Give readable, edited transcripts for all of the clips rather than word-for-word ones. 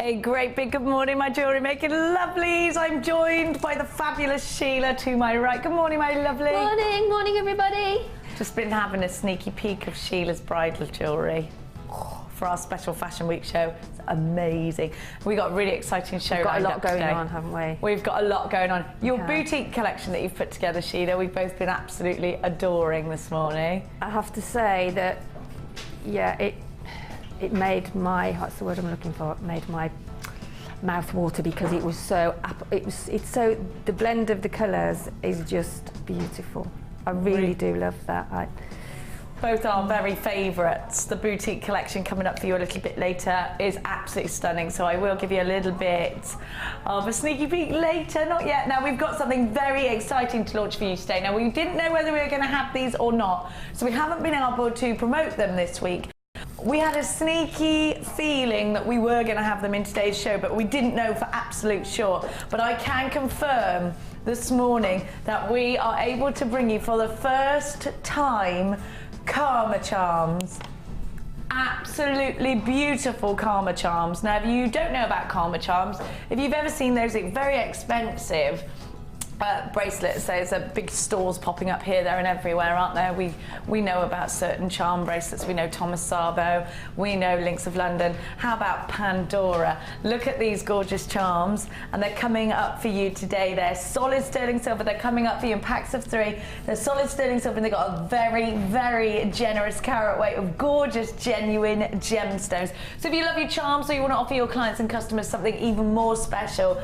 A great big good morning, my jewellery making lovelies. I'm joined by the fabulous Sheila to my right. Good morning, my lovely. Morning, morning everybody. Just been having a sneaky peek of Sheila's bridal jewellery for our special Fashion Week show. It's amazing. We got a really exciting show. We've got a lot going today. on, haven't we? We've got a lot going on. Your boutique collection that you've put together, Sheila, we've both been absolutely adoring this morning. I have to say that, yeah, it made my, what's the word I'm looking for? It made my mouth water because it was so, the blend of the colours is just beautiful. I really do love that. Both our very favourites. The boutique collection coming up for you a little bit later is absolutely stunning, so I will give you a little bit of a sneaky peek later, not yet. Now we've got something very exciting to launch for you today. Now we didn't know whether we were going to have these or not, so we haven't been able to promote them this week. We had a sneaky feeling that we were going to have them in today's show, but we didn't know for absolute sure. But I can confirm this morning that we are able to bring you for the first time Karma charms. Absolutely beautiful Karma charms. Now if you don't know about Karma charms, if you've ever seen those very expensive bracelets, there's big stores popping up here, there and everywhere, aren't there? We know about certain charm bracelets. We know Thomas Sabo, we know Links of London. How about Pandora? Look at these gorgeous charms, and they're coming up for you today. They're solid sterling silver. They're coming up for you in packs of 3. They're solid sterling silver, and they've got a very, very generous carat weight of gorgeous, genuine gemstones. So if you love your charms, or you want to offer your clients and customers something even more special,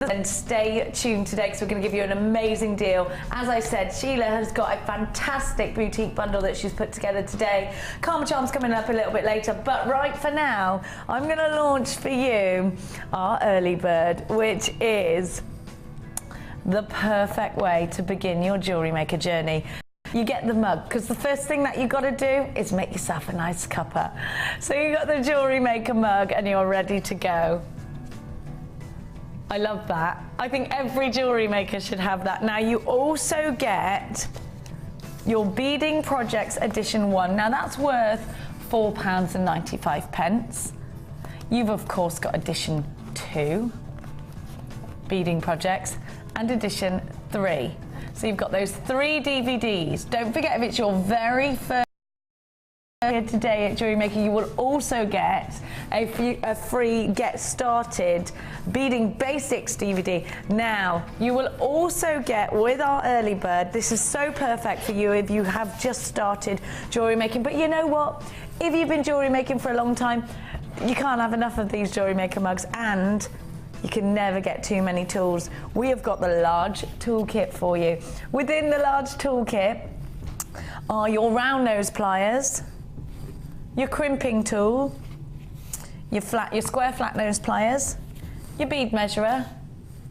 then stay tuned today because we're going to give you an amazing deal. As I said, Sheila has got a fantastic boutique bundle that she's put together today. Karma charms coming up a little bit later, but right for now, I'm going to launch for you our early bird, which is the perfect way to begin your jewellery maker journey. You get the mug, because the first thing that you've got to do is make yourself a nice cuppa. So you got the Jewellery Maker mug and you're ready to go. I love that. I think every jewellery maker should have that. Now you also get your Beading Projects Edition 1. Now that's worth £4.95. You've of course got Edition 2, Beading Projects, and Edition 3. So you've got those 3 DVDs. Don't forget, if it's your very first here today at Jewellery Maker, you will also get a free Get Started Beading Basics DVD. Now, you will also get, with our early bird, this is so perfect for you if you have just started jewellery making. But you know what? If you've been jewellery making for a long time, you can't have enough of these Jewellery Maker mugs, and you can never get too many tools. We have got the large toolkit for you. Within the large toolkit are your round nose pliers, your crimping tool, your square flat nose pliers, your bead measurer,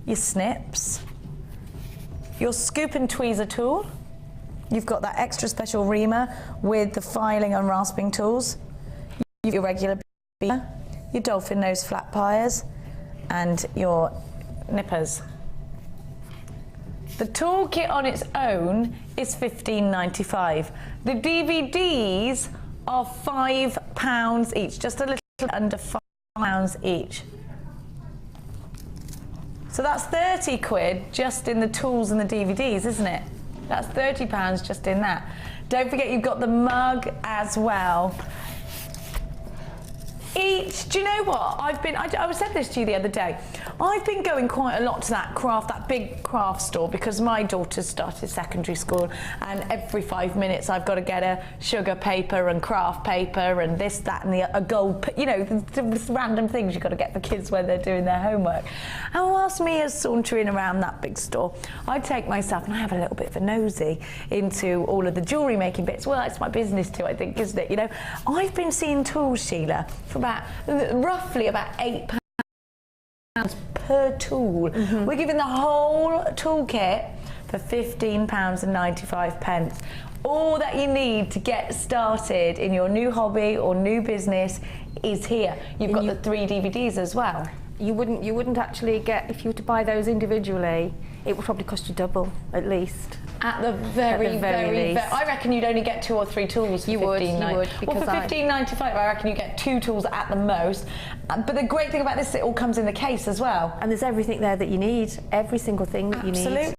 your snips, your scoop and tweezer tool. You've got that extra special reamer with the filing and rasping tools, your regular beader, your dolphin nose flat pliers, and your nippers. The toolkit on its own is £15.95. The DVDs are £5 each, just a little under £5 each. So that's 30 quid just in the tools and the DVDs, isn't it? That's £30 just in that. Don't forget you've got the mug as well. Each, do you know what? I said this to you the other day. I've been going quite a lot to that big craft store, because my daughter's started secondary school, and every 5 minutes I've got to get a sugar paper and craft paper and this, that, and a gold, you know, the random things you've got to get for kids when they're doing their homework. And whilst Mia's sauntering around that big store, I take myself and I have a little bit of a nosy into all of the jewellery making bits. Well, it's my business too, I think, isn't it? You know, I've been seeing tools, Sheila, for roughly about £8 per tool. We're giving the whole toolkit for £15.95. All that you need to get started in your new hobby or new business is here. You've got the 3 DVDs as well. You wouldn't actually get, if you were to buy those individually, it would probably cost you double at least. At the very least. I reckon you'd only get 2 or 3 tools for $15.95. Well, for $15.95, I reckon you get 2 tools at the most. But the great thing about this, it all comes in the case as well. And there's everything there that you need, every single thing that you need. Absolutely.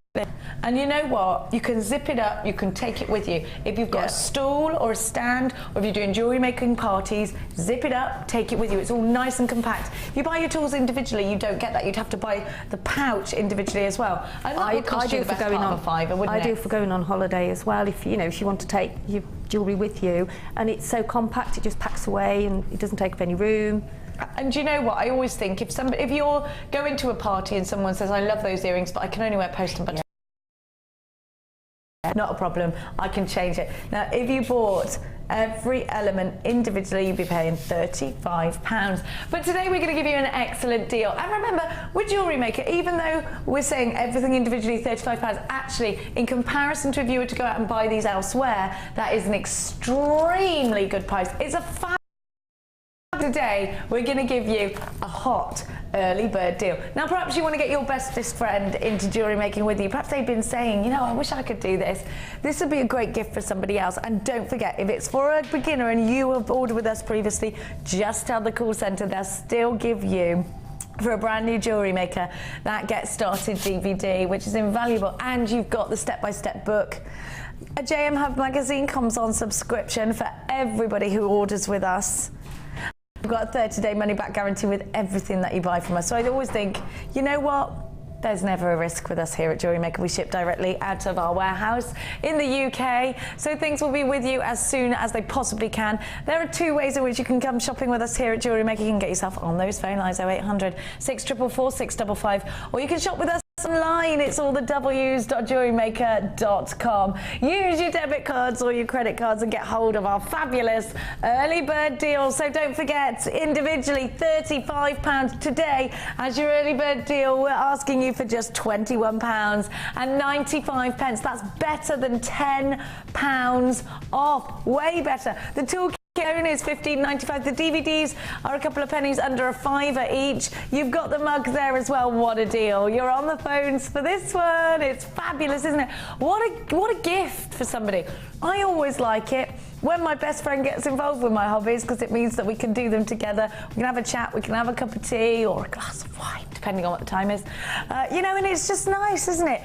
And you know what? You can zip it up, you can take it with you. If you've got a stool or a stand, or if you're doing jewellery making parties, zip it up, take it with you. It's all nice and compact. If you buy your tools individually, you don't get that. You'd have to buy the pouch individually as well. And that would cost you the best part of a fiver, wouldn't it? I do for going on holiday as well. If you know, if you want to take your jewellery with you, and it's so compact, it just packs away and it doesn't take up any room. And do you know what? I always think if you're going to a party and someone says, I love those earrings, but I can only wear post and button. Not a problem, I can change it. Now, if you bought every element individually, you'd be paying £35. But today we're going to give you an excellent deal. And remember, with Jewellery Maker, even though we're saying everything individually £35, actually, in comparison to if you were to go out and buy these elsewhere, that is an extremely good price. It's a Today, we're going to give you a hot early bird deal. Now, perhaps you want to get your bestest friend into jewellery making with you. Perhaps they've been saying, you know, I wish I could do this. This would be a great gift for somebody else. And don't forget, if it's for a beginner and you have ordered with us previously, just tell the call centre, they'll still give you, for a brand new Jewellery Maker, that Get Started DVD, which is invaluable. And you've got the step-by-step book. A JM Hub magazine comes on subscription for everybody who orders with us. We've got a 30-day money-back guarantee with everything that you buy from us. So I always think, you know what? There's never a risk with us here at Jewellery Maker. We ship directly out of our warehouse in the UK, so things will be with you as soon as they possibly can. There are 2 ways in which you can come shopping with us here at Jewellery Maker. You can get yourself on those phone lines, 0800 644 655, or you can shop with us online. It's all the w's.jewellerymaker.com. Use your debit cards or your credit cards and get hold of our fabulous early bird deal. So don't forget, individually £35 today as your early bird deal. We're asking you for just £21.95. That's better than £10 off. Way better. The toolkit alone is $15.95. The DVDs are a couple of pennies under a £5 each. You've got the mug there as well. What a deal. You're on the phones for this one. It's fabulous, isn't it? What a gift for somebody. I always like it when my best friend gets involved with my hobbies, because it means that we can do them together. We can have a chat, we can have a cup of tea or a glass of wine, depending on what the time is. You know, and it's just nice, isn't it?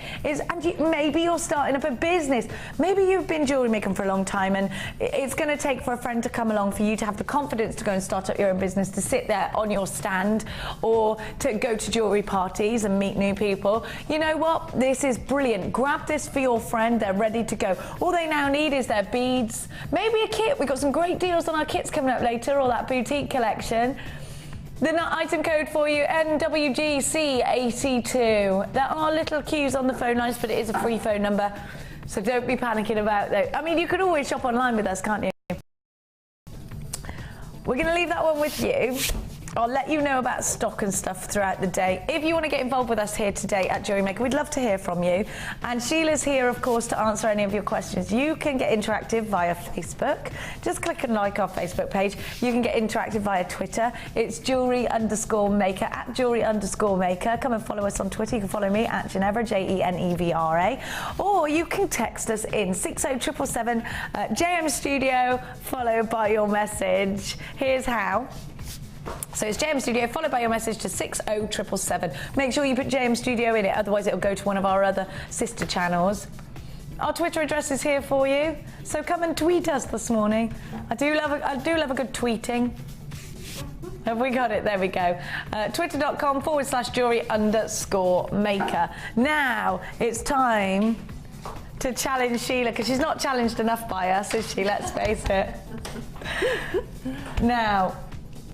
Maybe you're starting up a business. Maybe you've been jewellery making for a long time, and it's going to take for a friend to come along for you to have the confidence to go and start up your own business, to sit there on your stand or to go to jewellery parties and meet new people. You know what? This is brilliant. Grab this for your friend. They're ready to go. All they now need is their beads, maybe a kit. We've got some great deals on our kits coming up later, or that boutique collection. The item code for you, NWGC82. There are little queues on the phone lines, but it is a free phone number, so don't be panicking about that. I mean, you can always shop online with us, can't you? We're going to leave that one with you. I'll let you know about stock and stuff throughout the day. If you want to get involved with us here today at Jewellery Maker, we'd love to hear from you. And Sheila's here, of course, to answer any of your questions. You can get interactive via Facebook. Just click and like our Facebook page. You can get interactive via Twitter. It's Jewellery_Maker, at Jewellery_Maker. Come and follow us on Twitter. You can follow me at Genevra, Genevra. Or you can text us in 60777 JM Studio, followed by your message. Here's how. So it's JM Studio, followed by your message to 60777. Make sure you put JM Studio in it, otherwise it'll go to one of our other sister channels. Our Twitter address is here for you, so come and tweet us this morning. I do love a good tweeting. Have we got it? There we go. Twitter.com/jewellery_maker. Now it's time to challenge Sheila, because she's not challenged enough by us, is she? Let's face it. Now,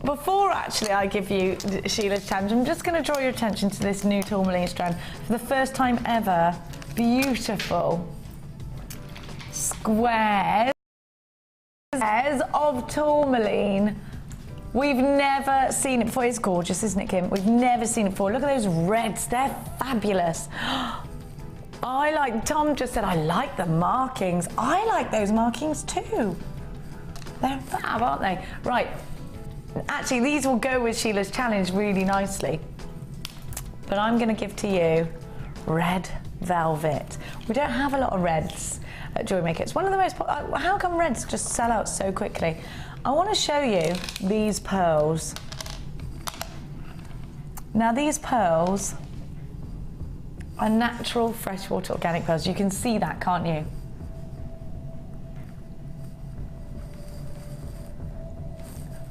before actually I give you Sheila's challenge, I'm just going to draw your attention to this new tourmaline strand. For the first time ever, beautiful squares of tourmaline. We've never seen it before. It's gorgeous, isn't it, Kim? We've never seen it before. Look at those reds, they're fabulous. Tom just said, I like the markings. I like those markings too. They're fab, aren't they? Right. Actually, these will go with Sheila's challenge really nicely. But I'm going to give to you red velvet. We don't have a lot of reds at Jewellery Maker. It's one of the most, how come reds just sell out so quickly? I want to show you these pearls. Now these pearls are natural freshwater organic pearls. You can see that, can't you?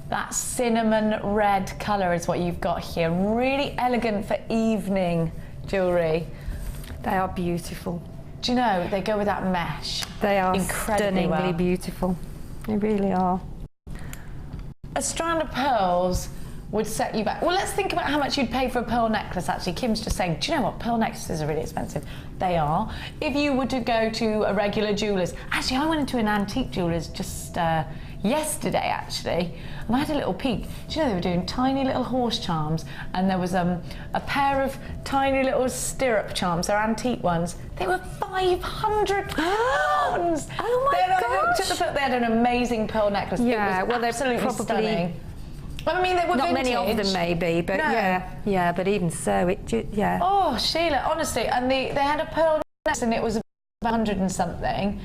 That cinnamon red colour is what you've got here. Really elegant for evening jewellery. They are beautiful. Do you know, they go with that mesh. They are incredibly stunningly beautiful. They really are. A strand of pearls would set you back. Well, let's think about how much you'd pay for a pearl necklace, actually. Kim's just saying, do you know what? Pearl necklaces are really expensive. They are. If you were to go to a regular jeweller's, actually, I went into an antique jeweller's just yesterday, actually, and I had a little peek. Do you know they were doing tiny little horse charms, and there was a pair of tiny little stirrup charms, they're antique ones. They were £500. Oh my gosh! They had an amazing pearl necklace. Yeah, it was well, absolutely they're probably stunning. I mean, they were not vintage. many of them, maybe, but No. yeah, but even so, yeah. Oh, Sheila, honestly, and they had a pearl necklace, and it was 100 and something.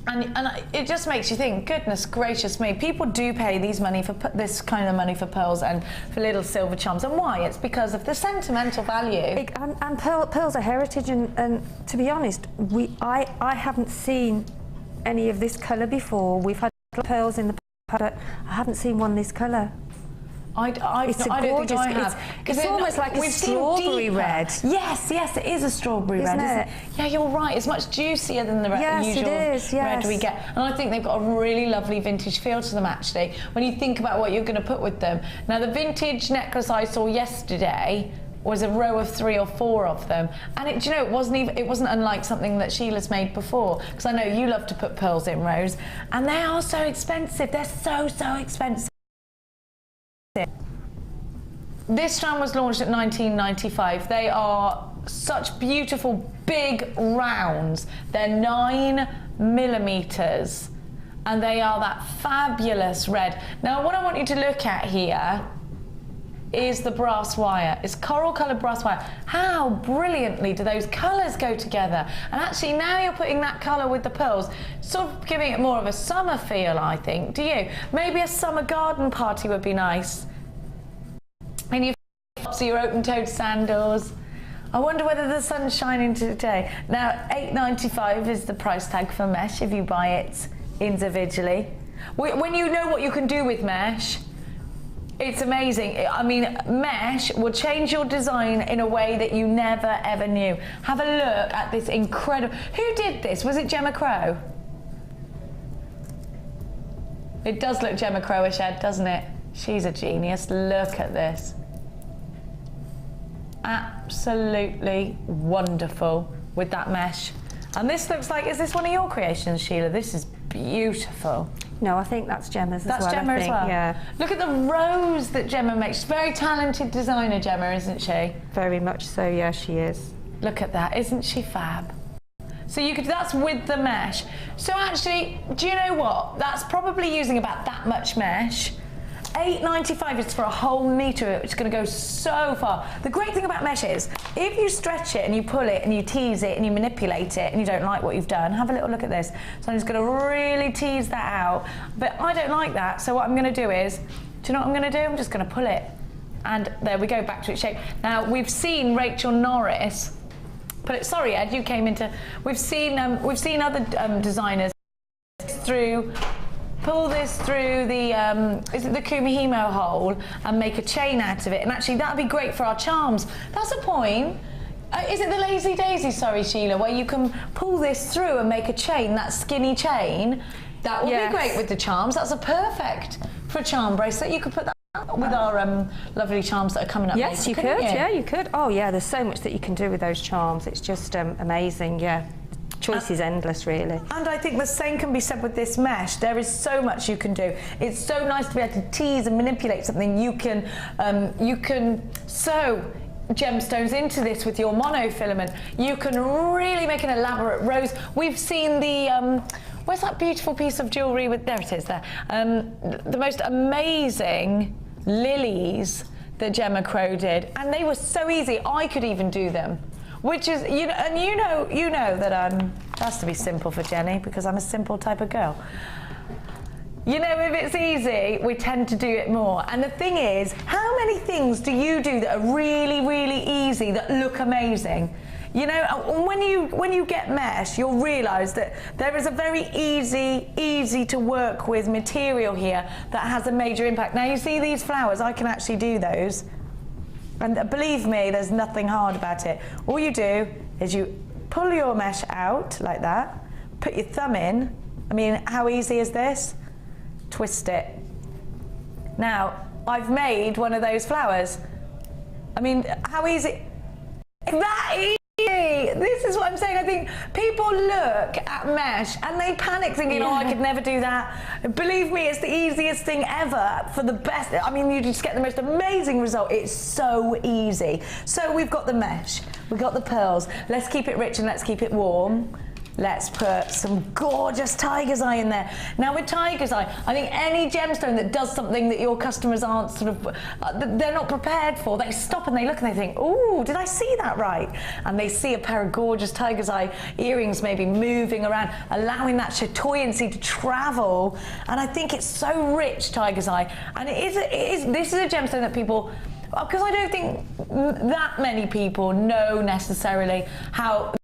And it just makes you think, goodness gracious me, people do pay this kind of money for pearls and for little silver charms. And why? It's because of the sentimental value. And pearls are heritage, and to be honest, I haven't seen any of this colour before. We've had pearls in the past, but I haven't seen one this colour. I don't think I have. It's almost like a strawberry red. Yes, it is a strawberry red, isn't it? Yeah, you're right. It's much juicier than the usual red we get. And I think they've got a really lovely vintage feel to them, actually, when you think about what you're going to put with them. Now, the vintage necklace I saw yesterday was a row of 3 or 4 of them, and do you know, it wasn't unlike something that Sheila's made before, because I know you love to put pearls in rows, and they are so expensive. They're so expensive. This strand was launched at 1995. They are such beautiful big rounds. They're 9mm, and they are that fabulous red. Now, what I want you to look at here is the brass wire. It's coral coloured brass wire. How brilliantly do those colours go together? And actually, now you're putting that colour with the pearls, sort of giving it more of a summer feel, I think. Do you? Maybe a summer garden party would be nice. And you've got your open-toed sandals. I wonder whether the sun's shining today. Now, £8.95 is the price tag for mesh if you buy it individually. When you know what you can do with mesh, it's amazing. I mean, mesh will change your design in a way that you never ever knew. Have a look at this incredible... Who did this? Was it Gemma Crow? It does look Gemma Crowish, Ed, doesn't it? She's a genius. Look at this. Absolutely wonderful with that mesh. And this looks like, is this one of your creations, Sheila? This is beautiful. No, I think that's Gemma's as well. That's Gemma as well? Yeah. Look at the rose that Gemma makes. She's a very talented designer, Gemma, isn't she? Very much so, yeah, she is. Look at that, isn't she fab? So that's with the mesh. So actually, do you know what? That's probably using about that much mesh. £8.95 is for a whole metre. It's going to go so far. The great thing about mesh is, if you stretch it and you pull it and you tease it and you manipulate it and you don't like what you've done, have a little look at this. So I'm just going to really tease that out. But I don't like that, so what I'm going to do is, do you know what I'm going to do? I'm just going to pull it. And there we go, back to its shape. Now, we've seen Rachel Norris put it, sorry Ed, you came into, we've seen other designers pull this through the, is it the Kumihimo hole and make a chain out of it, and actually that would be great for our charms. That's a point. Is it the Lazy Daisy, sorry Sheila, where you can pull this through and make a chain, that skinny chain? That would be great with the charms. That's a perfect for a charm bracelet. You could put that with our lovely charms that are coming up. Yes, later, you could. Yeah, you could. Oh yeah, there's so much that you can do with those charms. It's just amazing. Yeah. Choice is endless, really. And I think the same can be said with this mesh. There is so much you can do. It's so nice to be able to tease and manipulate something. You can sew gemstones into this with your monofilament. You can really make an elaborate rose. We've seen the where's that beautiful piece of jewellery with, there it is there, the most amazing lilies that Gemma Crow did, and they were so easy. I could even do them which is, you know, and you know that it has to be simple for Jenny because I'm a simple type of girl. You know, if it's easy, we tend to do it more. And the thing is, how many things do you do that are really, really easy that look amazing? You know, when you get mesh, you'll realise that there is a very easy to work with material here that has a major impact. Now you see these flowers, I can actually do those. And believe me, there's nothing hard about it. All you do is you pull your mesh out like that, put your thumb in. I mean, how easy is this? Twist it. Now, I've made one of those flowers. I mean, how easy? That easy! This is what I'm saying. I think people look at mesh and they panic thinking, oh, I could never do that. Believe me, it's the easiest thing ever for the best. I mean, you just get the most amazing result. It's so easy. So we've got the mesh, we've got the pearls. Let's keep it rich and let's keep it warm. Let's put some gorgeous tiger's eye in there. Now with tiger's eye, I think any gemstone that does something that your customers aren't sort of, they're not prepared for, they stop and they look and they think, ooh, did I see that right? And they see a pair of gorgeous tiger's eye earrings maybe moving around, allowing that chatoyancy to travel. And I think it's so rich, tiger's eye. And this is a gemstone that people, because I don't think that many people know necessarily how.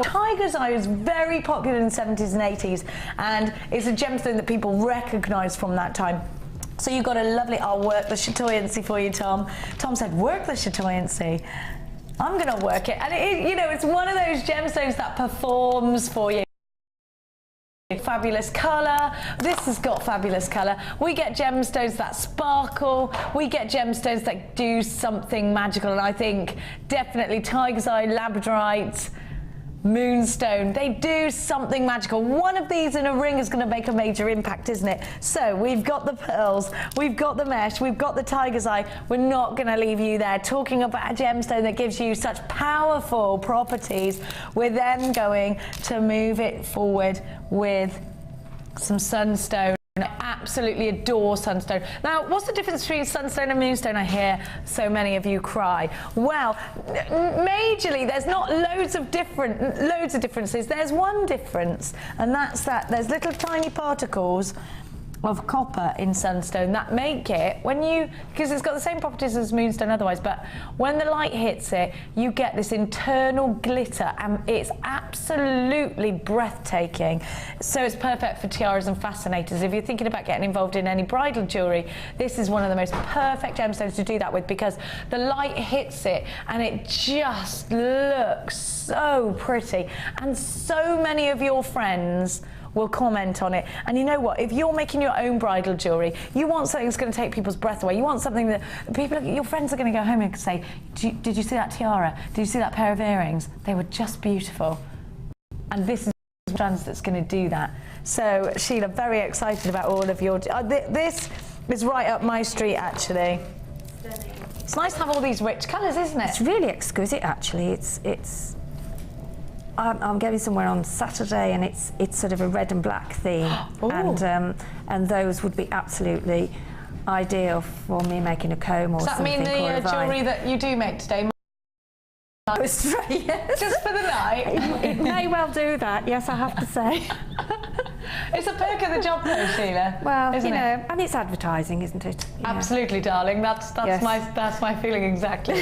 Tiger's eye is very popular in the 70s and 80s and it's a gemstone that people recognise from that time. So you've got a lovely, I'll work the chatoyancy for you, Tom. Tom said, work the chatoyancy. I'm going to work it. And you know, it's one of those gemstones that performs for you. Fabulous colour. This has got fabulous colour. We get gemstones that sparkle. We get gemstones that do something magical. And I think definitely tiger's eye, labradorite, moonstone, they do something magical. One of these in a ring is going to make a major impact, isn't it? So we've got the pearls, we've got the mesh, we've got the tiger's eye. We're not going to leave you there talking about a gemstone that gives you such powerful properties. We're then going to move it forward with some sunstone. I absolutely adore sunstone. Now, what's the difference between sunstone and moonstone? I hear so many of you cry. Well, majorly, there's not loads of differences. There's one difference, and that's that there's little tiny particles of copper in sunstone that make it, because it's got the same properties as moonstone otherwise, but when the light hits it, you get this internal glitter and it's absolutely breathtaking. So it's perfect for tiaras and fascinators. If you're thinking about getting involved in any bridal jewellery, this is one of the most perfect gemstones to do that with because the light hits it and it just looks so pretty. And so many of your friends will comment on it. And you know what? If you're making your own bridal jewellery, you want something that's going to take people's breath away. You want something that your friends are going to go home and say, did you see that tiara? Did you see that pair of earrings? They were just beautiful. And this is the trans that's going to do that. So Sheila, very excited about all of your... this is right up my street, actually. It's nice to have all these rich colours, isn't it? It's really exquisite, actually. I'm going somewhere on Saturday, and it's sort of a red and black theme, and those would be absolutely ideal for me making a comb or something. Does that mean the jewellery that you do make today? Just for the night? It may well do that, yes, I have to say. It's a perk of the job though, Sheila. Well, you know, and it's advertising, isn't it? Yeah. Absolutely, darling. That's my feeling exactly.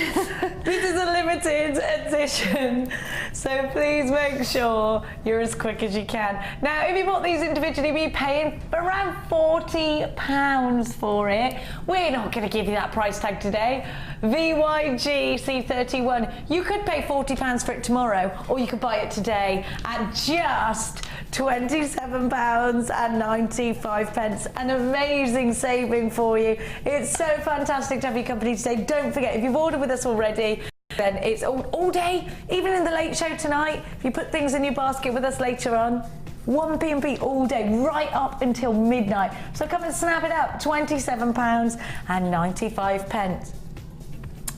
This is a limited edition, so please make sure you're as quick as you can. Now, if you bought these individually, you'd be paying around £40 for it. We're not going to give you that price tag today. VYG C31. You could pay £40 for it tomorrow, or you could buy it today at just £27.95. An amazing saving for you. It's so fantastic to have your company today. Don't forget, if you've ordered with us already, then it's all day, even in the late show tonight. If you put things in your basket with us later on, 1 p.m. all day, right up until midnight. So come and snap it up. £27.95.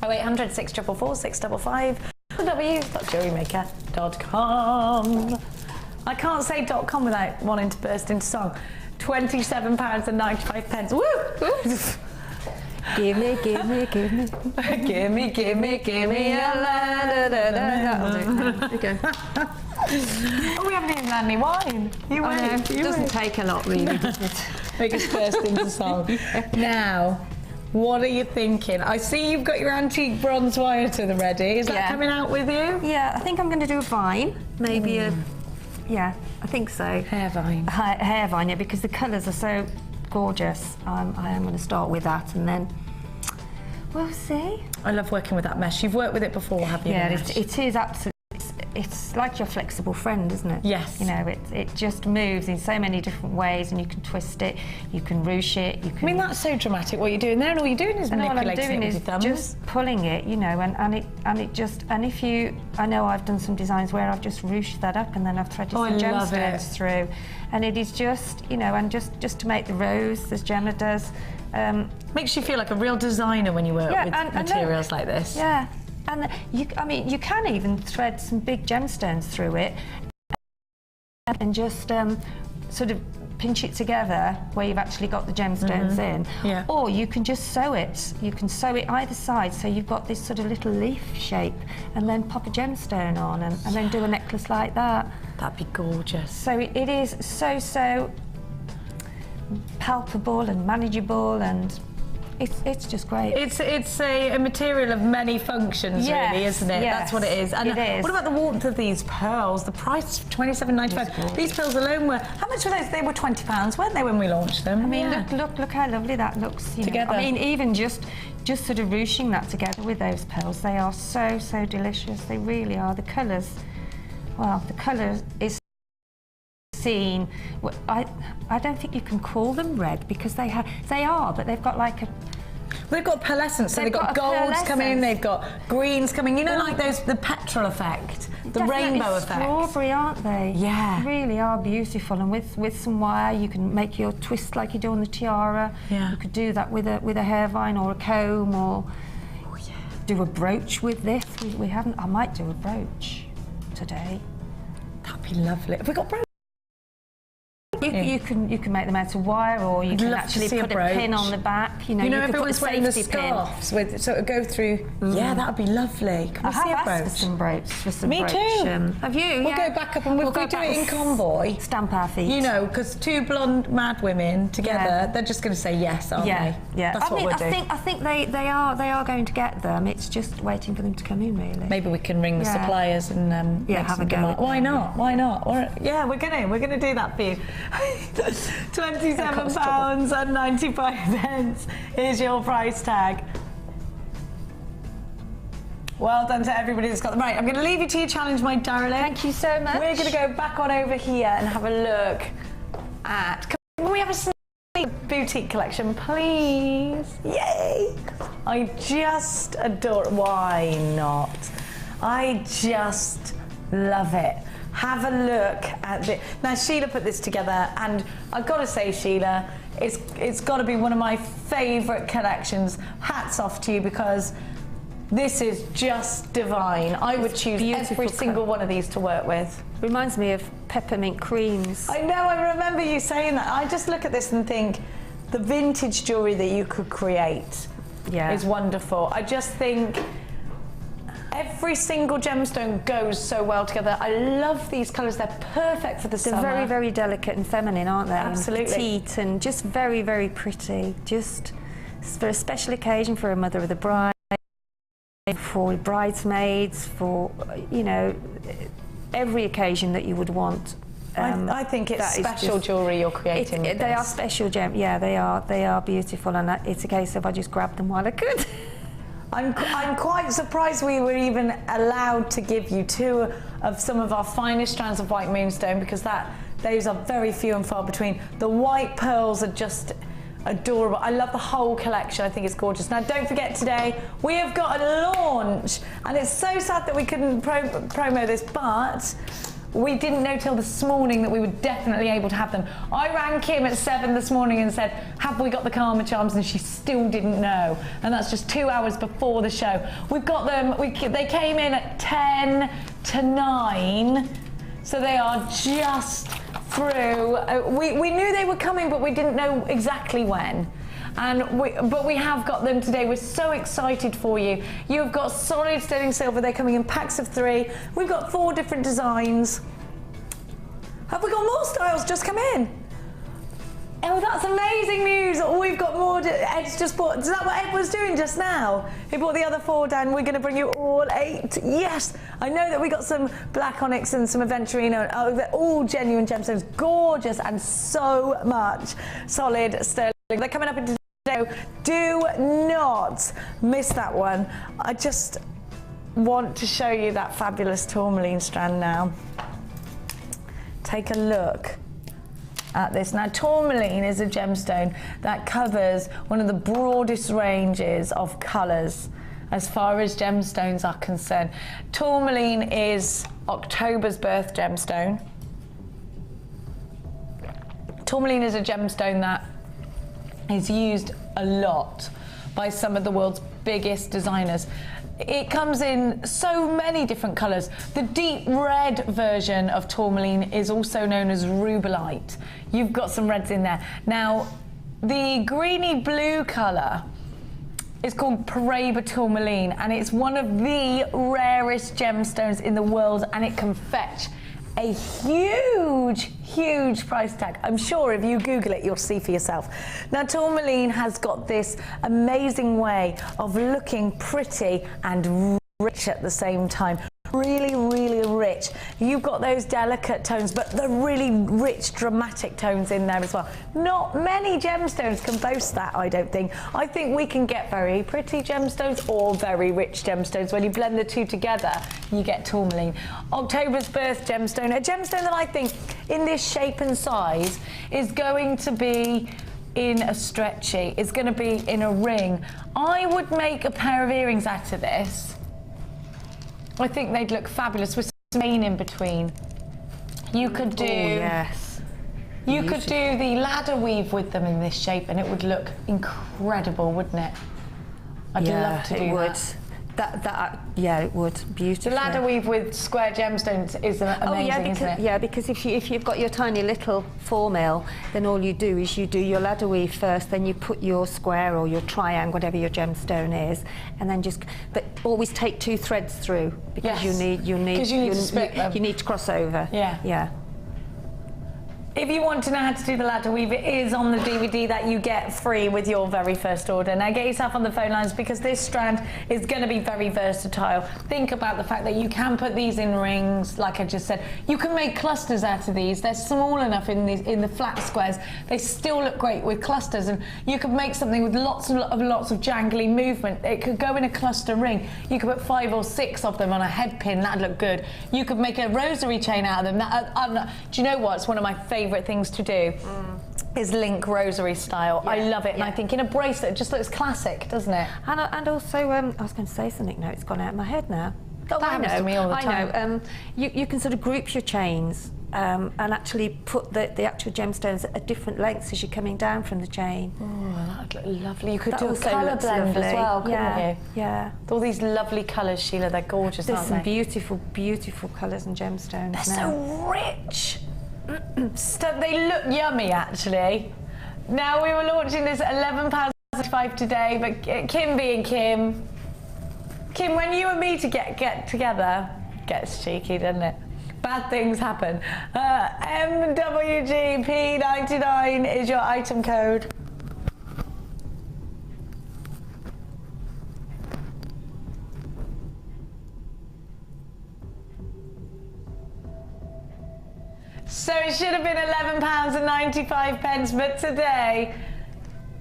0800 644 655 www.jewellerymaker.com. I can't say .com without wanting to burst into song. £27.95. Woo! Give me. Gimme a land. That'll do it now. There you go. Oh, we haven't even had any wine. You I know, wait. it doesn't take a lot, really, does it? Make us burst into song. Now, what are you thinking? I see you've got your antique bronze wire to the ready. Is that coming out with you? Yeah, I think I'm going to do a vine. Maybe yeah, I think so. Hair vine. Hair vine, yeah, because the colours are so gorgeous. I am going to start with that, and then we'll see. I love working with that mesh. You've worked with it before, have you? Yeah, it is absolutely. It's like your flexible friend, isn't it? Yes. You know, it just moves in so many different ways, and you can twist it, you can ruche it, you can... I mean, that's so dramatic what you're doing there, and all you're doing is manipulating it with your thumbs. Just pulling it, you know, and if you... I know I've done some designs where I've just ruched that up and then I've threaded some gemstones through, and it is just, you know, and just to make the rose, as Gemma does. Makes you feel like a real designer when you work with materials like this. Yeah. And you can even thread some big gemstones through it and just sort of pinch it together where you've actually got the gemstones in. Yeah. Or you can just sew it. You can sew it either side, so you've got this sort of little leaf shape, and then pop a gemstone on and then do a necklace like that. That'd be gorgeous. So it is so palpable and manageable, and it's just great. It's a material of many functions, really, isn't it? Yes, that's what it is. And it is. What about the warmth of these pearls? The price, $27.95. These pearls alone were, how much were those? They were £20, weren't they, when we launched them? I mean, look how lovely that looks. Together. I mean, even just sort of ruching that together with those pearls, they are so delicious. They really are. The colours, well, the colour is seen. I don't think you can call them red, because they are, but they've got like a... They've got pearlescence, so they've got golds coming, they've got greens coming, you know, like the petrol effect, the rainbow effect. Strawberry, aren't they? Yeah. They really are beautiful, and with some wire you can make your twist like you do on the tiara. Yeah. You could do that with a hair vine or a comb, or do a brooch with this. We haven't. I might do a brooch today. That'd be lovely. Have we got brooch? You can make them out of wire, or you can actually put a pin on the back. You know everyone's wearing the scarves with sort of go through. Yeah, that'd be lovely. Can we see a brooch? For some brooch. Me too. Have you? We'll go back up, and we'll do it in convoy. Stamp our feet. You know, because two blonde mad women together, they're just going to say yes, aren't they? Yeah. That's what we'll do. I think they are going to get them. It's just waiting for them to come in, really. Maybe we can ring the suppliers and have a go. Why not? Why not? Yeah, we're gonna do that for you. £27.95. Here's your price tag. Well done to everybody that's got them right. I'm going to leave you to your challenge, my darling. Thank you so much. We're going to go back on over here and have a look at... Can we have a sneak boutique collection, please? Yay! I just adore... Why not? I just love it. Have a look at this. Now, Sheila put this together, and I've got to say, Sheila, it's got to be one of my favourite collections. Hats off to you, because this is just divine. I would choose every single one of these to work with. Reminds me of peppermint creams. I know, I remember you saying that. I just look at this and think the vintage jewellery that you could create is wonderful. I just think every single gemstone goes so well together. I love these colours. They're perfect for the summer. They're very delicate and feminine, aren't they? Absolutely. And petite and just very pretty. Just for a special occasion, for a mother of the bride, for bridesmaids, for, you know, every occasion that you would want. I think it's special jewellery you're creating. They are special gems. Yeah, they are beautiful, and it's a case of I just grabbed them while I could. I'm quite surprised we were even allowed to give you two of some of our finest strands of white moonstone, because those are very few and far between. The white pearls are just adorable. I love the whole collection. I think it's gorgeous. Now, don't forget, today we have got a launch, and it's so sad that we couldn't promo this, but we didn't know till this morning that we were definitely able to have them. I rang Kim at 7 this morning and said, have we got the Karma Charms? And she still didn't know. And that's just 2 hours before the show. We've got them. They came in at 10 to 9. So they are just through. We knew they were coming, but we didn't know exactly when. but we have got them today. We're so excited for you. You've got solid sterling silver. They're coming in packs of 3. We've got 4 different designs. Have we got more styles just come in? Oh, that's amazing news. We've got more. Ed's just bought. Is that what Ed was doing just now? He bought the other 4 down. We're going to bring you all 8. Yes. I know that we got some black onyx and some aventurino. Oh, they're all genuine gemstones. Gorgeous and so much solid sterling. They're coming up in today. Do not miss that one. I just want to show you that fabulous tourmaline strand now. Take a look at this. Now, tourmaline is a gemstone that covers one of the broadest ranges of colours as far as gemstones are concerned. Tourmaline is October's birth gemstone. Tourmaline is a gemstone that is used a lot by some of the world's biggest designers. It comes in so many different colours. The deep red version of tourmaline is also known as rubellite. You've got some reds in there. Now, the greeny blue colour is called Paraiba tourmaline, and it's one of the rarest gemstones in the world, and it can fetch a huge, huge price tag. I'm sure if you Google it, you'll see for yourself. Now, tourmaline has got this amazing way of looking pretty and rich at the same time. Really, really rich. You've got those delicate tones, but the really rich, dramatic tones in there as well. Not many gemstones can boast that, I don't think. I think we can get very pretty gemstones or very rich gemstones. When you blend the two together, you get tourmaline. October's birth gemstone, a gemstone that I think in this shape and size is going to be in a stretchy, it's going to be in a ring. I would make a pair of earrings out of this. I think they'd look fabulous with some chain in between. You could do, yes, you could do the ladder weave with them in this shape, and it would look incredible, wouldn't it? I'd love to do that. Yeah, it would. Beautiful. The ladder weave with square gemstones is amazing, isn't it? Yeah, because if you've got your tiny little 4 mil, then all you do is you do your ladder weave first, then you put your square or your triangle, whatever your gemstone is, and then but always take 2 threads through, because you need to split them. You need to cross over. Yeah. Yeah. If you want to know how to do the ladder weave, it is on the DVD that you get free with your very first order. Now get yourself on the phone lines, because this strand is going to be very versatile. Think about the fact that you can put these in rings, like I just said. You can make clusters out of these. They're small enough in the flat squares. They still look great with clusters, and you could make something with lots of jangly movement. It could go in a cluster ring. You could put 5 or 6 of them on a head pin. That'd look good. You could make a rosary chain out of them. Do you know what? It's one of my favourite things to do is link rosary style. I love it, and I think in a bracelet it just looks classic, doesn't it? And also, I was going to say something. No, it's gone out of my head now. That happens to me all the time. I know. You can sort of group your chains and actually put the actual gemstones at different lengths as you're coming down from the chain. Oh, that would look lovely. You could do a also colour looks blend lovely. as well, couldn't Yeah, you? yeah. All these lovely colours, Sheila. They're gorgeous, There's aren't some they? beautiful, beautiful colours and gemstones. They're so rich. They look yummy, actually. Now, we were launching this at £11.65 today, but Kim being Kim, when you and me to get together, gets cheeky, doesn't it? Bad things happen. MWGP99 is your item code. So it should have been £11.95, but today,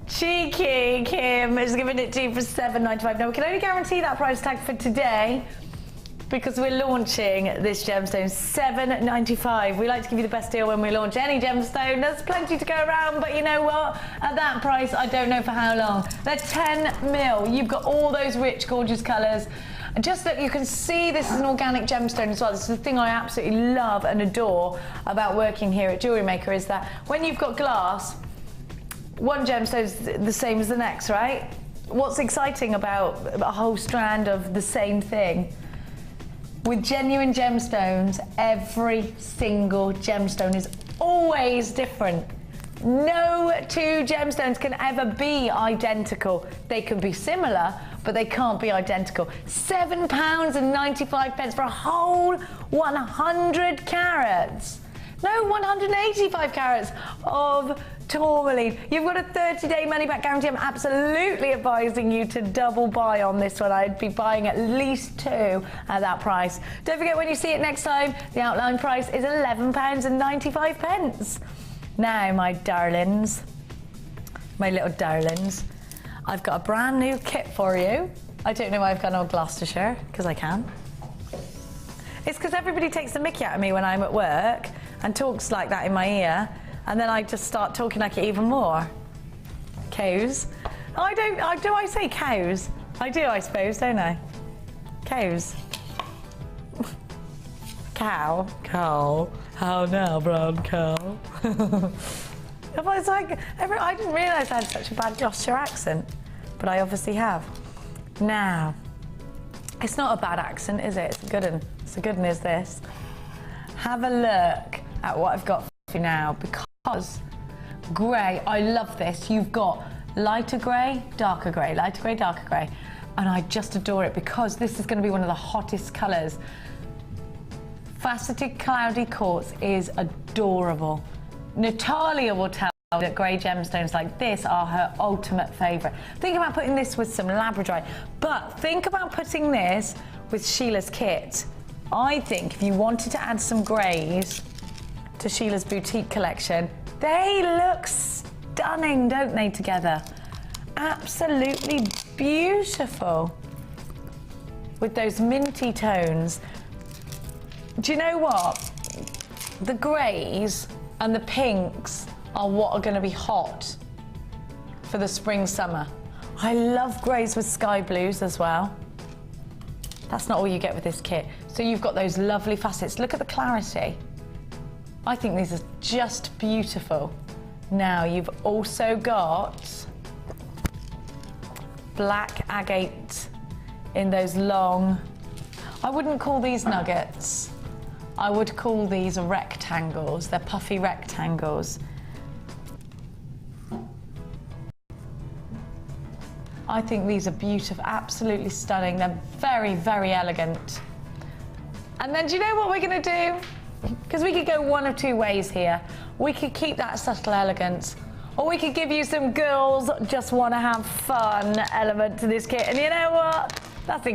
cheeky Kim is giving it to you for £7.95. Now, we can only guarantee that price tag for today, because we're launching this gemstone, £7.95. We like to give you the best deal when we launch any gemstone. There's plenty to go around, but you know what? At that price, I don't know for how long. They're 10 mil. You've got all those rich, gorgeous colours. And just that you can see this is an organic gemstone as well. This is the thing I absolutely love and adore about working here at Jewellery Maker, is that when you've got glass, one gemstone is the same as the next, right? What's exciting about a whole strand of the same thing? With genuine gemstones, every single gemstone is always different. No two gemstones can ever be identical. They can be similar, but they can't be identical. £7.95 for a whole 100 carats. No, 185 carats of tourmaline. You've got a 30-day money-back guarantee. I'm absolutely advising you to double buy on this one. I'd be buying at least 2 at that price. Don't forget, when you see it next time, the outline price is £11.95. Now, my darlings, my little darlings, I've got a brand new kit for you. I don't know why I've gone on Gloucestershire, because I can. It's because everybody takes the mickey out of me when I'm at work and talks like that in my ear, and then I just start talking like it even more. Cows. Do I say cows? I do, I suppose, don't I? Cows. Cow. Cow. How now, brown cow? It's like, I didn't realise I had such a bad Gloucestershire accent, but I obviously have. Now, it's not a bad accent, is it? It's a good one. It's a good one, is this. Have a look at what I've got for you now, because grey, I love this. You've got lighter grey, darker grey, lighter grey, darker grey, and I just adore it because this is going to be one of the hottest colours. Faceted cloudy quartz is adorable. Natalia will tell you that grey gemstones like this are her ultimate favourite. Think about putting this with some labradorite, but think about putting this with Sheila's kit. I think if you wanted to add some greys to Sheila's boutique collection, they look stunning, don't they, together? Absolutely beautiful. With those minty tones. Do you know what? The greys and the pinks are what are going to be hot for the spring, summer. I love greys with sky blues as well. That's not all you get with this kit. So you've got those lovely facets. Look at the clarity. I think these are just beautiful. Now you've also got black agate in those long, I wouldn't call these nuggets. I would call these rectangles. They're puffy rectangles. I think these are beautiful, absolutely stunning. They're very, very elegant. And then do you know what we're gonna do? Because we could go one of two ways here. We could keep that subtle elegance, or we could give you some girls just wanna have fun element to this kit. And you know what? That's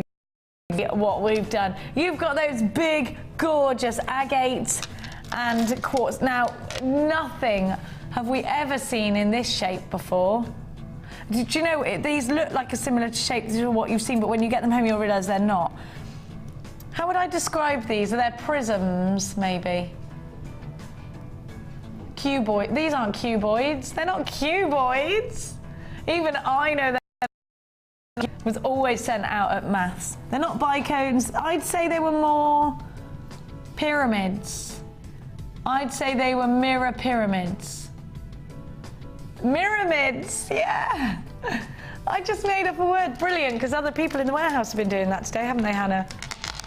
what we've done. You've got those big, gorgeous agates and quartz. Now, nothing have we ever seen in this shape before. Do you know, these look like a similar shape to what you've seen, but when you get them home, you'll realise they're not. How would I describe these? Are they prisms, maybe? Cuboid. These aren't cuboids. They're not cuboids. Even I know that was always sent out at maths. They're not bicones. I'd say they were more pyramids. I'd say they were mirror pyramids. Mirrorids, yeah. I just made up a word. Brilliant, because other people in the warehouse have been doing that today, haven't they, Hannah?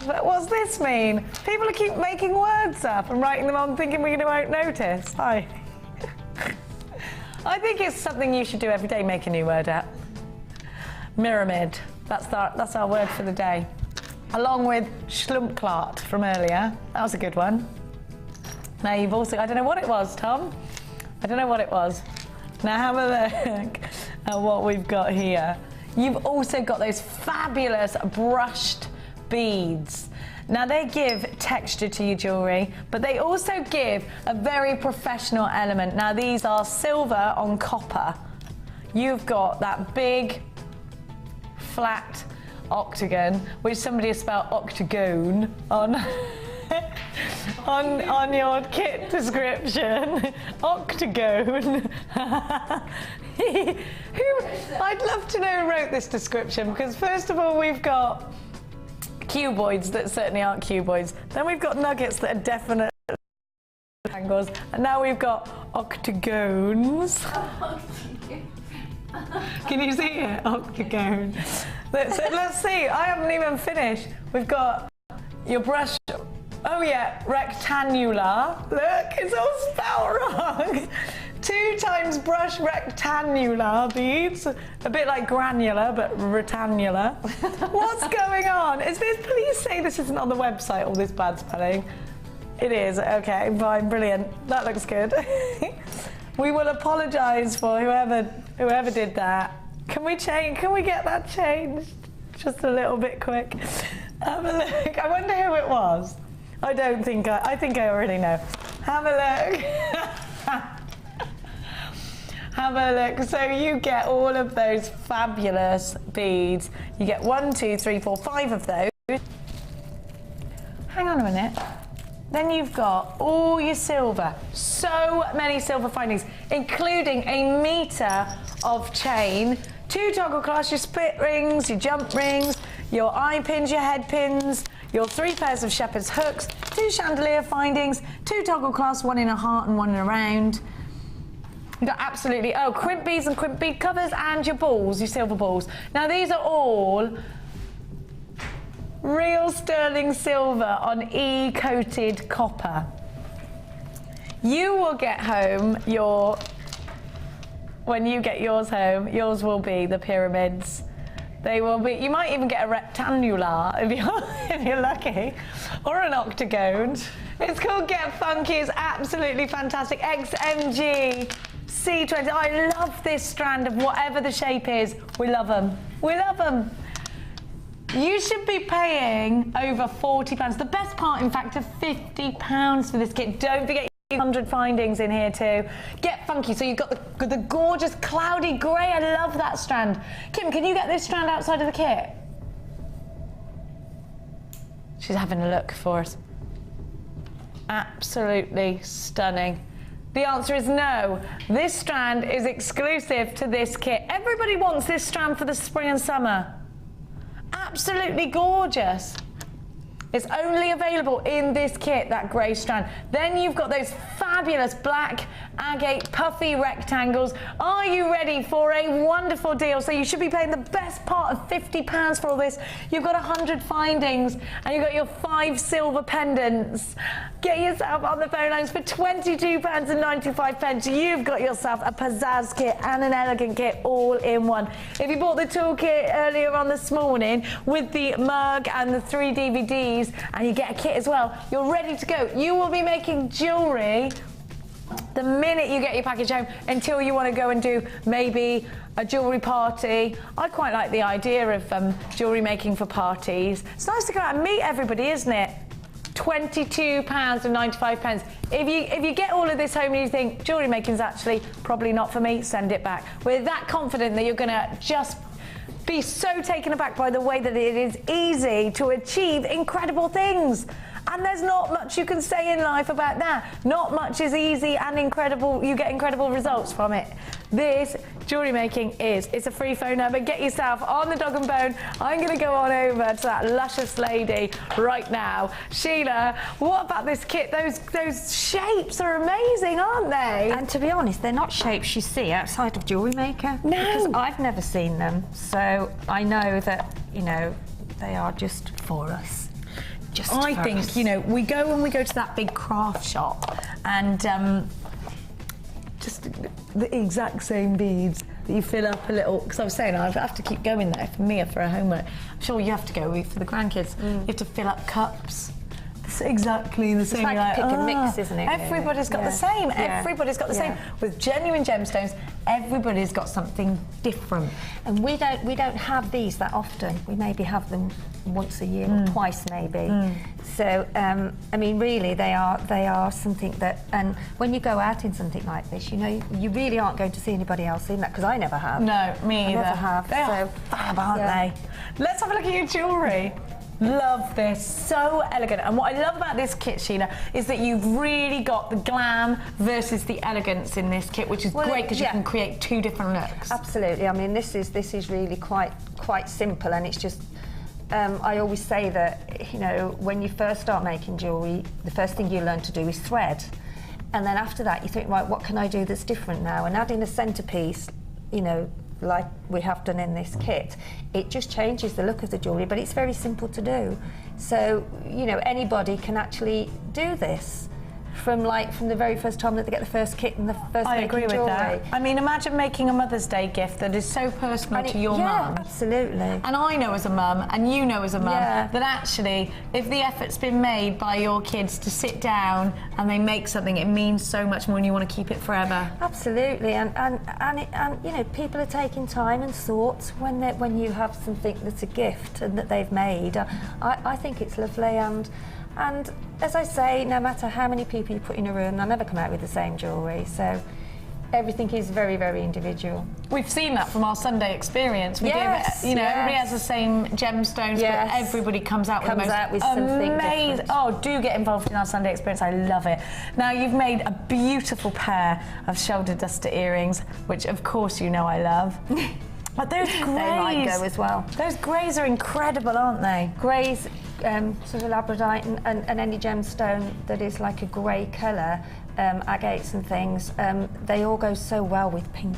But what's this mean? People keep making words up and writing them on thinking we won't notice. Hi. I think it's something you should do every day, make a new word up. Myramid, that's our word for the day. Along with schlumpklart from earlier. That was a good one. Now you've also, I don't know what it was, Tom. I don't know what it was. Now have a look at what we've got here. You've also got those fabulous brushed beads. Now they give texture to your jewellery, but they also give a very professional element. Now these are silver on copper. You've got that big flat octagon, which somebody has spelled octagon on on your kit description. Octagon. I'd love to know who wrote this description, because first of all we've got cuboids that certainly aren't cuboids. Then we've got nuggets that are definite rectangles, and now we've got octagons. Can you see it? Octagon. Let's see. I haven't even finished. We've got your brush. Oh yeah, rectangular. Look, it's all spelled wrong. 2 times brush rectangular beads. A bit like granular, but rectangular. What's going on? Is this, please say this isn't on the website, all this bad spelling. It is, okay, fine, brilliant. That looks good. We will apologise for whoever did that. Can we get that changed? Just a little bit quick. Have a look. I wonder who it was. I think I already know. Have a look. Have a look. So you get all of those fabulous beads. You get 1, 2, 3, 4, 5 of those. Hang on a minute. Then you've got all your silver. So many silver findings, including a metre of chain, 2 toggle clasps, your split rings, your jump rings, your eye pins, your head pins, your 3 pairs of shepherd's hooks, 2 chandelier findings, 2 toggle clasps, 1 in a heart and 1 in a round. You've got absolutely, quimp beads and quimp bead covers, and your balls, your silver balls. Now these are all real sterling silver on E-coated copper. You will get home when you get yours home, yours will be the pyramids. They will be, you might even get a rectangular if you're lucky, or an octagon. It's called Get Funky, it's absolutely fantastic. XMG C20, I love this strand of whatever the shape is. We love them, we love them. You should be paying over £40. The best part, in fact, of £50 for this kit. Don't forget 100 findings in here too. Get Funky. So you've got the gorgeous cloudy grey. I love that strand. Kim, can you get this strand outside of the kit? She's having a look for us. Absolutely stunning. The answer is no. This strand is exclusive to this kit. Everybody wants this strand for the spring and summer. Absolutely gorgeous. It's only available in this kit, that grey strand. Then you've got those fabulous black agate puffy rectangles. Are you ready for a wonderful deal? So you should be paying the best part of £50 for all this. You've got 100 findings and you've got your 5 silver pendants. Get yourself on the phone lines for £22.95. You've got yourself a pizzazz kit and an elegant kit all in one. If you bought the toolkit earlier on this morning with the mug and the 3 DVDs, and you get a kit as well, you're ready to go. You will be making jewellery the minute you get your package home until you want to go and do maybe a jewellery party. I quite like the idea of jewellery making for parties. It's nice to go out and meet everybody, isn't it? £22.95. If you get all of this home and you think jewellery making's actually probably not for me, send it back. We're that confident that you're going to just be so taken aback by the way that it is easy to achieve incredible things. And there's not much you can say in life about that. Not much is easy and incredible. You get incredible results from it. This jewellery making it's a free phone number. Get yourself on the dog and bone. I'm going to go on over to that luscious lady right now. Sheila, what about this kit? Those shapes are amazing, aren't they? And to be honest, they're not shapes you see outside of Jewellery Maker. No. Because I've never seen them. So I know that, they are just for us. I think, when we go to that big craft shop and just the exact same beads that you fill up a little, because I was saying I have to keep going there for me or for a homework. I'm sure you have to go for the grandkids. You have to fill up cups. It's exactly the same. It's like pick and mix, isn't it? Everybody's got the same. Yeah. Everybody's got the same. With genuine gemstones, everybody's got something different. And we don't have these that often. We maybe have them once a year or twice maybe. So I mean, really, they are something that. And when you go out in something like this, you really aren't going to see anybody else in that, because I never have. No, me either. I never have. They are fab, aren't they? Let's have a look at your jewellery. Love this, so elegant. And what I love about this kit, Sheila, is that you've really got the glam versus the elegance in this kit, which is great because you can create 2 different looks. Absolutely. I mean, this is really quite simple, and it's just. I always say that when you first start making jewellery, the first thing you learn to do is thread, and then after that you think, right, what can I do that's different now? And adding a centrepiece, like we have done in this kit, it just changes the look of the jewellery, but it's very simple to do. So, anybody can actually do this. from the very first time that they get the first kit and the first I making agree with jewellery. that. I mean, imagine making a Mother's Day gift that is so personal to your yeah, mum. absolutely. And I know as a mum, and you know as a mum, Yeah. that actually, if the effort's been made by your kids to sit down and they make something, it means so much more and you want to keep it forever. Absolutely, and you know, people are taking time and thought when you have something that's a gift and that they've made. I think it's lovely, and as I say, no matter how many people you put in a room, they'll never come out with the same jewellery. So everything is very, very individual. We've seen that from our Sunday experience. We Yes, give, you know, yes. everybody has the same gemstones, Yes. but everybody comes out with the most something amazing. different. Oh, do get involved in our Sunday experience. I love it. Now you've made a beautiful pair of shoulder duster earrings, which of course you know I love. But those greys, They might go as well. Those greys are incredible, aren't they? Greys, sort of labradorite and any gemstone that is like a grey colour, agates and things, they all go so well with pink.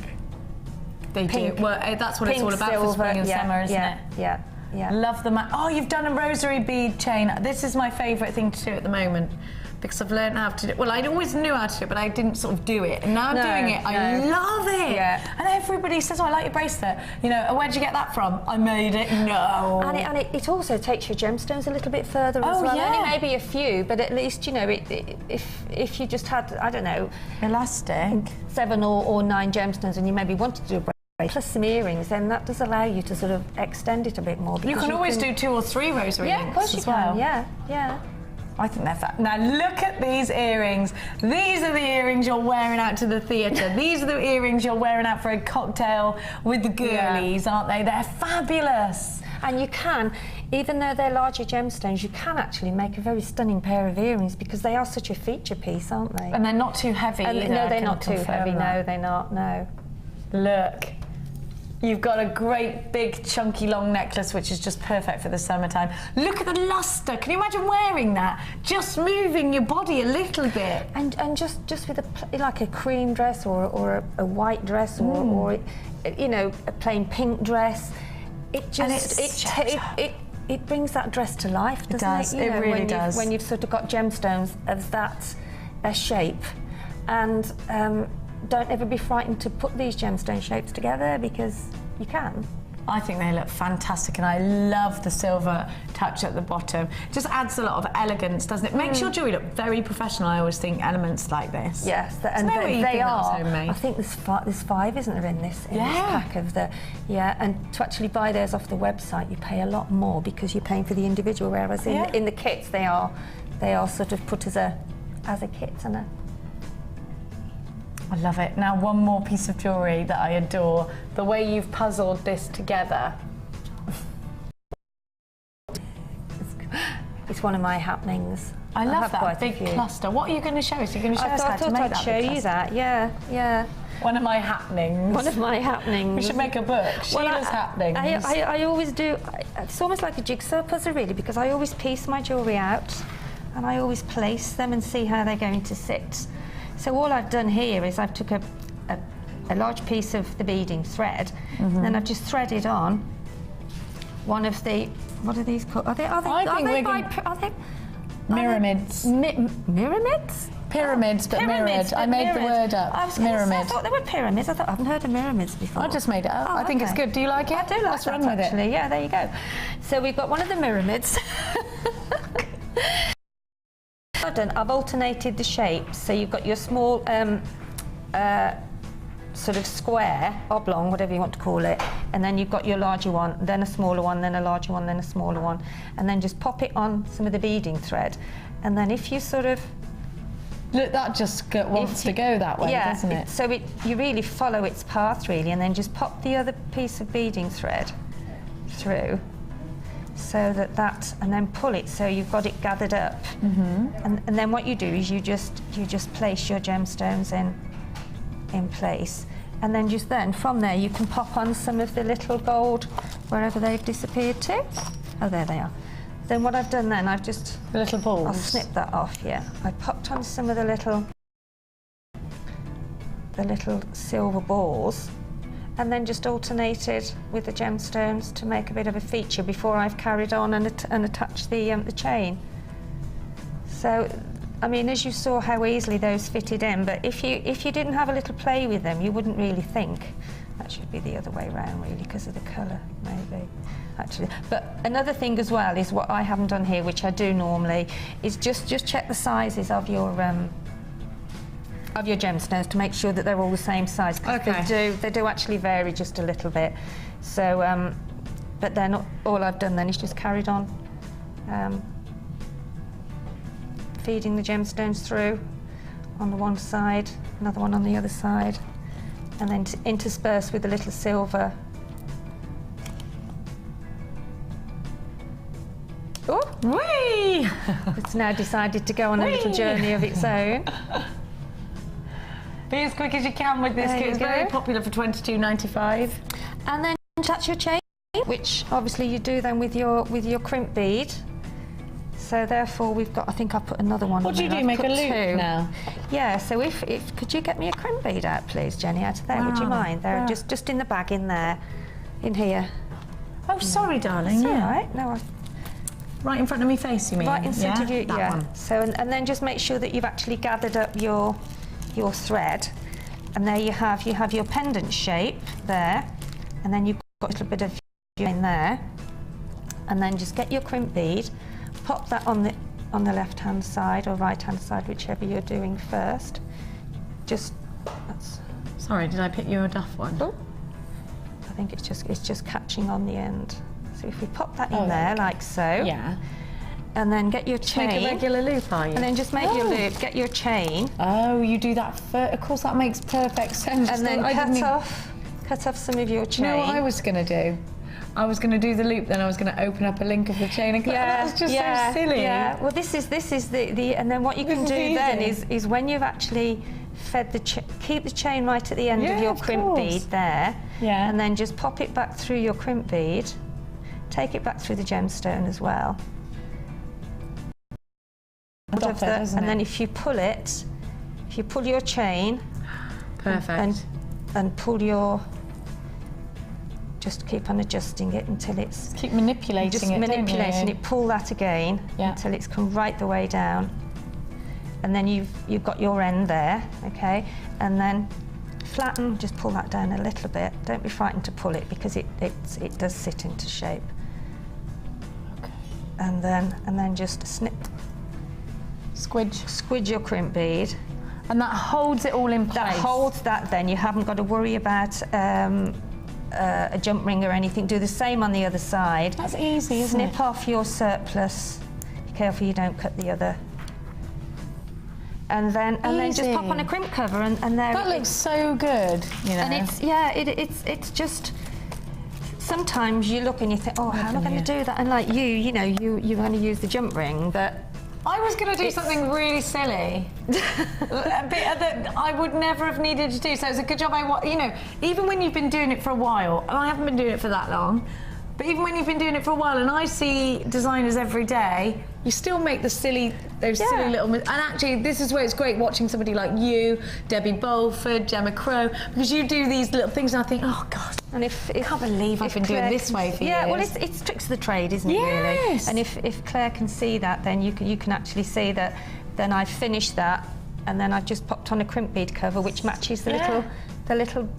They Pink. do. Well, that's what it's Pink, all about silver, for spring and summer, isn't it? Yeah. Love them. Oh, you've done a rosary bead chain. This is my favourite thing to do at the moment because I've learned how to do it. Well, I always knew how to do it, but I didn't sort of do it. And now I'm doing it. I love it. Yeah. And everybody says, oh, I like your bracelet. You know, where'd you get that from? I made it. No. And it also takes your gemstones a little bit further as well. yeah. Only maybe a few, but at least, you know, if you just had, I don't know, Elastic. 7 or 9 gemstones and you maybe wanted to do a bracelet plus some earrings, then that does allow you to sort of extend it a bit more. You can always do 2 or 3 rosary Yeah, of links course you as well. can. Yeah. I think they're fab. Now look at these earrings. These are the earrings you're wearing out to the theatre. These are the earrings you're wearing out for a cocktail with the girlies, aren't they? They're fabulous. And you can, even though they're larger gemstones, you can actually make a very stunning pair of earrings because they are such a feature piece, aren't they? And they're not too heavy either. No, I they're can not too confirm heavy. that. No, they're not. No. Look. You've got a great big chunky long necklace which is just perfect for the summertime. Look at the lustre. Can you imagine wearing that? Just moving your body a little bit. And just with like a cream dress or a white dress or you know, a plain pink dress, it just it brings that dress to life, doesn't it? You know, it really does. When you've sort of got gemstones of that shape, and don't ever be frightened to put these gemstone shapes together because you can. I think they look fantastic, and I love the silver touch at the bottom. Just adds a lot of elegance, doesn't it? Makes your jewellery look very professional. I always think elements like this. Yes, and they are. I think there's 5, isn't there, in this pack of the. Yeah, and to actually buy theirs off the website, you pay a lot more because you're paying for the individual. Whereas in the kits, they are sort of put as a kit and a. I love it. Now, one more piece of jewellery that I adore. The way you've puzzled this together. It's one of my happenings. I love that big cluster. What are you going to show us? You're going to show us how to make that? I thought I'd show you that. Yeah. One of my happenings. One of my happenings. We should make a book. Sheila's happenings. I always do. It's almost like a jigsaw puzzle, really, because I always piece my jewellery out, and I always place them and see how they're going to sit. So all I've done here is I've took a large piece of the beading thread, and then I've just threaded on one of the, what are these called? Are they Pyramids. Pyramids? Pyramids, but mirrored. I made the word up. I thought they were pyramids. I haven't heard of pyramids before. I just made it up. I think it's good. Do you like it? I do like Let's run with actually. it. Yeah, there you go. So we've got one of the pyramids. I've alternated the shapes, so you've got your small sort of square, oblong, whatever you want to call it, and then you've got your larger one, then a smaller one, then a larger one, then a smaller one, and then just pop it on some of the beading thread, and then if you sort of... Look, that just wants to go that way, doesn't it? So you really follow its path, really, and then just pop the other piece of beading thread through. So that and then pull it so you've got it gathered up, and then what you do is you just place your gemstones in place, and then from there you can pop on some of the little gold wherever they've disappeared to. Oh, there they are. Then what I've done then, I've just the little balls. I'll snip that off. Yeah, I popped on some of the little silver balls, and then just alternated with the gemstones to make a bit of a feature before I've carried on and attached the chain. So I mean, as you saw how easily those fitted in, but if you didn't have a little play with them, you wouldn't really think. That should be the other way around, really, because of the colour, maybe, actually. But another thing as well is what I haven't done here, which I do normally, is just check the sizes of your gemstones to make sure that they're all the same size. Okay. They do actually vary just a little bit. So, but they're not. All I've done then is just carried on feeding the gemstones through on the one side, another one on the other side, and then intersperse with a little silver. Oh, Whee! it's now decided to go on a little journey of its own. Be as quick as you can with this There kit. you It's go. very popular for $22.95. And then that's your chain, which obviously you do then with your crimp bead. So therefore we've got, I think I've put another one What on do you there. do, I've make a put loop two. now? Yeah, so if could you get me a crimp bead out, please, Jenny, out of there, would you Wow. mind? They're Yeah. just in the bag in there, in here. Oh, sorry, darling. It's Yeah. all right, no, Right in front of me face, you mean? right in front of you, That yeah. one. So, and then just make sure that you've actually gathered up your thread. And there you have your pendant shape there, and then you've got a little bit of in there, and then just get your crimp bead, pop that on the left hand side or right hand side, whichever you're doing first. That's. Sorry, did I pick you a duff one? Oh, I think it's just catching on the end. So if we pop that in Oh, there okay. like so, Yeah. and then get your chain, Make a regular loop, are you? and then just make your loop, get your chain, Oh, you do that first. Of course, that makes perfect sense. and then I didn't even- cut off some of your Do chain. you know what I was going to do? I was going to do the loop, then I was going to open up a link of the chain and that was just so silly. Yeah. Well, this is the and then what you can This do is then easy. is when you've actually fed keep the chain right at the end Yeah, of your of crimp course. bead there, Yeah. and then just pop it back through your crimp bead, take it back through the gemstone as well. Stop it, isn't And it? then if you pull your chain Perfect. and pull your, just keep on adjusting it until it's Keep manipulating just it, manipulating don't you? it, pull that again Yeah. until it's come right the way down, and then you've got your end there, okay, and then flatten, just pull that down a little bit. Don't be frightened to pull it because it does sit into shape. Okay. And then just snip, Squidge. your crimp bead. And that holds it all in place. That holds that. Then you haven't got to worry about a jump ring or anything. Do the same on the other side. That's easy, isn't Snip it? off your surplus. Be careful you don't cut the other. And then just pop on a crimp cover, and there. That looks so good, you know. And it's just. Sometimes you look and you think, oh, how am I going to do that? And like you're going to use the jump ring, but. I was going to do something really silly, a bit that I would never have needed to do. So it's a good job even when you've been doing it for a while, and I haven't been doing it for that long, but even when you've been doing it for a while, and I see designers every day, you still make those silly little. And actually, this is where it's great watching somebody like you, Debbie Bolford, Gemma Crow, because you do these little things, and I think, oh God. And if I can't believe I've been doing Claire this way for yeah, years. well, it's tricks of the trade, isn't it? Yes. Really. And if Claire can see that, then you can actually see that. Then I've finished that, and then I've just popped on a crimp bead cover, which matches the little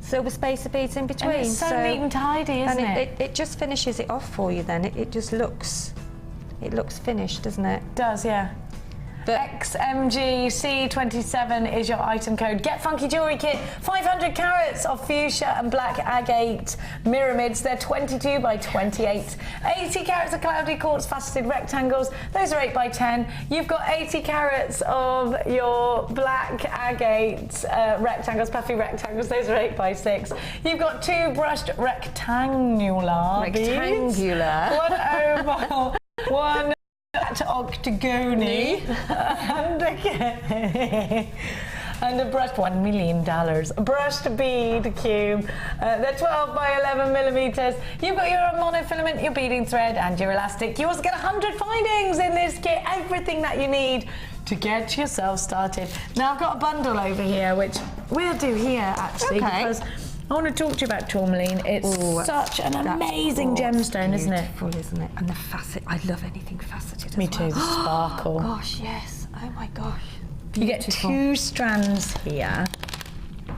silver spacer beads in between. And it's so neat and tidy, isn't and it? it just finishes it off for you. Then it just looks finished, doesn't it? It does, yeah. But XMGC27 is your item code. Get Funky Jewellery Kit, 500 carats of fuchsia and black agate pyramids. They're 22 by 28. 80 carats of cloudy quartz faceted rectangles. Those are 8 by 10. You've got 80 carats of your black agate rectangles, puffy rectangles. Those are 8 by 6. You've got 2 brushed rectangular beads. One oval, one octagony, and a brushed $1 million brushed bead cube. They're 12 by 11 millimeters. You've got your monofilament, your beading thread, and your elastic. You also get 100 findings in this kit, everything that you need to get yourself started. Now I've got a bundle over here, which we'll do here actually, Okay. because I want to talk to you about tourmaline. It's such an amazing gemstone, isn't it? Beautiful, isn't it? And the facet, I love anything faceted as Me well. too, sparkle. Gosh, yes. Oh my gosh. You get Beautiful. 2 strands here.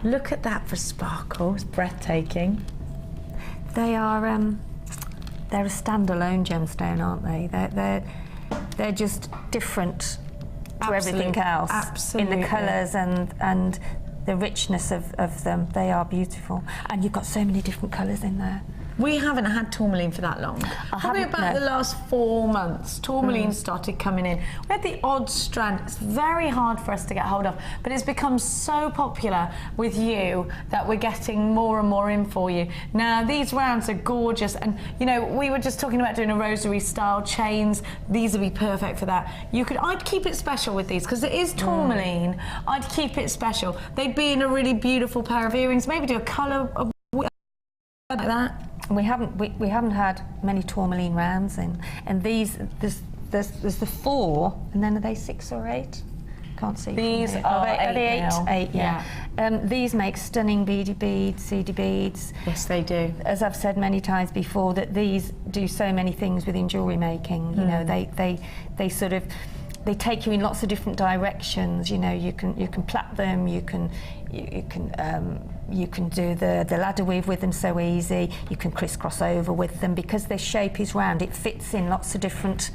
Look at that for sparkle, it's breathtaking. They are, they're a standalone gemstone, aren't they? They're just different to everything else. Absolutely. In the colours and the richness of them. They are beautiful. And you've got so many different colours in there. We haven't had tourmaline for that long. Probably about the last 4 months, tourmaline started coming in. We had the odd strand. It's very hard for us to get hold of, but it's become so popular with you that we're getting more and more in for you. Now, these rounds are gorgeous, and you know, we were just talking about doing a rosary style chains. These would be perfect for that. I'd keep it special with these, because it is tourmaline. I'd keep it special. They'd be in a really beautiful pair of earrings, maybe do a colour like that. We haven't had many tourmaline rounds in, and these there's the 4, and then are they 6 or 8? Can't see. These are 8 now. 8, yeah. These make stunning beady beads, seedy beads. Yes, they do. As I've said many times before, that these do so many things within jewellery making. You know, they sort of, they take you in lots of different directions. You know, you can plait them, you can do the ladder weave with them so easy. You can crisscross over with them because their shape is round. It fits in lots of different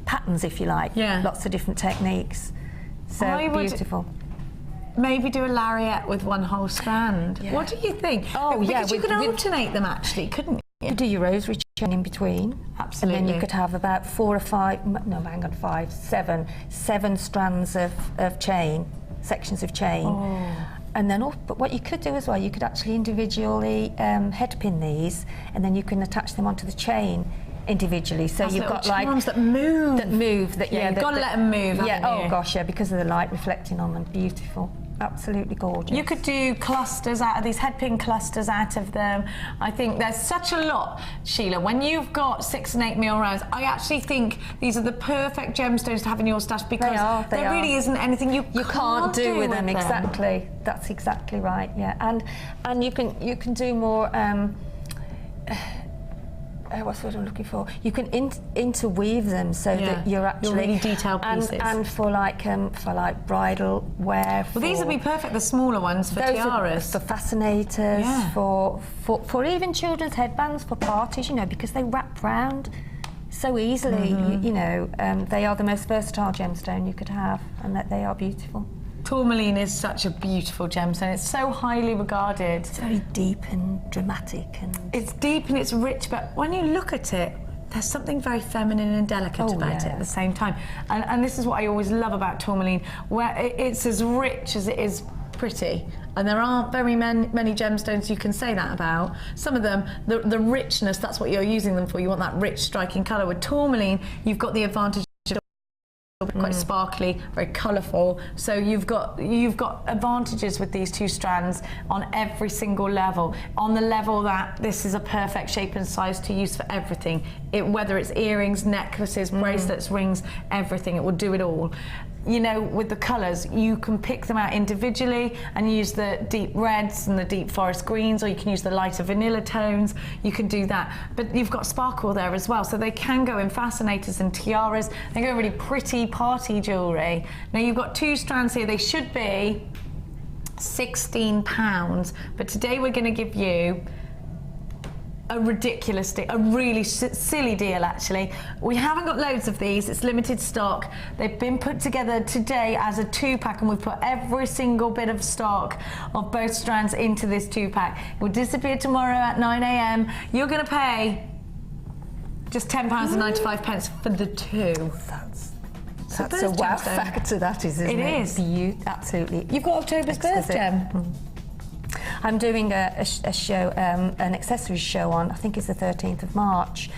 patterns, if you like. Yeah. Lots of different techniques. So beautiful. Maybe do a lariat with 1 whole strand. Yeah. What do you think? Oh, yeah. Because you could alternate them actually, couldn't you? You could do your rosary chain in between. Absolutely. And then you could have about 4 or 5, no, hang on, 5, 7 strands of chain, sections of chain. Oh. And then, but what you could do as well, you could actually individually head pin these, and then you can attach them onto the chain individually. So you've got like charms that move. Yeah, you've got to let them move. Yeah. haven't you? Oh gosh, yeah, because of the light reflecting on them. Beautiful. Absolutely gorgeous. You could do clusters out of these, head pin clusters out of them. I think there's such a lot, Sheila. When you've got 6 and 8 mil rounds, I actually think these are the perfect gemstones to have in your stash, because there really isn't anything you can't do with them. Exactly. That's exactly right. Yeah, and you can do more. What's what I'm looking for? You can interweave them so that you're actually really detailed pieces. And for like bridal wear. Well, these would be perfect. The smaller ones for tiaras, for fascinators, for even children's headbands for parties. You know, because they wrap round so easily. You know, they are the most versatile gemstone you could have, and that they are beautiful. Tourmaline is such a beautiful gemstone. It's so highly regarded. It's very deep and dramatic, and it's deep and it's rich, but when you look at it, there's something very feminine and delicate about it at the same time. And this is what I always love about tourmaline, where it's as rich as it is pretty. And there aren't very many gemstones you can say that about. Some of them, the richness, that's what you're using them for. You want that rich, striking colour. With tourmaline, you've got the advantage quite sparkly, very colourful. So you've got advantages with these 2 strands on every single level. On the level that this is a perfect shape and size to use for everything. Whether it's earrings, necklaces, bracelets, rings, everything. It will do it all. You know, with the colours, you can pick them out individually and use the deep reds and the deep forest greens, or you can use the lighter vanilla tones. You can do that. But you've got sparkle there as well, so they can go in fascinators and tiaras. They go in really pretty party jewellery. Now, you've got 2 strands here. They should be £16, but today we're going to give you a ridiculous deal, a really silly deal actually. We haven't got loads of these, it's limited stock. They've been put together today as a 2-pack, and we've put every single bit of stock of both strands into this 2-pack. It will disappear tomorrow at 9 AM. You're going to pay just £10.95 for the 2. That's a wow factor, that is, isn't it? It is. Absolutely. You've got October's birth gem. I'm doing a show, an accessories show on, I think it's the 13th of March,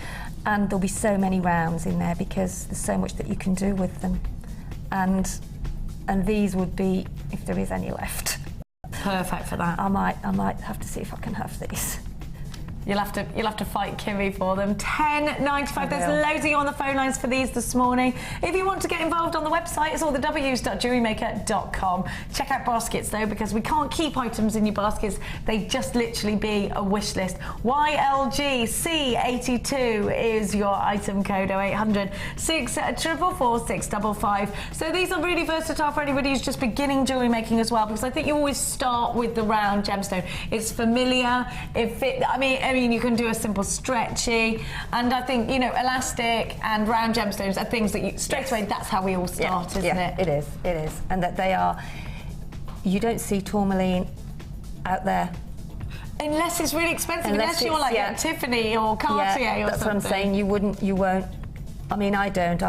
and there'll be so many rounds in there because there's so much that you can do with them, and these would be, if there is any left, perfect for that. I might have to see if I can have these. You'll have to fight Kimmy for them. $10.95. There's loads of you on the phone lines for these this morning. If you want to get involved on the website, it's all the w's.jewellerymaker.com. Check out baskets though, because we can't keep items in your baskets. They just literally be a wish list. YLGC82 is your item code. 0800 644 655. So these are really versatile for anybody who's just beginning jewellery making as well, because I think you always start with the round gemstone. It's familiar. I mean, you can do a simple stretchy, and I think, you know, elastic and round gemstones are things that you straight away. That's how we all start, isn't it? It is, and that they are. You don't see tourmaline out there unless it's really expensive. Unless you're like at Tiffany or Cartier or something. That's what I'm saying. You won't. I mean, I don't.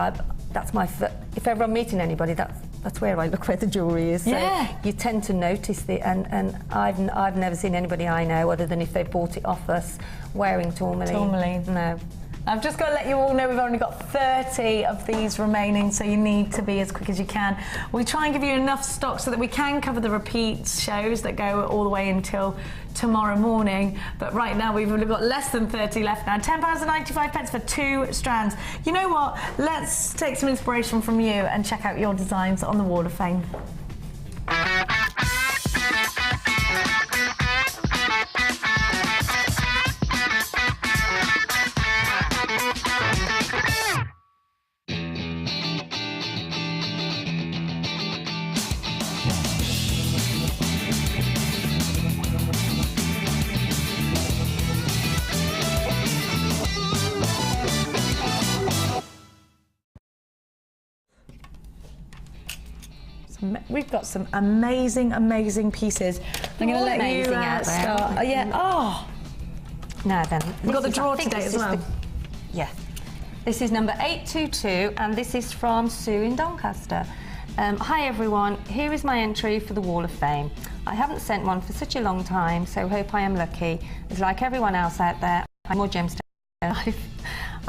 That's my. If ever I'm meeting anybody, that's where I look where the jewellery is. So you tend to notice it, and I've never seen anybody I know, other than if they bought it off us, wearing tourmaline. Tourmaline. No. I've just got to let you all know we've only got 30 of these remaining, so you need to be as quick as you can. We try and give you enough stock so that we can cover the repeat shows that go all the way until tomorrow morning. But right now we've only got less than 30 left now. £10.95 for 2 strands. You know what? Let's take some inspiration from you and check out your designs on the Wall of Fame. We've got some amazing pieces. I'm going to let you start. Now then, we've got the drawer today as well. This is number 822, and this is from Sue in Doncaster. Hi everyone, here is my entry for the Wall of Fame. I haven't sent one for such a long time, so hope I am lucky. As like everyone else out there, I'm more gemstone. I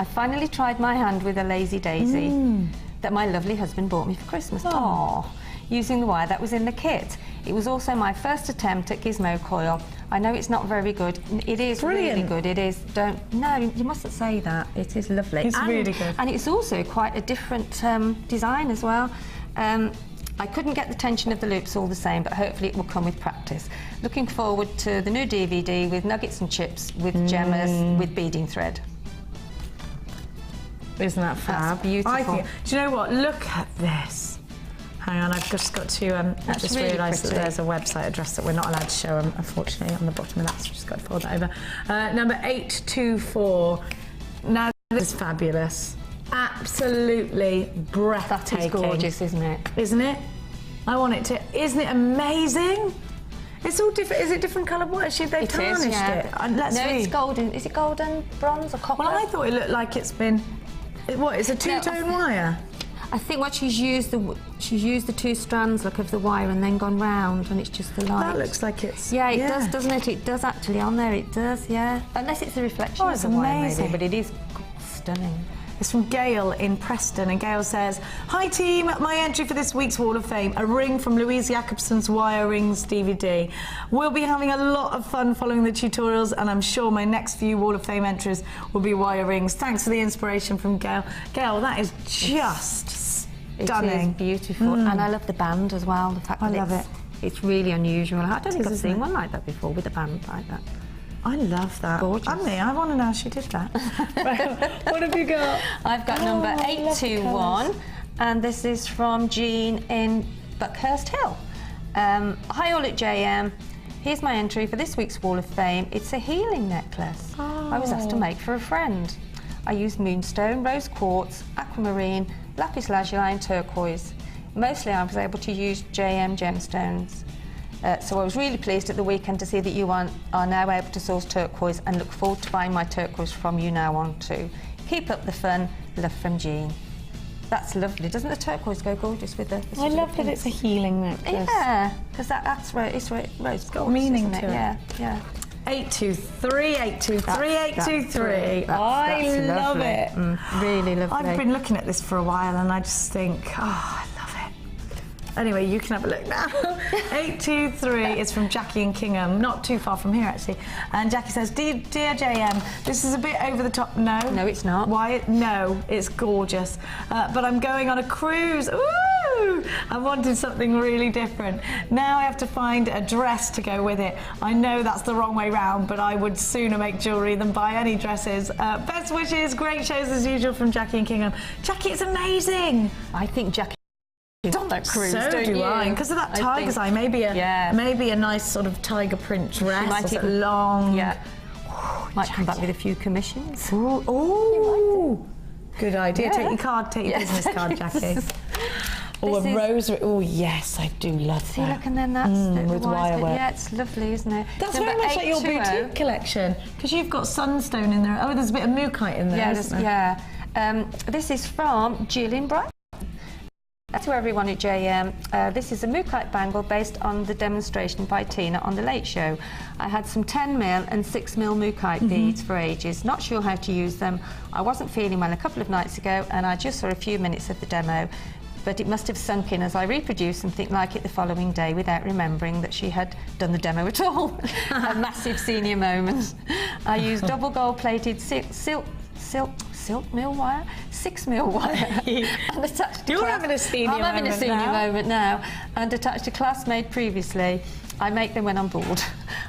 finally tried my hand with a Lazy Daisy that my lovely husband bought me for Christmas. Aww. Using the wire that was in the kit. It was also my first attempt at gizmo coil. I know it's not very good. It is really good. It is. No, you mustn't say that. It is lovely. It's really good. And it's also quite a different design as well. I couldn't get the tension of the loops all the same, but hopefully it will come with practice. Looking forward to the new DVD with nuggets and chips, with gemmers, with beading thread. Isn't that fab? That's beautiful. Do you know what? Look at this. Hang on, I've just got to. I just really realised that there's a website address that we're not allowed to show, unfortunately, on the bottom of that, so I've just got to forward that over. Number 824. Now, this is fabulous. Absolutely breathtaking. That is gorgeous, isn't it? Isn't it? I want it to. Isn't it amazing? It's all different. Is it different coloured wire? They've tarnished it. No, it's golden. Is it golden, bronze, or copper? Well, I thought it looked like it's been. What? It's a two-tone wire. I think what she's used the 2 strands of the wire and then gone round, and it's just the light. That looks like it's. Yeah, it does, doesn't it? It does actually on there. It does, yeah. Unless it's a reflection of the wire, maybe, but it is stunning. It's from Gail in Preston, and Gail says, "Hi team, my entry for this week's Wall of Fame, a ring from Louise Jacobson's Wire Rings DVD. We'll be having a lot of fun following the tutorials, and I'm sure my next few Wall of Fame entries will be wire rings." Thanks for the inspiration from Gail. Gail, that is just stunning. It is beautiful, and I love the band as well. The fact that it's really unusual. I don't think I've seen one like that before, with a band like that. I love that. Gorgeous. I want to know how she did that. What have you got? I've got number 821, and this is from Jean in Buckhurst Hill. Hi all at JM. Here's my entry for this week's Wall of Fame. It's a healing necklace. I was asked to make for a friend. I used moonstone, rose quartz, aquamarine, lapis lazuli and turquoise. Mostly I was able to use JM gemstones. So I was really pleased at the weekend to see that you are now able to source turquoise, and look forward to buying my turquoise from you now on too. Keep up the fun. Love from Jean. That's lovely. Doesn't the turquoise go gorgeous with the... I love that it's a healing necklace. Yeah, because that's rose gold, meaning to it. Yeah. 823, 823, 823. I love it. Really lovely. I've been looking at this for a while, and I just think, I love it. Anyway, you can have a look now. 823 is from Jackie in Kingham, not too far from here actually. And Jackie says, Dear JM, this is a bit over the top. No. No, it's not. Why? No, it's gorgeous. But I'm going on a cruise. Ooh! I wanted something really different. Now I have to find a dress to go with it. I know that's the wrong way round, but I would sooner make jewellery than buy any dresses. Best wishes, great shows as usual from Jackie in Kingham. Jackie, it's amazing. I think Jackie is on that cruise, So don't do you? I. Because of that tiger's eye, maybe a nice sort of tiger print dress. might or even- long. Yeah. Might come back with a few commissions. Ooh. Good idea. Yeah. Take your card, take your business card, Jackie. Oh, This a is- rosary. Oh, yes, I do love See, that. look, and then that's the with wire work. Yeah, it's lovely, isn't it? That's Number very much like your 820. boutique collection, because you've got sunstone in there. Oh, there's a bit of mookaite in there, Yeah, isn't there? this is from Jewellery Maker. To everyone at JM, this is a mookaite bangle based on the demonstration by Tina on the Late Show. I had some 10mm and 6mm mookaite beads for ages, not sure how to use them. I wasn't feeling well a couple of nights ago and I just saw a few minutes of the demo, but it must have sunk in as I reproduced and think like it the following day without remembering that she had done the demo at all. A massive senior moment. I used double gold-plated silk mill wire, 6mm wire, and attached to You're having a senior moment I'm having a senior now. moment now, and attached a class made previously. I make them when I'm bored.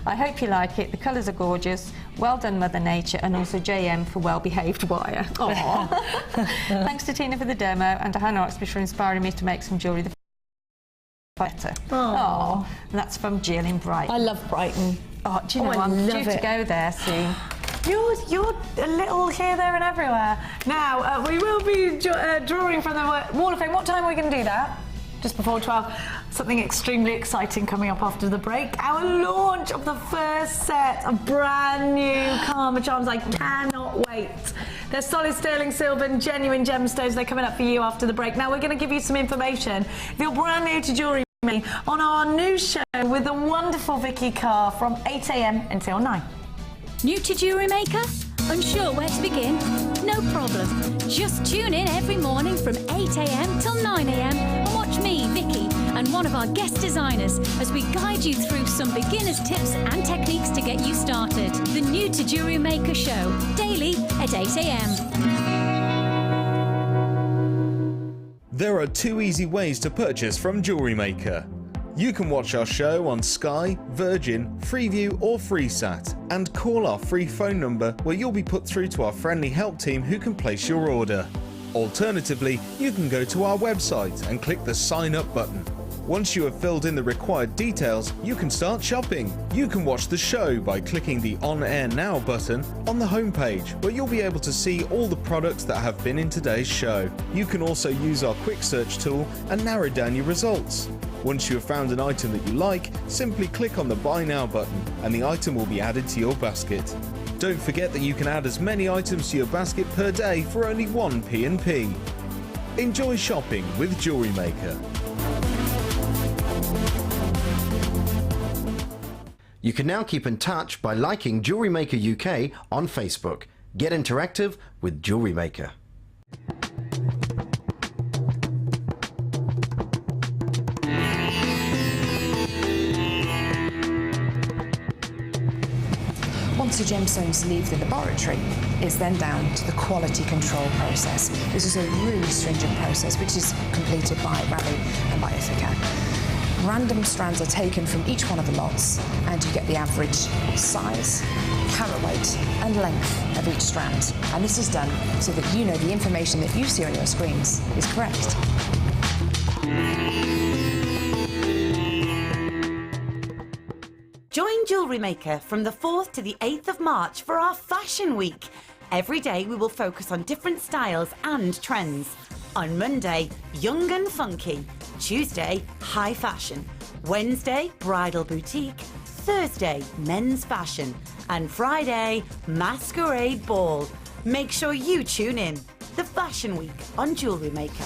I hope you like it. The colours are gorgeous. Well done, Mother Nature, and also JM for well-behaved wire. Thanks to Tina for the demo, and to Hannah Oxby for inspiring me to make some jewellery better. Aww. And that's from Jill in Brighton. I love Brighton. Oh, do you know, I I'm love due it. to go there soon. You're a little here, there and everywhere. Now, we will be drawing from the Wall of Fame. What time are we going to do that? Just before 12. Something extremely exciting coming up after the break. Our launch of the first set of brand new Karma charms. I cannot wait. They're solid sterling silver and genuine gemstones. They're coming up for you after the break. Now, we're going to give you some information. If you're brand new to Jewellery Maker, on our new show with the wonderful Vicky Carr from 8 a.m. until 9. New to Jewellery Maker? Unsure where to begin? No problem. Just tune in every morning from 8 a.m. till 9 a.m. and watch me, Vicky, and one of our guest designers as we guide you through some beginner's tips and techniques to get you started. The New to Jewellery Maker show, daily at 8 a.m. There are 2 easy ways to purchase from Jewellery Maker. You can watch our show on Sky, Virgin, Freeview or FreeSat and call our free phone number where you'll be put through to our friendly help team who can place your order. Alternatively, you can go to our website and click the sign up button. Once you have filled in the required details, you can start shopping. You can watch the show by clicking the On Air Now button on the homepage, where you'll be able to see all the products that have been in today's show. You can also use our quick search tool and narrow down your results. Once you have found an item that you like, simply click on the Buy Now button and the item will be added to your basket. Don't forget that you can add as many items to your basket per day for only 1 P&P. Enjoy shopping with Jewellery Maker. You can now keep in touch by liking Jewellery Maker UK on Facebook. Get interactive with Jewellery Maker. Once the gemstones leave the laboratory, it's then down to the quality control process. This is a really stringent process which is completed by Raleigh and by Ithaca. Random strands are taken from each one of the lots and you get the average size, carat weight and length of each strand. And this is done so that you know the information that you see on your screens is correct. Join Jewellery Maker from the 4th to the 8th of March for our Fashion Week. Every day we will focus on different styles and trends. On Monday, young and funky. Tuesday, high fashion. Wednesday, bridal boutique. Thursday, men's fashion. And Friday, masquerade ball. Make sure you tune in. The Fashion Week on Jewellery Maker.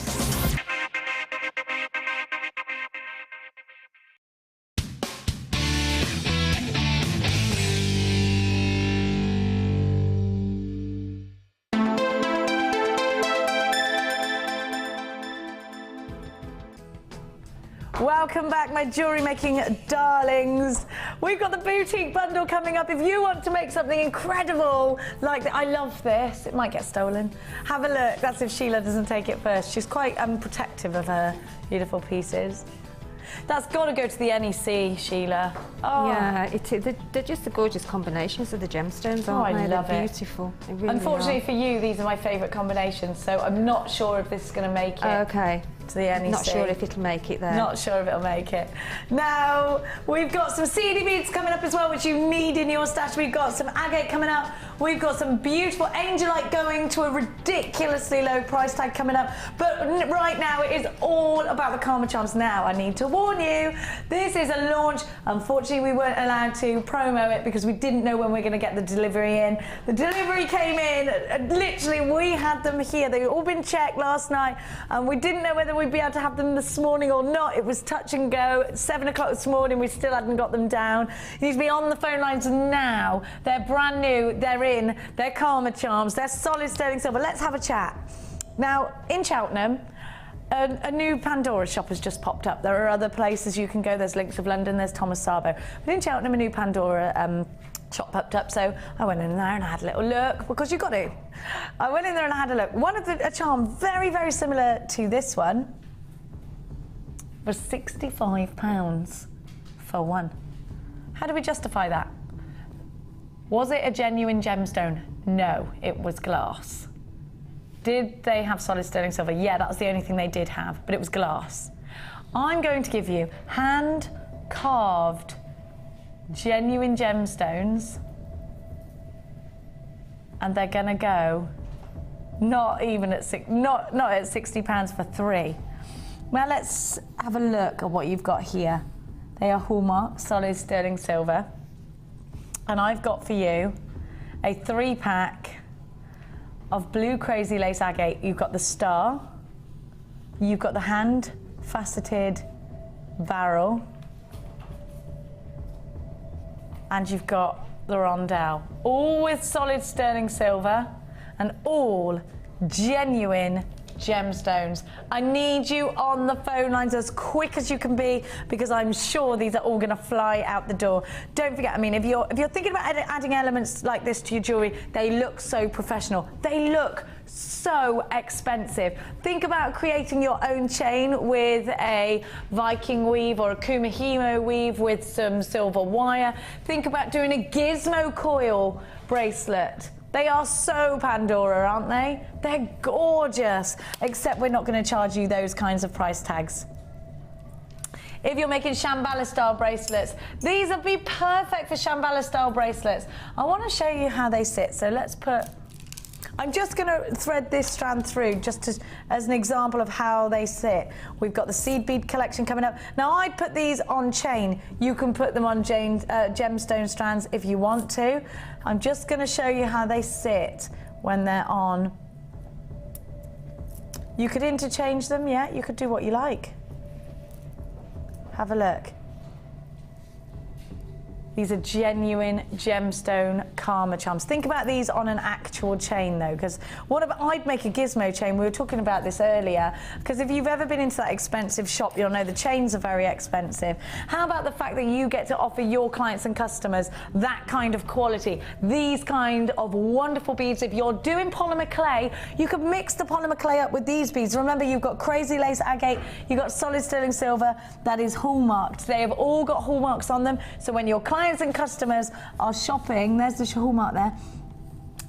Welcome back, my jewellery making darlings. We've got the boutique bundle coming up. If you want to make something incredible, like I love this, it might get stolen. Have a look. That's if Sheila doesn't take it first. She's quite protective of her beautiful pieces. That's got to go to the NEC, Sheila. Oh. Yeah, they're just the gorgeous combinations of the gemstones, aren't they? I love they're it. Beautiful. They really Unfortunately are. for you, these are my favourite combinations, so I'm not sure if this is going to make it. Okay. To the NEC. Not sure if it'll make it there. Not sure if it'll make it. Now, we've got some seedy beads coming up as well, which you need in your stash. We've got some agate coming up. We've got some beautiful angelite going to a ridiculously low price tag coming up. But right now, it is all about the Karma Charms. Now, I need to warn you, this is a launch. Unfortunately, we weren't allowed to promo it because we didn't know when we were going to get the delivery in. The delivery came in, literally, we had them here. They've all been checked last night, and we didn't know whether we'd be able to have them this morning or not. It was touch and go. At 7 o'clock this morning, we still hadn't got them down. You need to be on the phone lines now. They're brand new. They're in. They're Karma Charms. They're solid sterling silver. Let's have a chat. Now, in Cheltenham, a new Pandora shop has just popped up. There are other places you can go. There's Links of London. There's Thomas Sabo. But in Cheltenham, a new Pandora shop popped up, so I went in there and I had a little look, because you got to. I went in there and I had a look. A charm very, very similar to this one was £65 for one. How do we justify that? Was it a genuine gemstone? No, it was glass. Did they have solid sterling silver? Yeah, that was the only thing they did have, but it was glass. I'm going to give you hand-carved genuine gemstones, and they're gonna go not at £60 for three. Now let's have a look at what you've got here. They are hallmark solid sterling silver, and I've got for you a 3-pack of blue crazy lace agate. You've got the star, you've got the hand faceted barrel, and you've got the rondelle, all with solid sterling silver and all genuine gemstones. I need you on the phone lines as quick as you can be, because I'm sure these are all going to fly out the door. Don't forget, I mean, if you're thinking about adding elements like this to your jewellery, they look so professional. They look so expensive. Think about creating your own chain with a Viking weave or a Kumihimo weave with some silver wire. Think about doing a gizmo coil bracelet. They are so Pandora, aren't they? They're gorgeous, except we're not going to charge you those kinds of price tags. If you're making Shambhala style bracelets, these would be perfect for Shambhala style bracelets. I want to show you how they sit. So let's put, I'm just going to thread this strand through just as an example of how they sit. We've got the seed bead collection coming up. Now, I'd put these on chain. You can put them on gemstone strands if you want to. I'm just going to show you how they sit when they're on. You could interchange them, yeah? You could do what you like. Have a look. These are genuine gemstone Karma Charms. Think about these on an actual chain though, because I'd make a gizmo chain. We were talking about this earlier, because if you've ever been into that expensive shop, you'll know the chains are very expensive. How about the fact that you get to offer your clients and customers that kind of quality, these kind of wonderful beads? If you're doing polymer clay, you could mix the polymer clay up with these beads. Remember, you've got crazy lace agate, you've got solid sterling silver that is hallmarked. They have all got hallmarks on them, so when your clients and customers are shopping, there's the hallmark there.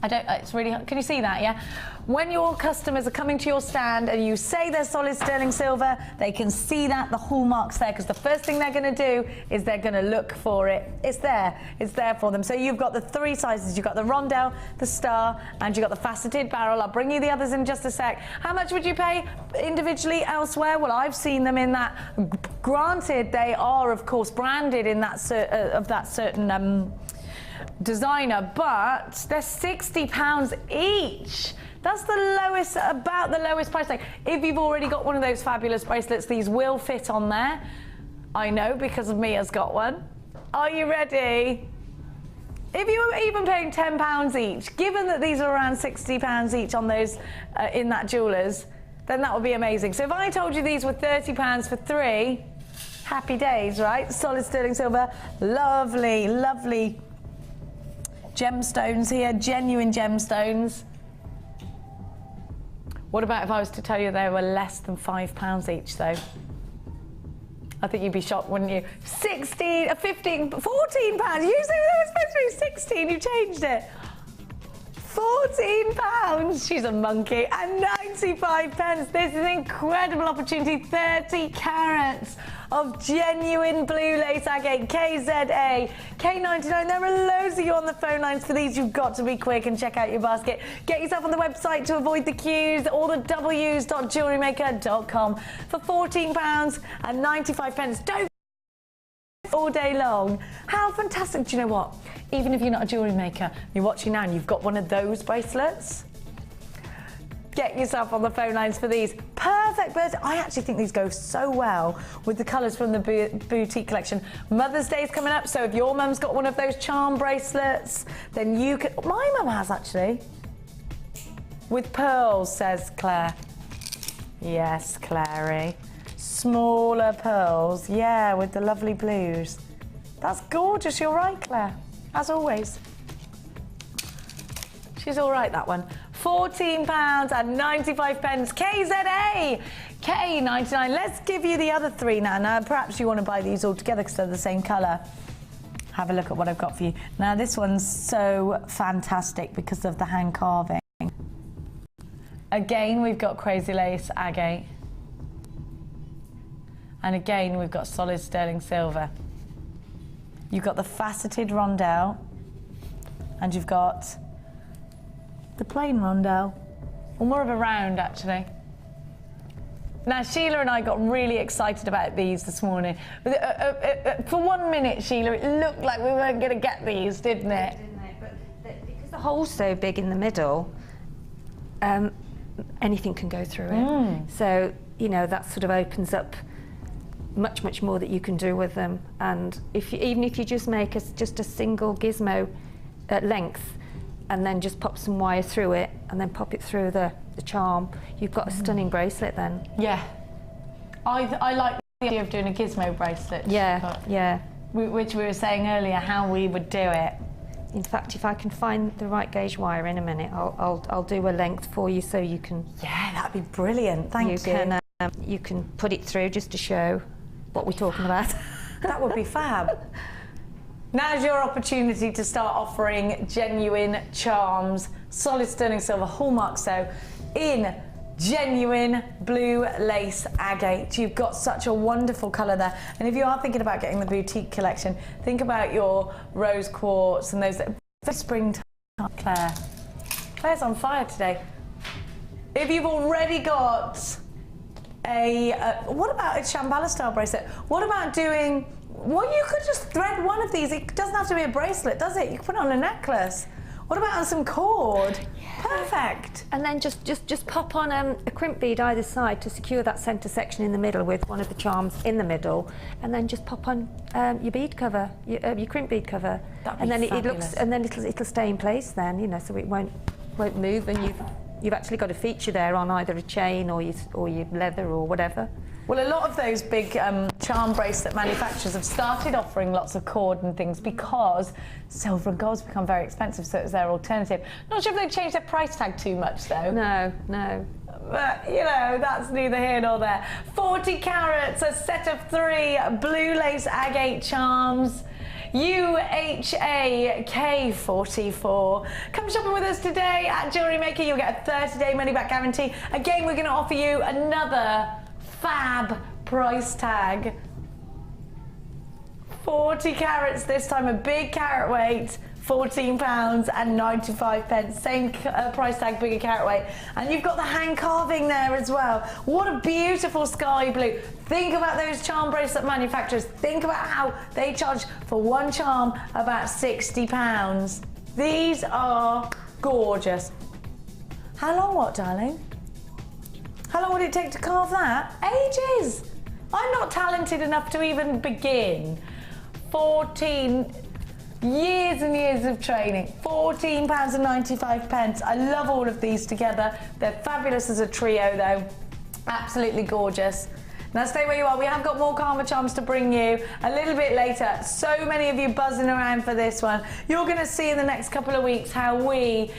It's really, can you see that, yeah? When your customers are coming to your stand and you say they're solid sterling silver, they can see that, the hallmark's there, because the first thing they're gonna do is they're gonna look for it. It's there for them. So you've got the 3 sizes. You've got the rondelle, the star, and you've got the faceted barrel. I'll bring you the others in just a sec. How much would you pay individually elsewhere? Well, I've seen them in that. Granted, they are, of course, branded in that certain designer, but they're £60 each. That's the lowest, about the lowest price tag. If you've already got one of those fabulous bracelets, these will fit on there. I know, because Mia's got one. Are you ready? If you were even paying £10 each, given that these are around £60 each on those in that jewellers, then that would be amazing. So if I told you these were £30 for 3, Happy days, right? Solid sterling silver. Lovely, lovely gemstones here, genuine gemstones. What about if I was to tell you they were less than £5 each, though? I think you'd be shocked, wouldn't you? 16, 15, 14 pounds. You said they were supposed to be 16, you changed it. 14 pounds. She's a monkey. And 95 pence. This is an incredible opportunity. 30 carats of genuine blue lace agate, KZA, K99. There are loads of you on the phone lines for these. You've got to be quick and check out your basket. Get yourself on the website to avoid the queues, all the W's.jewellerymaker.com for £14 and 95 pence. Don't all day long. How fantastic. Do you know what? Even if you're not a jewellery maker, you're watching now and you've got one of those bracelets, get yourself on the phone lines for these. Perfect birthday. I actually think these go so well with the colours from the boutique collection. Mother's Day is coming up, so if your mum's got one of those charm bracelets, then you can... My mum has, actually. With pearls, says Claire. Yes, Clary. Smaller pearls, yeah, with the lovely blues. That's gorgeous, you're right, Claire, as always. She's all right, that one. £14 and 95 pence, KZA, K99. Let's give you the other three now. Now, perhaps you want to buy these all together because they're the same colour. Have a look at what I've got for you. Now, this one's so fantastic because of the hand carving. Again, we've got crazy lace agate. And again, we've got solid sterling silver. You've got the faceted rondelle, and you've got the plain rondelle, or more of a round, actually. Now, Sheila and I got really excited about these this morning. For 1 minute, Sheila, it looked like we weren't going to get these, didn't it? But because the hole's so big in the middle, anything can go through it. So, you know, that sort of opens up much more that you can do with them. And even if you just make just a single gizmo at length and then just pop some wire through it and then pop it through the charm, you've got a stunning bracelet then. Yeah. I like the idea of doing a gizmo bracelet. Yeah, yeah. Which we were saying earlier, how we would do it. In fact, if I can find the right gauge wire in a minute, I'll do a length for you so you can... Yeah, that'd be brilliant, thank you. You can put it through just to show what we're talking about. That would be fab. Now's your opportunity to start offering genuine charms, solid sterling silver, hallmark so, in genuine blue lace agate. You've got such a wonderful colour there. And if you are thinking about getting the boutique collection, think about your rose quartz and those springtime. Claire. Claire's on fire today. If you've already got what about a Shambhala style bracelet? What about doing, well, you could just thread one of these. It doesn't have to be a bracelet, does it? You can put it on a necklace. What about on some cord? Yeah. Perfect. And then just pop on a crimp bead either side to secure that centre section in the middle with one of the charms in the middle, and then just pop on your bead cover, your crimp bead cover, and then it'll stay in place then, you know, so it won't move, and you've actually got a feature there on either a chain or your leather or whatever. Well, a lot of those big charm bracelet manufacturers have started offering lots of cord and things because silver and gold's become very expensive, so it's their alternative. Not sure if they've changed their price tag too much, though. No. But, you know, that's neither here nor there. 40 carats, a set of 3 blue lace agate charms. UHAK44. Come shopping with us today at Jewellery Maker. You'll get a 30-day money-back guarantee. Again, we're going to offer you another fab price tag. 40 carats this time, a big carat weight. £14 and 95 pence. Same price tag, bigger carat weight. And you've got the hand carving there as well. What a beautiful sky blue. Think about those charm bracelet manufacturers. Think about how they charge for one charm about £60. These are gorgeous. How long what, darling? How long would it take to carve that? Ages. I'm not talented enough to even begin. 14 years and years of training. £14 and 95 pence. I love all of these together. They're fabulous as a trio though. Absolutely gorgeous. Now stay where you are. We have got more Karma Charms to bring you a little bit later. So many of you buzzing around for this one. You're going to see in the next couple of weeks how we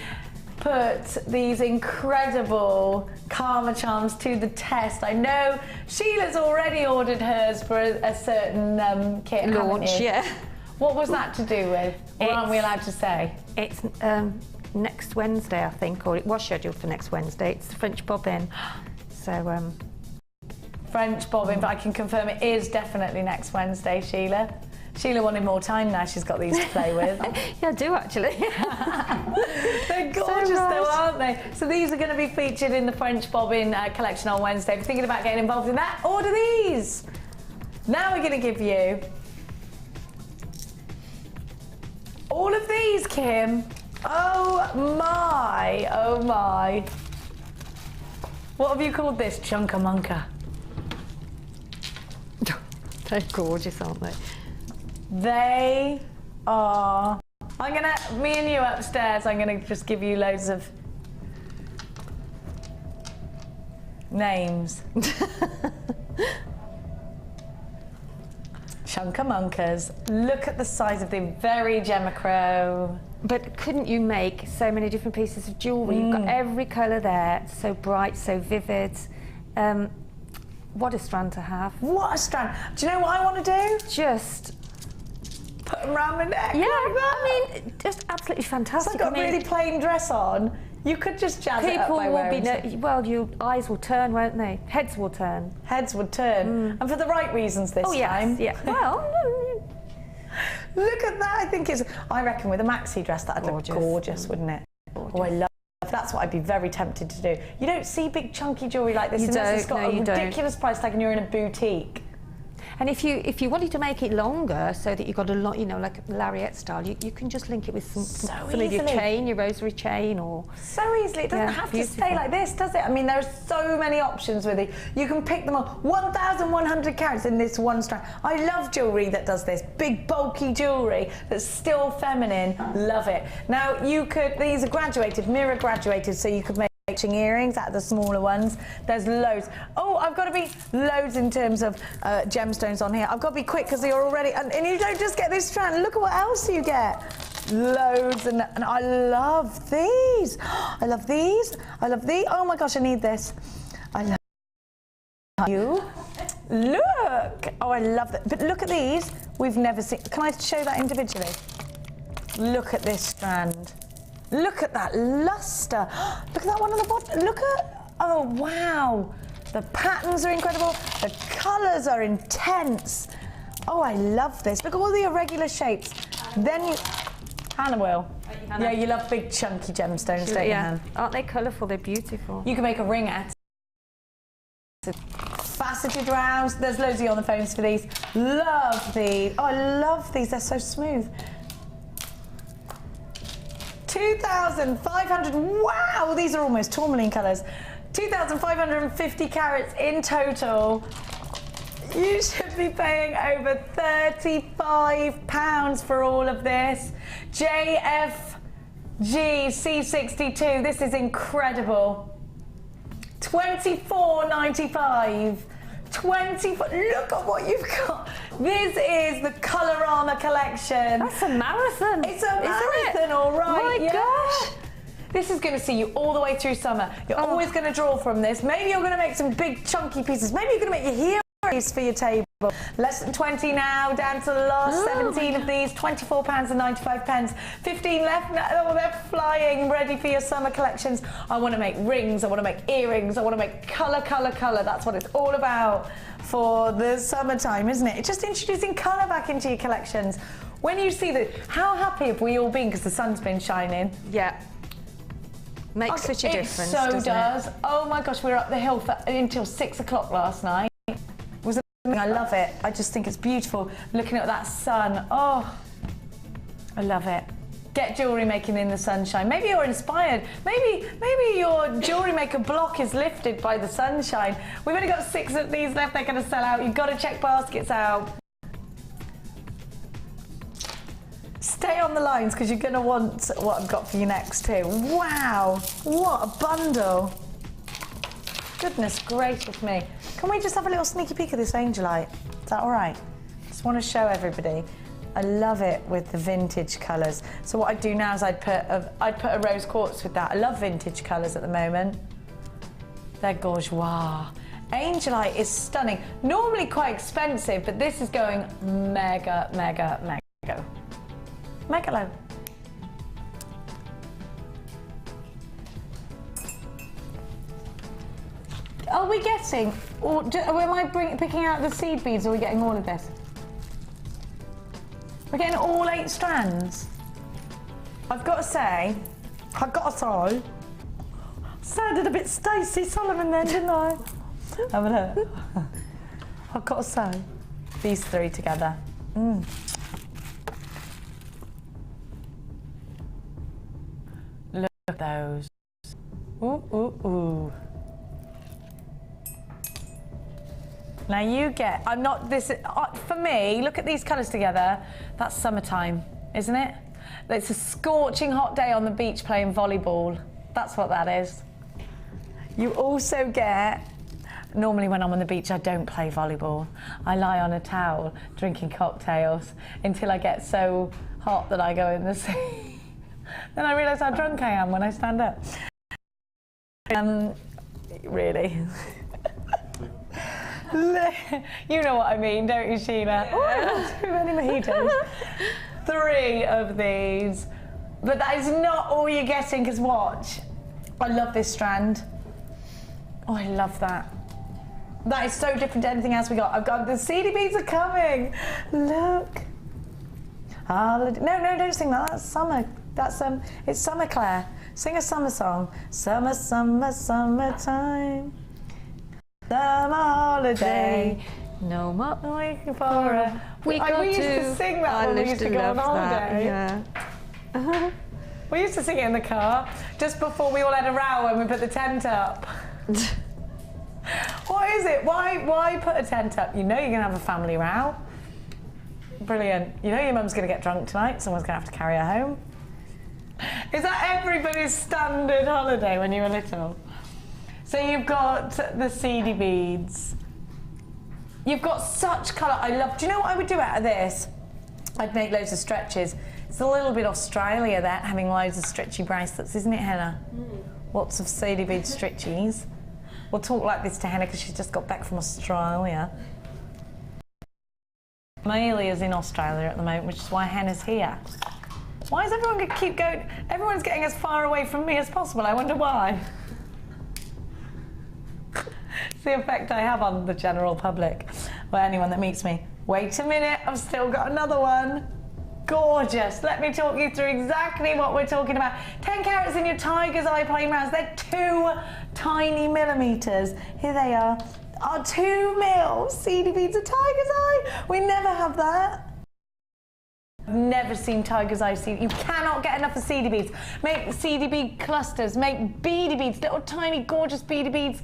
put these incredible Karma Charms to the test. I know Sheila's already ordered hers for a certain kit. Launch, yeah. What was that to do with? Or aren't we allowed to say? It's next Wednesday, I think, or it was scheduled for next Wednesday. It's the French bobbin. So, French bobbin, but I can confirm it is definitely next Wednesday, Sheila. Sheila wanted more time now she's got these to play with. yeah, I do actually. They're gorgeous though, aren't they? So these are going to be featured in the French bobbin collection on Wednesday. If you're thinking about getting involved in that, order these. Now we're going to give you all of these, Kim. Oh my, oh my. What have you called this? Chunkamunka. They're gorgeous, aren't they? They are. Me and you upstairs, I'm gonna just give you loads of names. Chunkamunkas. Look at the size of them, very Gemacro. But couldn't you make so many different pieces of jewellery? You've got every colour there, so bright, so vivid. What a strand to have. What a strand. Do you know what I want to do? Just put them around my neck. Yeah, like that. I mean, just absolutely fantastic. So I've got a really plain dress on. You could just jazz it up by wearing people will be, your eyes will turn, won't they? Heads will turn. Heads would turn. And for the right reasons this time. Yeah. Well, look at that. I reckon with a maxi dress that'd look gorgeous, wouldn't it? Gorgeous. Oh, I love. That's what I'd be very tempted to do. You don't see big chunky jewellery like this unless it's got a ridiculous price tag and you're in a boutique. And if you wanted to make it longer so that you got a lot, like a lariat style, you can just link it with some of your chain, your rosary chain, or so easily. It doesn't have to stay like this, does it? I mean, there are so many options with it. You can pick them up. 1,100 carats in this one strand. I love jewellery that does this. Big bulky jewellery that's still feminine. Love it. Now these are graduated, mirror graduated, so you could make earrings out of the smaller ones. There's loads. Oh, I've got to be loads in terms of gemstones on here. I've got to be quick because you're already, and you don't just get this strand. Look at what else you get. Loads, and I love these. I love these. I love these. Oh my gosh, I need this. I love you. Look. Oh, I love that. But look at these. We've never seen. Can I show that individually? Look at this strand. Look at that luster. Look at that one on the bottom. Look at, oh wow. The patterns are incredible. The colours are intense. Oh, I love this. Look at all the irregular shapes. Then Hannah will. Yeah, you love big chunky gemstones, don't you, Hannah? Aren't they colourful? They're beautiful. You can make a ring out. Faceted rounds. There's loads of you on the phones for these. Love these. Oh, I love these. They're so smooth. 2,500, wow, these are almost tourmaline colours. 2,550 carats in total. You should be paying over £35 for all of this. JFG C62, this is incredible. $24.95. Look at what you've got. This is the Colorama collection. That's a marathon. It's a marathon, all right. My gosh. This is going to see you all the way through summer. You're always going to draw from this. Maybe you're going to make some big chunky pieces. Maybe you're going to make your heroes for your table. Less than 20 now, down to the last 17 of these. £24.95. 15 left. Oh, they're flying, ready for your summer collections. I want to make rings. I want to make earrings. I want to make colour. That's what it's all about for the summertime, isn't it? It's just introducing colour back into your collections. When you see that, how happy have we all been because the sun's been shining? Yeah. Makes such a difference. It so does. Oh my gosh, we were up the hill until 6 o'clock last night. I love it. I just think it's beautiful looking at that sun. Oh, I love it. Get jewellery making in the sunshine. Maybe you're inspired. Maybe your Jewellery Maker block is lifted by the sunshine. We've only got 6 of these left. They're going to sell out. You've got to check baskets out. Stay on the lines because you're going to want what I've got for you next too. Wow, what a bundle. Goodness gracious me. Can we just have a little sneaky peek of this Angelite? Is that all right? Just want to show everybody. I love it with the vintage colours. So what I'd do now is I'd put a rose quartz with that. I love vintage colours at the moment. They're gorgeous. Angelite is stunning. Normally quite expensive, but this is going mega, mega, mega. Mega low. Are we getting, or am I picking out the seed beads, or are we getting all of this? We're getting all 8 strands. I've got to say, sounded a bit Stacey Solomon then, didn't I? Have a look. I've got to say, these 3 together. Look at those. Ooh, ooh, ooh. Now you get, I'm not this, for me, look at these colours together, that's summertime, isn't it? It's a scorching hot day on the beach playing volleyball. That's what that is. You also get, normally when I'm on the beach I don't play volleyball. I lie on a towel drinking cocktails until I get so hot that I go in the sea. Then I realise how drunk I am when I stand up. Really. You know what I mean, don't you, Sheila? Oh, I've got too many mojitos. 3 of these. But that is not all you're getting, because watch. I love this strand. Oh, I love that. That is so different to anything else we got. I've got the seedy beads are coming. Look. No, don't sing that. That's summer. That's it's summer, Claire. Sing a summer song. Summer, summer, summertime. Summer holiday. No more waiting for a we used to sing that when we used to go on holiday. Yeah. We used to sing it in the car just before we all had a row when we put the tent up. What is it? Why put a tent up? You know you're going to have a family row. Brilliant. You know your mum's going to get drunk tonight. Someone's going to have to carry her home. Is that everybody's standard holiday when you were little? So you've got the seedy beads. You've got such colour. I love. Do you know what I would do out of this? I'd make loads of stretches. It's a little bit Australia, that, having loads of stretchy bracelets, isn't it, Henna? Lots of seedy bead stretchies. We'll talk like this to Henna because she's just got back from Australia. Amelia's in Australia at the moment, which is why Henna's here. Why is everyone going to keep going? Everyone's getting as far away from me as possible. I wonder why. It's the effect I have on the general public, or anyone that meets me. Wait a minute, I've still got another one. Gorgeous. Let me talk you through exactly what we're talking about. 10 carats in your tiger's eye plain rounds. They're 2 tiny millimetres. Here they are. Our 2 mil seedy beads of tiger's eye. We never have that. I've never seen tiger's eye seed. You cannot get enough of seedy beads. Make seedy bead clusters. Make beady beads, little tiny gorgeous beady beads.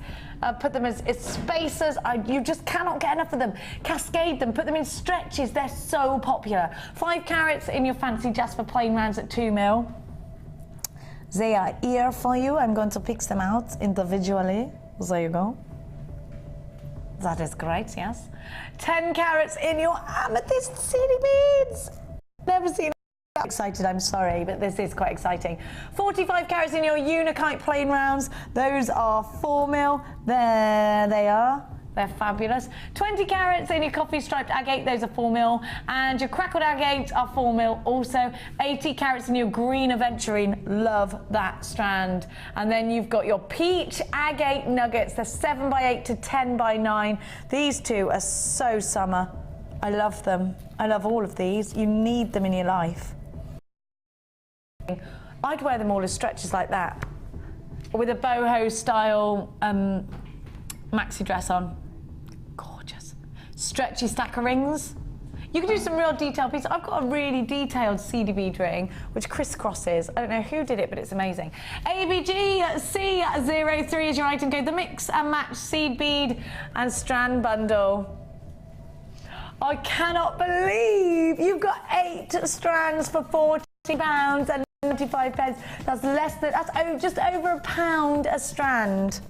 Put them as spacers. You just cannot get enough of them. Cascade them. Put them in stretches. They're so popular. 5 carats in your fancy Jasper plain rounds at 2 mil. They are here for you. I'm going to pick them out individually. There you go. That is great, yes. 10 carats in your amethyst seedy beads. Never seen that excited, I'm sorry, but this is quite exciting. 45 carats in your Unikite plain rounds. Those are 4 mil. There they are. They're fabulous. 20 carats in your coffee striped agate. Those are 4 mil. And your crackled agates are 4 mil also. 80 carats in your green aventurine. Love that strand. And then you've got your peach agate nuggets. They're 7x8 to 10x9. These 2 are so summer. I love them. I love all of these. You need them in your life. I'd wear them all as stretches like that, with a boho style maxi dress on. Gorgeous. Stretchy stack of rings. You can do some real detailed pieces. I've got a really detailed seedy bead ring which crisscrosses. I don't know who did it, but it's amazing. ABGC03 is your item code. The mix and match seed bead and strand bundle. I cannot believe you've got 8 strands for £40 and 95 pence. That's just over £1 a strand.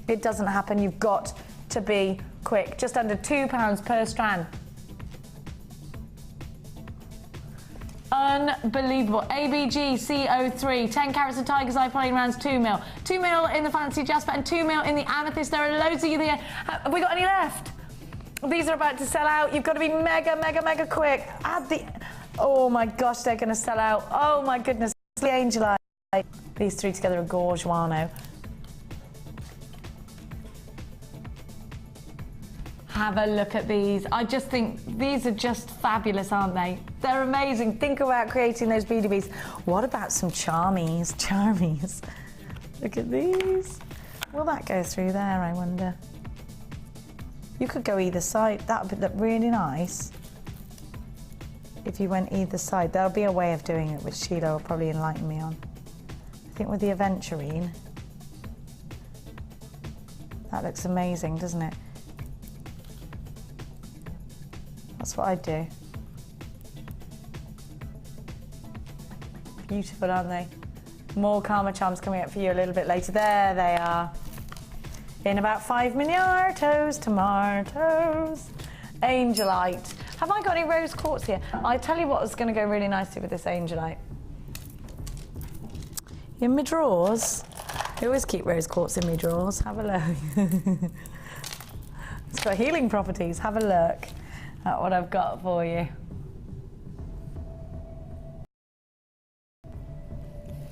It doesn't happen. You've got to be quick. Just under £2 per strand. Unbelievable. ABG CO3, 10 carats of tiger's eye plain rounds, 2 mil. 2 mil in the fancy jasper and 2 mil in the amethyst. There are loads of you there. Have we got any left? These are about to sell out. You've got to be mega, mega, mega quick. Add the... Oh my gosh, they're going to sell out. Oh my goodness. The angel eye. These three together are gorge, wano. Have a look at these. I just think these are just fabulous, aren't they? They're amazing. Think about creating those beady beads. What about some charmies? Charmies. Look at these. Will that go through there, I wonder? You could go either side. That would look really nice if you went either side. There'll be a way of doing it, which Sheila will probably enlighten me on. I think with the aventurine, that looks amazing, doesn't it? That's what I'd do. Beautiful, aren't they? More Karma charms coming up for you a little bit later. There they are. In about 5 tomatoes. Angelite. Have I got any rose quartz here? I tell you what was going to go really nicely with this angelite. In my drawers. I always keep rose quartz in my drawers. Have a look. It's got healing properties. Have a look at what I've got for you.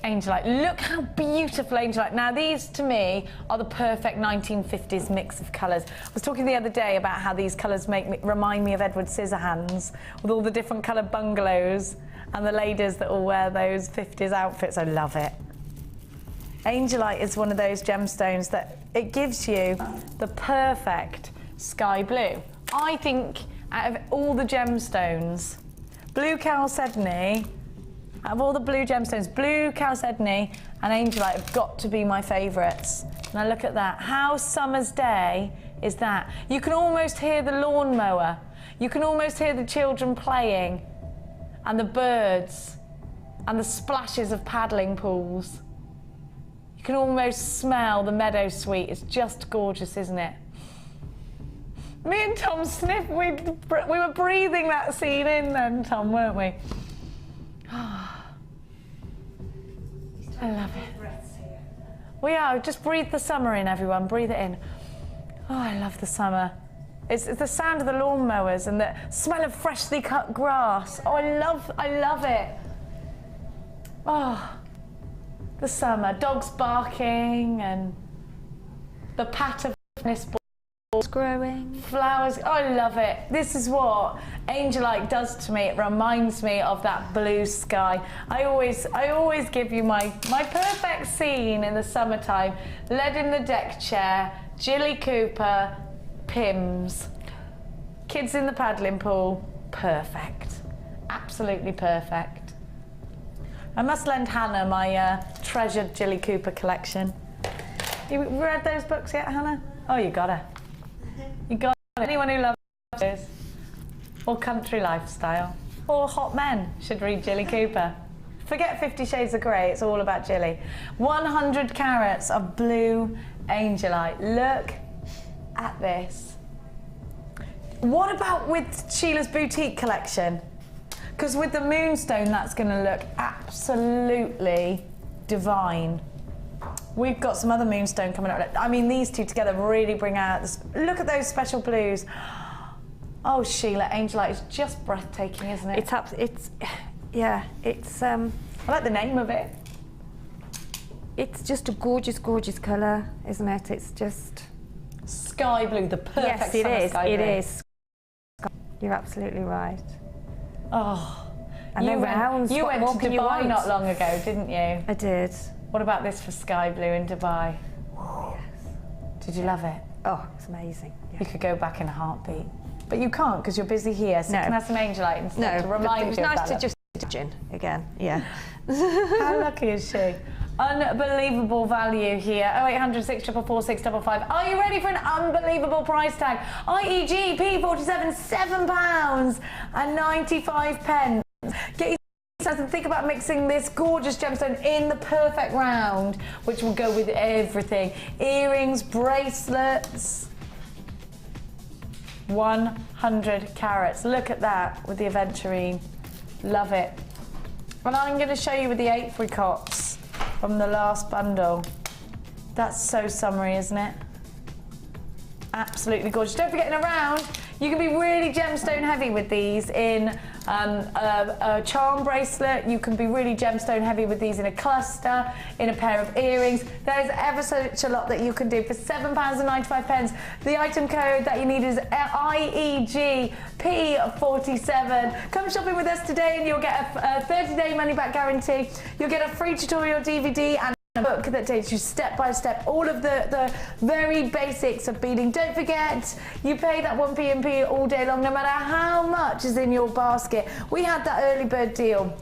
Angelite. Look how beautiful Angelite. Now these to me are the perfect 1950s mix of colours. I was talking the other day about how these colours remind me of Edward Scissorhands with all the different coloured bungalows and the ladies that all wear those 50s outfits. I love it. Angelite is one of those gemstones that it gives you the perfect sky blue. I think out of all the gemstones, blue chalcedony, out of all the blue gemstones, blue chalcedony and angelite have got to be my favourites. Now look at that. How summer's day is that? You can almost hear the lawnmower. You can almost hear the children playing and the birds and the splashes of paddling pools. You can almost smell the meadow sweet. It's just gorgeous, isn't it? Me and Tom sniffed, we were breathing that scene in then, Tom, weren't we? I love it. We are, just breathe the summer in, everyone, breathe it in. Oh, I love the summer. It's the sound of the lawnmowers and the smell of freshly cut grass. Oh, I love it. Oh, the summer, dogs barking and the pat of tennis balls. Growing. Flowers, oh, I love it. This is what Angelite does to me. It reminds me of that blue sky. I always give you my perfect scene in the summertime. Led in the deck chair, Jilly Cooper, Pims, kids in the paddling pool. Perfect. Absolutely perfect. I must lend Hannah my treasured Jilly Cooper collection. You read those books yet, Hannah? Oh, you got her. You got anyone who loves this, or country lifestyle, or hot men should read Jilly Cooper. Forget 50 Shades of Grey, it's all about Jilly. 100 carats of blue angelite. Look at this. What about with Sheila's boutique collection? Because with the moonstone, that's going to look absolutely divine. We've got some other moonstone coming up. I mean, these two together really bring out this. Look at those special blues. Oh, Sheila, Angelite is just breathtaking, isn't it? I like the name of it. It's just a gorgeous, gorgeous colour, isn't it? It's just sky blue, the perfect summer sky blue. It is. You're absolutely right. Oh, and you went to Dubai not long ago, didn't you? I did. What about this for sky blue in Dubai? Yes. Did you love it? Oh, it's amazing. Yeah. You could go back in a heartbeat. But you can't because you're busy here, so you can have some Angelite instead to remind you of that. It was nice to just gin again, yeah. How lucky is she? Unbelievable value here. 0800 644 655. Are you ready for an unbelievable price tag? IEG P47, £7 and 95 pence. Get And think about mixing this gorgeous gemstone in the perfect round, which will go with everything. Earrings, bracelets. 100 carats. Look at that with the aventurine. Love it. And I'm going to show you with the apricots from the last bundle. That's so summery, isn't it? Absolutely gorgeous. Don't forget, in a round, you can be really gemstone heavy with these in a charm bracelet. You can be really gemstone heavy with these in a cluster, in a pair of earrings. There's ever such a lot that you can do for £7.95. The item code that you need is IEGP47. Come shopping with us today and you'll get a 30-day money-back guarantee. You'll get a free tutorial DVD and a book that takes you step by step, all of the very basics of beading. Don't forget, you pay that 1p&p all day long, no matter how much is in your basket. We had that early bird deal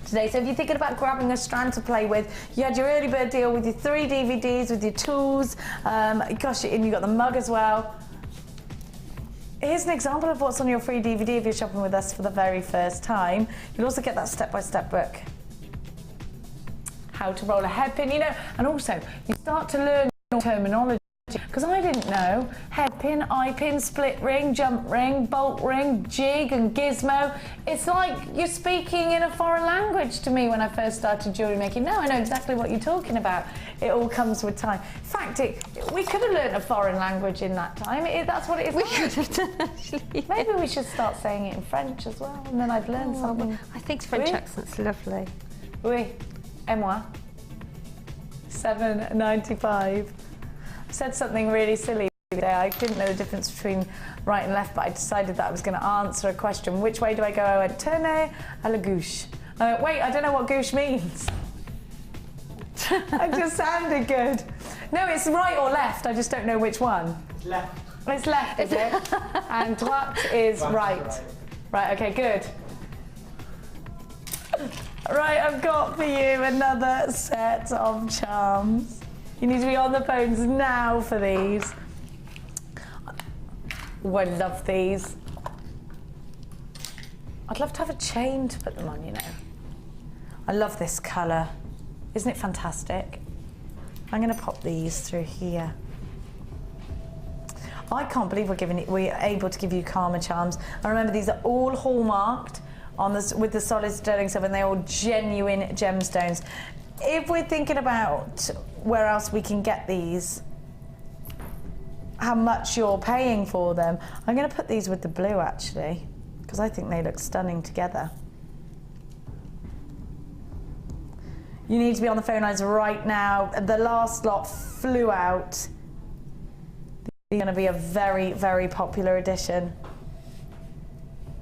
today, so if you're thinking about grabbing a strand to play with, you had your early bird deal with your 3 DVDs, with your tools, gosh, and you got the mug as well. Here's an example of what's on your free DVD if you're shopping with us for the very first time. You'll also get that step-by-step book. How to roll a hairpin, you know, and also you start to learn terminology, because I didn't know hairpin, eye-pin, split ring, jump ring, bolt ring, jig and gizmo. It's like you're speaking in a foreign language to me when I first started jewellery making. Now I know exactly what you're talking about. It all comes with time. In fact, we could have learned a foreign language in that time. That's what it is. We could have done, actually. Maybe we should start saying it in French as well, and then I'd learn something. I think French accent's lovely. Oui. Et moi? £7.95. I said something really silly today. I didn't know the difference between right and left, but I decided that I was going to answer a question. Which way do I go? I went, tourner à la gauche. I went, wait, I don't know what gauche means. It just sounded good. No, it's right or left. I just don't know which one. It's left. It's left, is it? And droite is right. Right, okay, good. Right, I've got for you another set of charms. You need to be on the phones now for these. Oh, I love these. I'd love to have a chain to put them on, you know. I love this colour. Isn't it fantastic? I'm going to pop these through here. I can't believe we're able to give you Karma charms. And remember, these are all hallmarked with the solid sterling silver, and they're all genuine gemstones. If we're thinking about where else we can get these, how much you're paying for them, I'm going to put these with the blue actually, because I think they look stunning together. You need to be on the phone lines right now. The last lot flew out. These are going to be a very, very popular edition.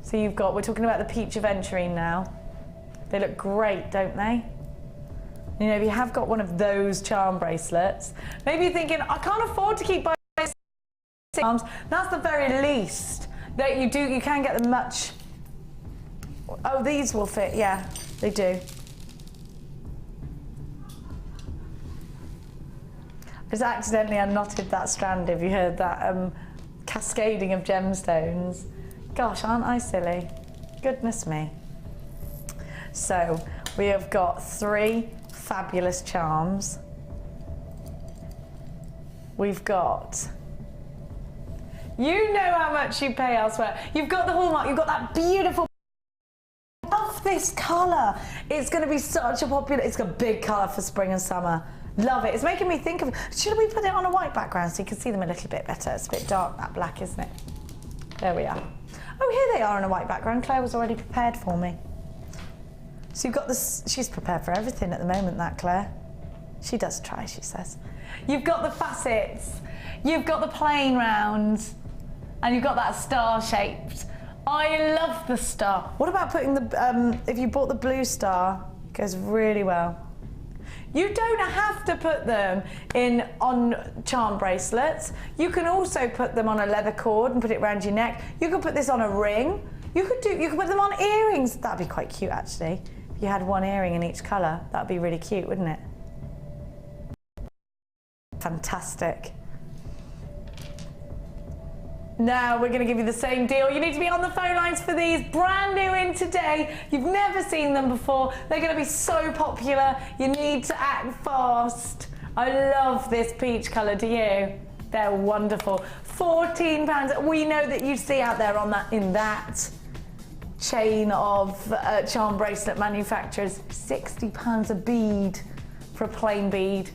So we're talking about the peach aventurine now. They look great, don't they? You know, if you have got one of those charm bracelets, maybe you're thinking, I can't afford to keep buying charms. That's the very least that you do. You can get them much. Oh, these will fit. Yeah, they do. I just accidentally unknotted that strand. If you heard that cascading of gemstones. Gosh, aren't I silly? Goodness me. So we have got 3 fabulous charms. We've got, you know how much you pay elsewhere. You've got the hallmark, you've got that beautiful, I love this colour. It's going to be such a popular, it's got a big colour for spring and summer. Love it. It's making me think of, should we put it on a white background so you can see them a little bit better? It's a bit dark, that black, isn't it? There we are. Oh, here they are on a white background. Claire was already prepared for me. So you've got this, she's prepared for everything at the moment, that Claire. She does try, she says. You've got the facets, you've got the plain round, and you've got that star shaped. I love the star. What about putting the, if you bought the blue star, it goes really well. You don't have to put them on charm bracelets. You can also put them on a leather cord and put it around your neck. You could put this on a ring. You could put them on earrings. That'd be quite cute actually. If you had one earring in each colour, that'd be really cute, wouldn't it? Fantastic. Now we're going to give you the same deal. You need to be on the phone lines for these. Brand new in today. You've never seen them before. They're going to be so popular. You need to act fast. I love this peach colour, do you? They're wonderful. £14. We know that you see out there in that chain of charm bracelet manufacturers, £60 a bead for a plain bead.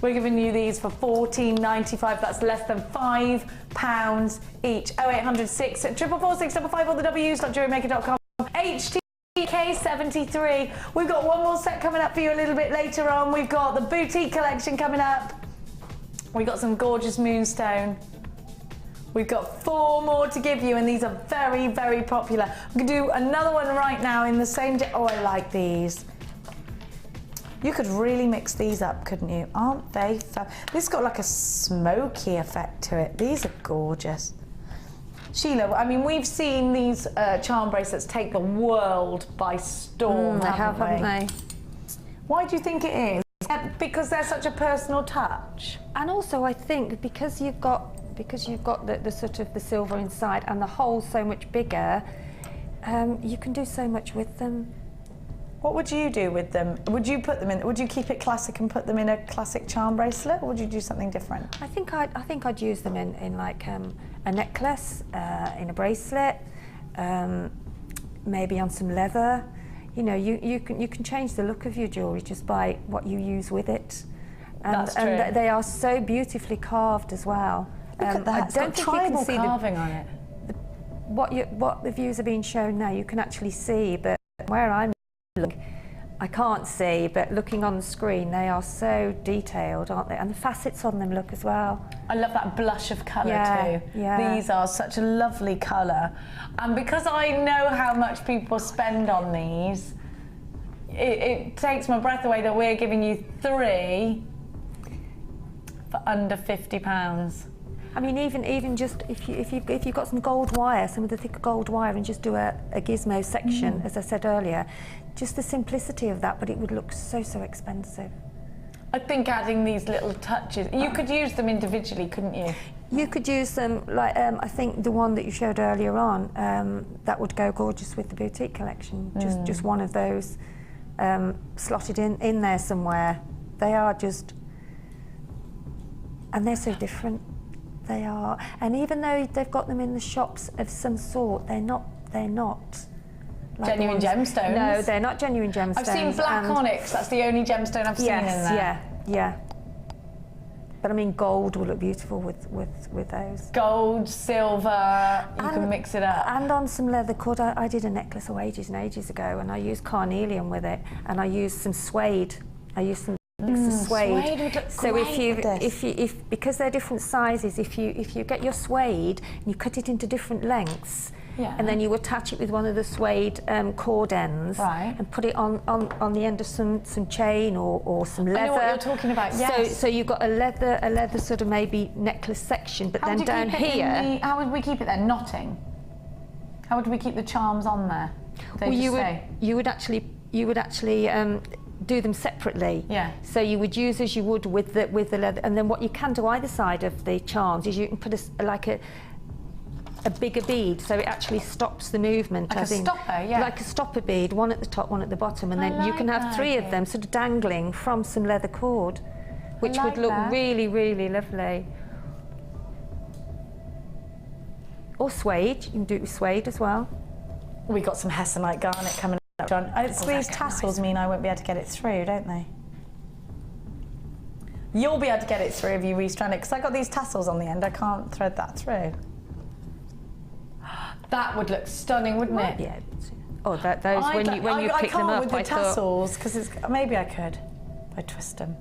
We're giving you these for £14.95. That's less than £5 each. 0800 6 444 655 or the w's.jewellerymaker.com. HTK73. We've got one more set coming up for you a little bit later on. We've got the boutique collection coming up. We've got some gorgeous moonstone. We've got 4 more to give you, and these are very, very popular. We can do another one right now in the same day. Oh, I like these. You could really mix these up, couldn't you? Aren't they fun? This has got like a smoky effect to it. These are gorgeous. Sheila, I mean, we've seen these charm bracelets take the world by storm, haven't they? Why do you think it is? Because they're such a personal touch. And also, I think because you've got the sort of the silver inside and the hole so much bigger, you can do so much with them. What would you do with them? Would you put them in? Would you keep it classic and put them in a classic charm bracelet, or would you do something different? I think I'd use them in like a necklace, in a bracelet, maybe on some leather. You know, you can change the look of your jewellery just by what you use with it. That's true. And they are so beautifully carved as well. Look at that. I don't think you can see carving on it. What the views are being shown now, you can actually see, but where I'm looking, I can't see, but looking on the screen, they are so detailed, aren't they? And the facets on them look as well. I love that blush of colour too. Yeah. These are such a lovely colour. And because I know how much people spend on these, it takes my breath away that we're giving you 3 for under £50. I mean, even just if you've got some gold wire, some of the thicker gold wire, and just do a gizmo section, as I said earlier, just the simplicity of that, but it would look so expensive. I think adding these little touches, you could use them individually, couldn't you? You could use them, like, I think the one that you showed earlier on, that would go gorgeous with the boutique collection. Just one of those slotted in there somewhere. They are just, and they're so different. They are, and even though they've got them in the shops of some sort, they're not like genuine gemstones. No, they're not genuine gemstones. I've seen black onyx. That's the only gemstone I've seen in there. Yeah. But I mean, gold will look beautiful with those. Gold, silver, you can mix it up. And on some leather cord, I did a necklace ages and ages ago, and I used carnelian with it, and I used some suede. I used some suede. Suede would look so great if because they're different sizes, if you get your suede and you cut it into different lengths, and then you attach it with one of the suede cord ends, and put it on the end of some chain or some leather. I know what you're talking about. Yes. So you've got a leather sort of maybe necklace section, but then down here. How would we keep it there? Knotting. How would we keep the charms on there? Well, you would actually do them separately. Yeah. So you would use as you would with the leather, and then what you can do either side of the charms is you can put a bigger bead, so it actually stops the movement. Like a stopper, yeah. Like a stopper bead, one at the top, one at the bottom, and then you can have 3 of them sort of dangling from some leather cord, which would look really, really lovely. Or suede, you can do it with suede as well. We got some hessonite garnet coming up. These tassels mean I won't be able to get it through, don't they? You'll be able to get it through if you restrand it, because I got these tassels on the end. I can't thread that through. That would look stunning, wouldn't it? Yeah. Oh, those when you pick them up, with the tassels, because maybe I could if I twist them.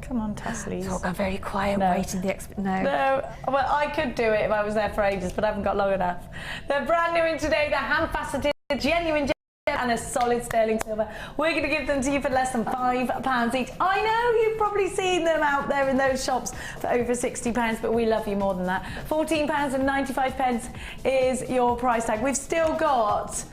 Come on, tassels. It's all gone very quiet, waiting the No, well, I could do it if I was there for ages, but I haven't got long enough. They're brand new in today. They're hand-faceted, genuine gem and a solid sterling silver. We're going to give them to you for less than £5 each. I know you've probably seen them out there in those shops for over £60, but we love you more than that. £14.95 is your price tag. We've still got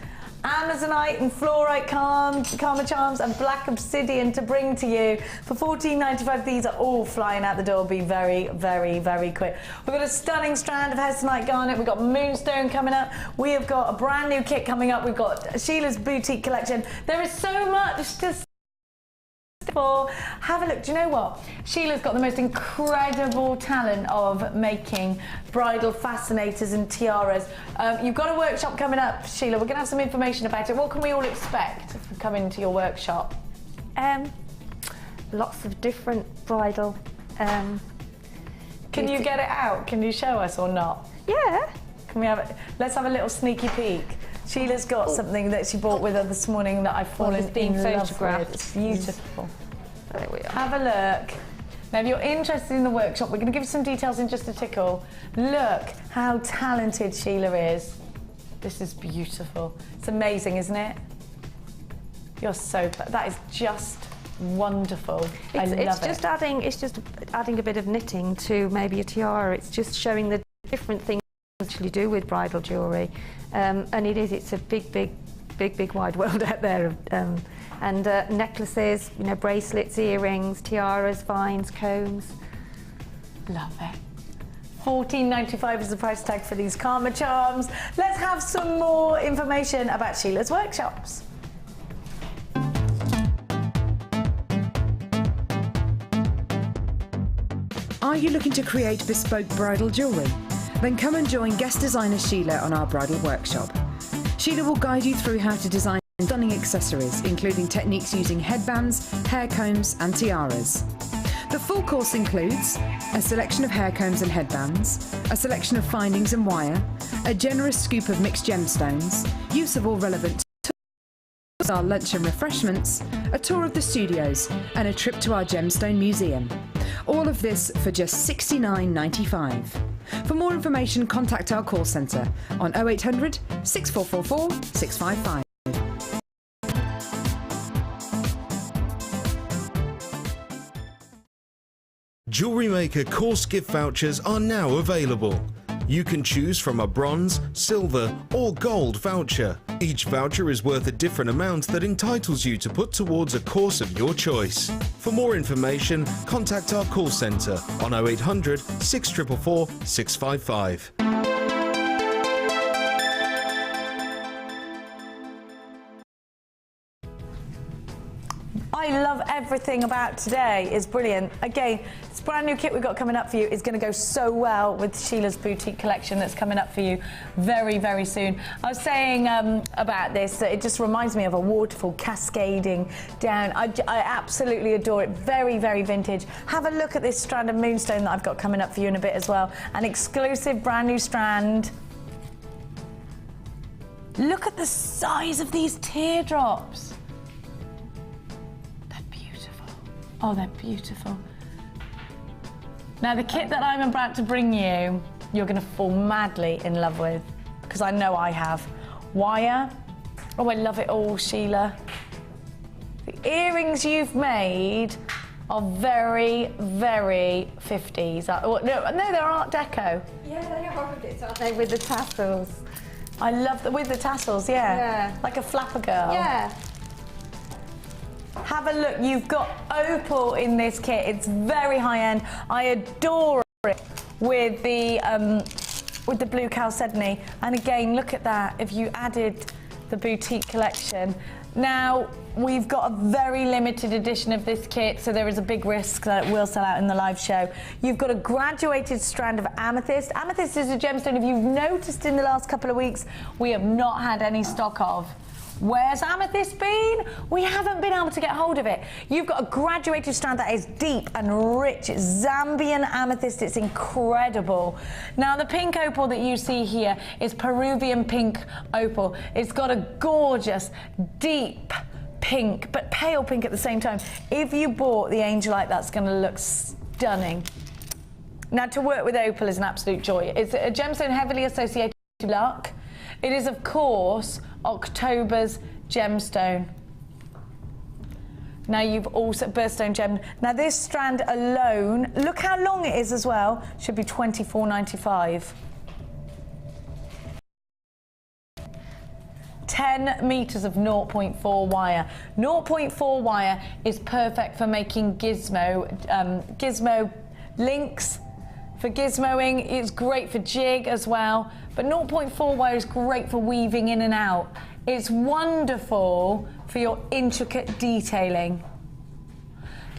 Amazonite and fluorite karma charms and black obsidian to bring to you. For $14.95, these are all flying out the door. Be very, very, very quick. We've got a stunning strand of hessonite garnet. We've got moonstone coming up. We have got a brand new kit coming up. We've got Sheila's boutique collection. There is so much to have a look. Do you know what? Sheila's got the most incredible talent of making bridal fascinators and tiaras. You've got a workshop coming up, Sheila. We're going to have some information about it. What can we all expect from coming to your workshop? Lots of different bridal. Can you get it out? Can you show us or not? Yeah. Can we have it? Let's have a little sneaky peek. Sheila's got something that she bought with her this morning that I've fallen in love with. It's beautiful. There we are. Have a look. Now, if you're interested in the workshop, we're going to give you some details in just a tickle. Look how talented Sheila is. This is beautiful. It's amazing, isn't it? You're so... That is just wonderful. I love it. It's just adding a bit of knitting to maybe a tiara. It's just showing the different things you actually do with bridal jewellery. And it's a big wide world out there. And necklaces, you know, bracelets, earrings, tiaras, vines, combs. Love it. $14.95 is the price tag for these karma charms. Let's have some more information about Sheila's workshops. Are you looking to create bespoke bridal jewellery? Then come and join guest designer Sheila on our bridal workshop. Sheila will guide you through how to design stunning accessories, including techniques using headbands, hair combs and tiaras. The full course includes a selection of hair combs and headbands, a selection of findings and wire, a generous scoop of mixed gemstones, use of all relevant tools, our lunch and refreshments, a tour of the studios and a trip to our gemstone museum. All of this for just $69.95. For more information, contact our call centre on 0800 6444 655. Jewellery Maker course gift vouchers are now available. You can choose from a bronze, silver or gold voucher. Each voucher is worth a different amount that entitles you to put towards a course of your choice. For more information, contact our call centre on 0800 6444 655. I love everything about today. It's brilliant. Again, this brand new kit we've got coming up for you is going to go so well with Sheila's boutique collection that's coming up for you very, very soon. I was saying about this, that it just reminds me of a waterfall cascading down. I absolutely adore it. Very, very vintage. Have a look at this strand of moonstone that I've got coming up for you in a bit as well. An exclusive brand new strand. Look at the size of these teardrops. Oh, they're beautiful. Now, the kit that I'm about to bring you, you're going to fall madly in love with, because I know I have. Wire. Oh, I love it all, Sheila. The earrings you've made are very, very 50s. No, they're Art Deco. Yeah, they are a bit, aren't they, with the tassels? I love them with the tassels, yeah. Like a flapper girl. Yeah. Have a look, you've got opal in this kit. It's very high-end. I adore it with the blue chalcedony. And again, look at that, if you added the boutique collection. Now, we've got a very limited edition of this kit, so there is a big risk that it will sell out in the live show. You've got a graduated strand of amethyst. Amethyst is a gemstone, if you've noticed in the last couple of weeks, we have not had any stock of. Where's amethyst been? We haven't been able to get hold of it. You've got a graduated strand that is deep and rich. It's Zambian amethyst. It's incredible. Now, the pink opal that you see here is Peruvian pink opal. It's got a gorgeous, deep pink, but pale pink at the same time. If you bought the angelite, that's going to look stunning. Now, to work with opal is an absolute joy. It's a gemstone heavily associated with luck. It is, of course, October's gemstone. Now you've also birthstone gem. Now this strand alone, look how long it is as well, should be $24.95. 10 metres of 0.4 wire. 0.4 wire is perfect for making gizmo links, for gizmoing. It's great for jig as well, but 0.4 wire is great for weaving in and out. It's wonderful for your intricate detailing.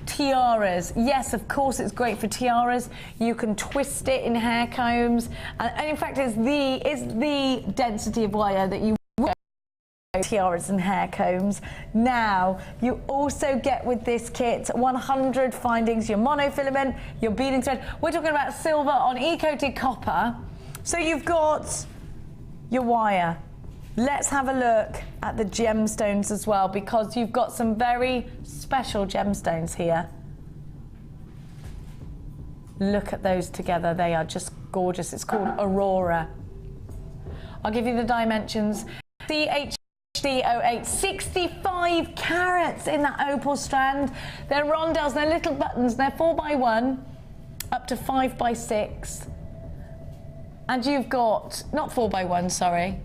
Tiaras, yes, of course it's great for tiaras. You can twist it in hair combs, and in fact it's the density of wire that you tiaras and hair combs. Now you also get with this kit 100 findings, your monofilament, your beading thread. We're talking about silver on e-coated copper, so you've got your wire. Let's have a look at the gemstones as well, because you've got some very special gemstones here. Look at those together, they are just gorgeous. It's called Aurora. I'll give you the dimensions. CHD08, 65 carats in that opal strand. They're rondelles, they're little buttons, they're 4x1 up to 5x6. And you've got, not 4x1, sorry.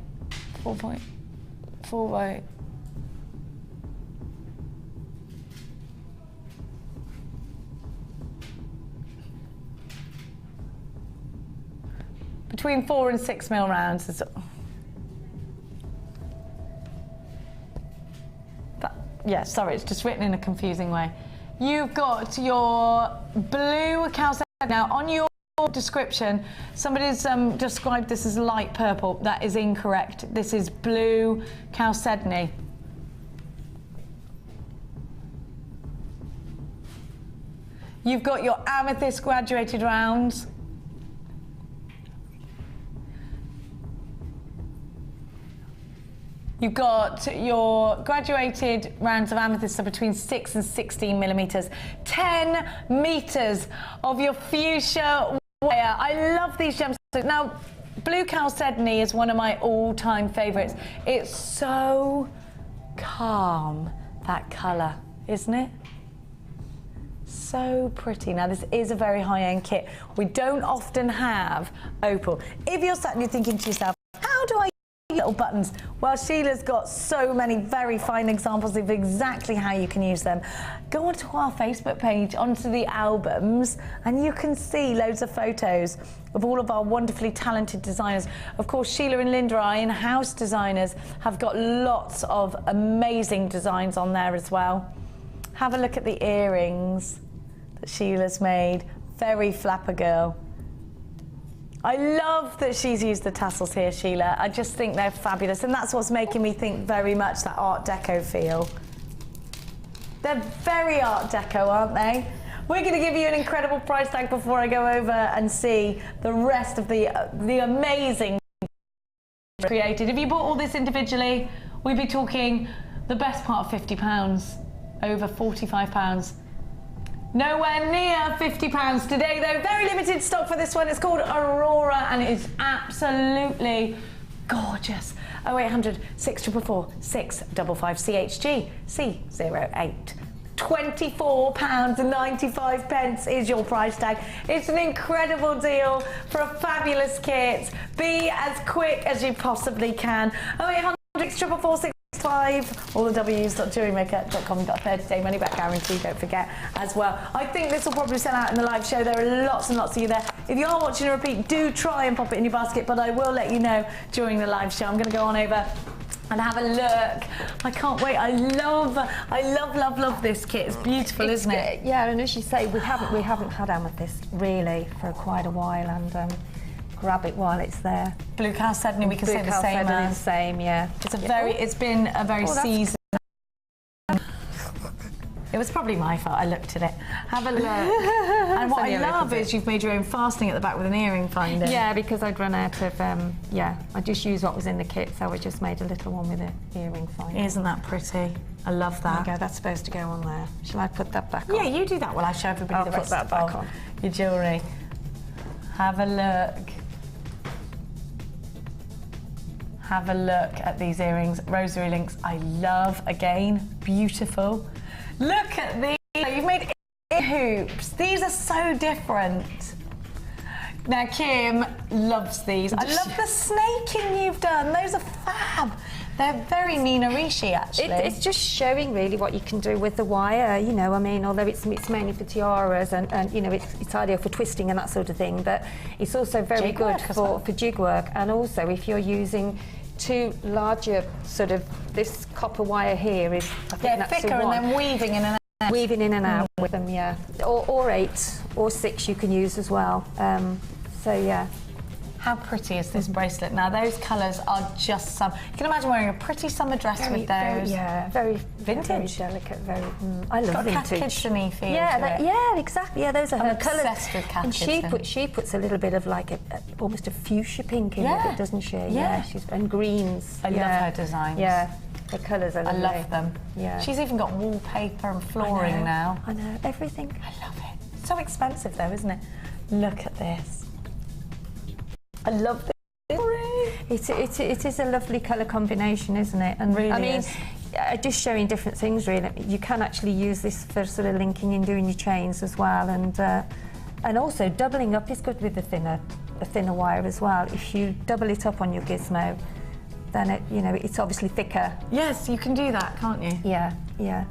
4.4 by between 4 and 6 mil rounds. Yeah, sorry, it's just written in a confusing way. You've got your blue calcite. Now on your description, somebody's described this as light purple. That is incorrect. This is blue chalcedony. You've got your amethyst graduated rounds. You've got your graduated rounds of amethyst are between 6 and 16 millimetres. 10 metres of your fuchsia wire. I love these gemstones. Now, blue chalcedony is one of my all-time favourites. It's so calm, that colour, isn't it? So pretty. Now, this is a very high-end kit. We don't often have opal. If you're sat and you're thinking to yourself, how do I little buttons? Well, Sheila's got so many very fine examples of exactly how you can use them. Go onto our Facebook page, onto the albums, and you can see loads of photos of all of our wonderfully talented designers. Of course, Sheila and Linda, our in-house designers, have got lots of amazing designs on there as well. Have a look at the earrings that Sheila's made. Very flapper girl. I love that she's used the tassels here, Sheila. I just think they're fabulous, and that's what's making me think very much that Art Deco feel. They're very Art Deco, aren't they? We're going to give you an incredible price tag before I go over and see the rest of the amazing created. If you bought all this individually, we'd be talking the best part of £50, over £45. Nowhere near £50 today, though. Very limited stock for this one. It's called Aurora, and it is absolutely gorgeous. 0800 644 655 CHG C08. £24.95 is your price tag. It's an incredible deal for a fabulous kit. Be as quick as you possibly can. 0800 644 655. All the W's.jewellerymaker.com. Got a 30-day money-back guarantee, don't forget, as well. I think this will probably sell out in the live show. There are lots and lots of you there. If you are watching a repeat, do try and pop it in your basket, but I will let you know during the live show. I'm going to go on over and have a look. I can't wait. I love this kit. It's beautiful, isn't it? Yeah, and as you say, we haven't had amethyst really for quite a while, and grab it while it's there. Blue chalcedony, we can say the same as. Same, yeah. It's been a very seasoned. It was probably my fault. I looked at it. Have a look. And what I love is you've made your own fastening at the back with an earring finder. Yeah, because I'd run out of, I just used what was in the kit, so I just made a little one with an earring finder. Isn't that pretty? I love that. There you go, that's supposed to go on there. Shall I put that back on? Yeah, you do that while I show everybody the rest of your jewellery. Have a look. Have a look at these earrings. Rosary links, I love, again, beautiful. Look at these, you've made ear hoops. These are so different. Now, Kim loves these. I love the snaking you've done. Those are fab. They're very Nina Ricci, actually. It's just showing really what you can do with the wire, you know, I mean, although it's mainly for tiaras and you know, it's ideal for twisting and that sort of thing, but it's also very good for jig work, and also if you're using two larger sort of, this copper wire here is, I think that's thicker, and then weaving in and out. Weaving in and out with them, yeah. Or 8 or 6 you can use as well. So yeah. How pretty is this bracelet? Now those colours are just some. You can imagine wearing a pretty summer dress with those. Very vintage, very delicate. Very. I love vintage. Got a Kat Kidney feel. Yeah, exactly. Yeah, those are her colours. Obsessed with Kat And Kidson. she puts a little bit of like almost a fuchsia pink in it, doesn't she? Yeah. And greens. I love her designs. Yeah. The colours are lovely. I love them. Yeah. She's even got wallpaper and flooring now. I know, everything. I love it. So expensive though, isn't it? Look at this. I love this. It is a lovely colour combination, isn't it? And really I mean, is. Just showing different things really. You can actually use this for sort of linking and doing your chains as well, and also doubling up is good with the thinner wire as well. If you double it up on your gizmo, then it's obviously thicker. Yes, you can do that, can't you? Yeah, yeah.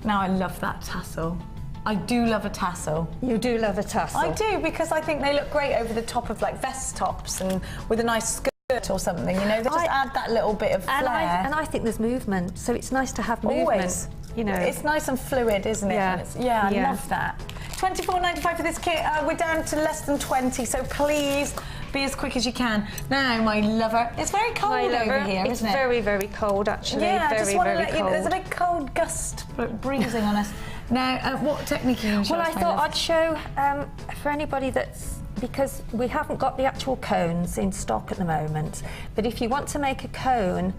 Now I love that tassel. I do love a tassel. You do love a tassel? I do, because I think they look great over the top of like vest tops and with a nice skirt or something, you know, they just add that little bit of flair. And I think there's movement, so it's nice to have movement. Always. You know. It's nice and fluid, isn't it? Yeah. I love that. £24.95 for this kit. We're down to less than 20, so please be as quick as you can. Now, my lover, it's very cold over here, isn't it? It's very, very cold, actually. Yeah, very, I just want to very let you know, cold. there's a big cold gust breezing on us. Now, what technique are you going to show us, Well, I thought I'd show, for anybody because we haven't got the actual cones in stock at the moment, but if you want to make a cone...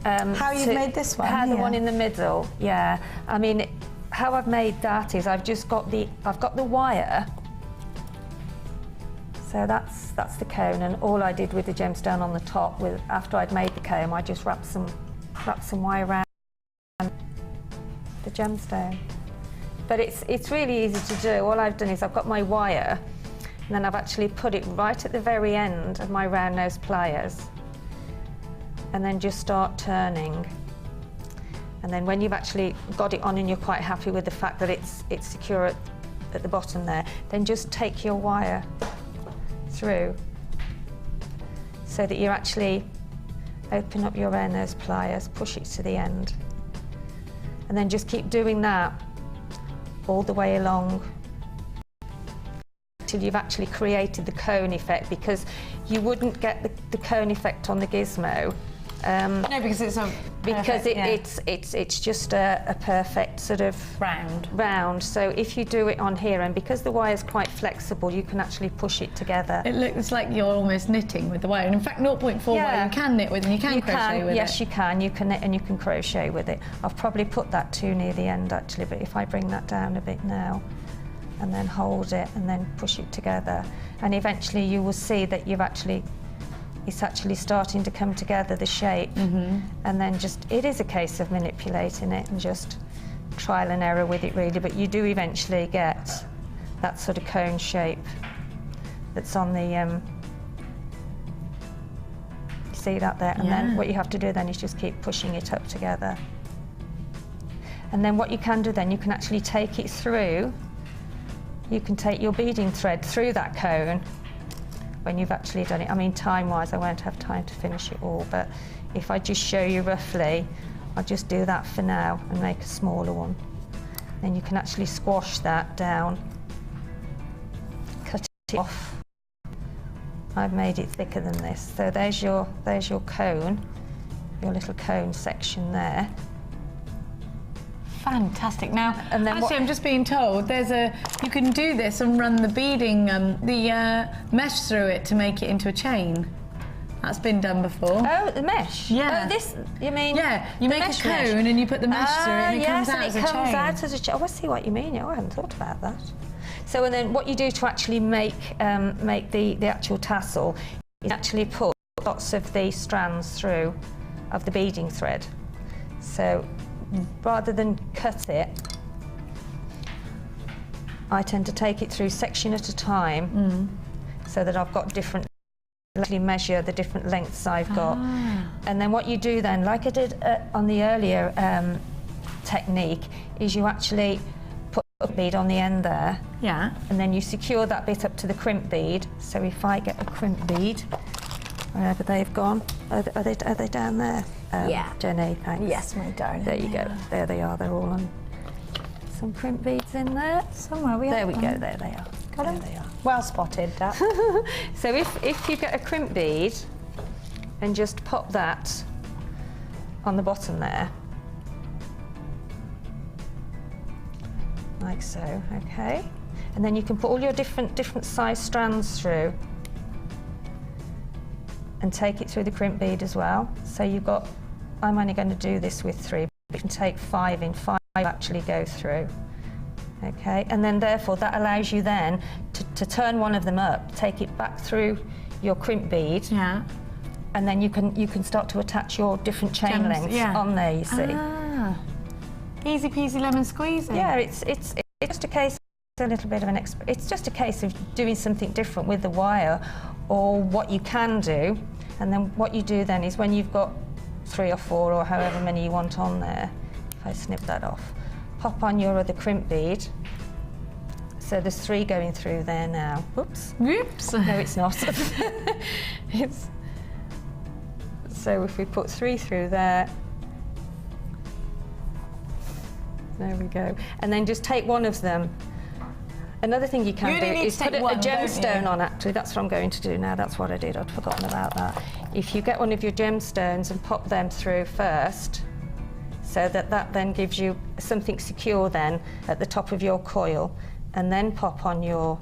how you've made this one? The one in the middle, yeah. I mean, how I've made that is I've got the wire. So that's the cone, and all I did with the gemstone on the top, after I'd made the cone, I just wrapped some wire around the gemstone. But it's really easy to do. All I've done is I've got my wire, and then I've actually put it right at the very end of my round nose pliers, and then just start turning. And then when you've actually got it on and you're quite happy with the fact that it's secure at the bottom there, then just take your wire through so that you actually open up your round nose pliers, push it to the end, and then just keep doing that all the way along till you've actually created the cone effect, because you wouldn't get the cone effect on the gizmo. No, because it's a it's just a perfect sort of round. So if you do it on here, and because the wire is quite flexible, you can actually push it together. It looks like you're almost knitting with the wire. And in fact, 0.4 wire you can knit with, and you can crochet with it. Yes, you can. You can knit and you can crochet with it. I've probably put that too near the end actually, but if I bring that down a bit now, and then hold it and then push it together, and eventually you will see that it's actually starting to come together, the shape, and then it is a case of manipulating it and just trial and error with it really, but you do eventually get that sort of cone shape that's on the, you see that there? And then what you have to do then is just keep pushing it up together. And then what you can do then, you can actually take it through, you can take your beading thread through that cone when you've actually done it. I mean, time-wise, I won't have time to finish it all, but if I just show you roughly, I'll just do that for now and make a smaller one. Then you can actually squash that down, cut it off. I've made it thicker than this. So there's your cone, your little cone section there. Fantastic. Now, actually, I'm just being told you can do this and run the beading, the mesh through it to make it into a chain. That's been done before. Oh, the mesh? Yeah. Oh, this, you mean? Yeah, you make a cone and you put the mesh through it and it comes out as a chain. Comes out as a chain. Oh, I see what you mean. Oh, I hadn't thought about that. So, and then what you do to actually make the actual tassel is actually put lots of the strands through of the beading thread. So, rather than cut it, I tend to take it through section at a time, so that I've got different, actually measure the different lengths I've got, And then what you do then, like I did on the earlier technique, is you actually put a bead on the end there. Yeah. And then you secure that bit up to the crimp bead. So if I get a crimp bead, wherever they've gone, are they down there? Yeah. Jenny, thanks. Yes, my darling. There you go. There they are. They're all on. Some crimp beads in there. Somewhere There we go. There they are. Got there them? they are. Well spotted, that. So if you get a crimp bead and just pop that on the bottom there, like so, okay. And then you can put all your different size strands through and take it through the crimp bead as well. So you've got, I'm only going to do this with 3, but you can take 5 in, 5 actually go through. Okay, and then therefore that allows you then to turn one of them up, take it back through your crimp bead, Yeah. and then you can start to attach your different chain lengths on there, you see. Ah. Easy peasy lemon squeezy. Yeah, it's just a case, a little bit of it's just a case of doing something different with the wire, or what you can do, and then what you do then is when you've got 3 or 4 or however many you want on there, if I snip that off, pop on your other crimp bead. So there's 3 going through there now. Whoops. Whoops. No, it's not. So if we put 3 through there, there we go. And then just take one of them. Another thing you can do is put a gemstone on, actually. That's what I'm going to do now. That's what I did. I'd forgotten about that. If you get one of your gemstones and pop them through first, so that then gives you something secure then at the top of your coil, and then pop on your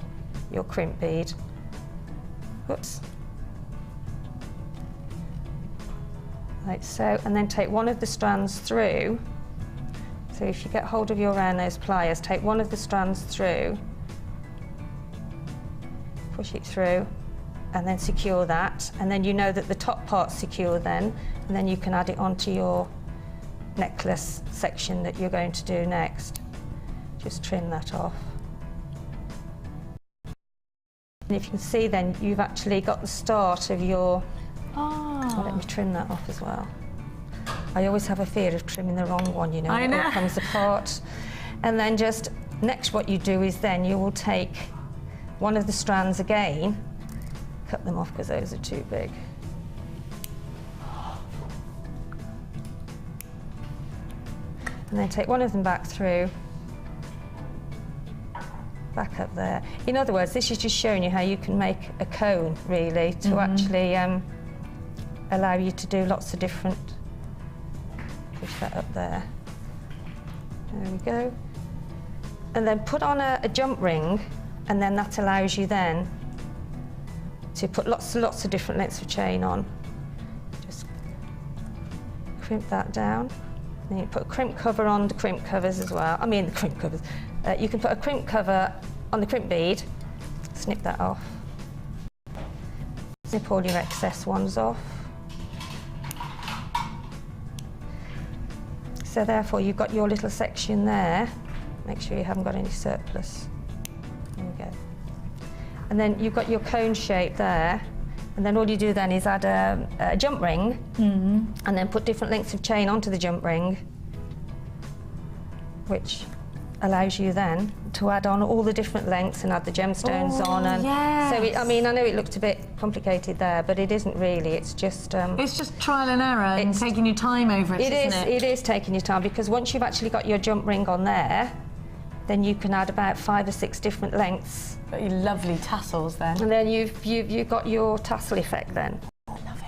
crimp bead. Whoops. Like so, and then take one of the strands through. So if you get hold of your round nose pliers, take one of the strands through, push it through, and then secure that, and then you know that the top part's secure then, and then you can add it onto your necklace section that you're going to do next. Just trim that off. And if you can see then, you've actually got the start of your... Oh, let me trim that off as well. I always have a fear of trimming the wrong one, you know, I know. It all comes apart. And then just, next what you do is then you will take one of the strands again, cut them off because those are too big. And then take one of them back through, back up there. In other words, this is just showing you how you can make a cone, really, to actually allow you to do lots of different... Push that up there. There we go. And then put on a jump ring, and then that allows you then to put lots of different lengths of chain on. Just crimp that down. Then you put a crimp cover on the crimp covers as well. I mean the crimp covers. You can put a crimp cover on the crimp bead, snip that off. Snip all your excess ones off. So therefore you've got your little section there. Make sure you haven't got any surplus. There we go. And then you've got your cone shape there. And then all you do then is add a jump ring, and then put different lengths of chain onto the jump ring, which allows you then to add on all the different lengths and add the gemstones on. And so, I mean, I know it looked a bit complicated there, but it isn't really. It's just... it's just trial and error and taking your time over it, isn't it? It is taking your time, because once you've actually got your jump ring on there, then you can add about 5 or 6 different lengths. Got your lovely tassels then. And then you've got your tassel effect then. I love it.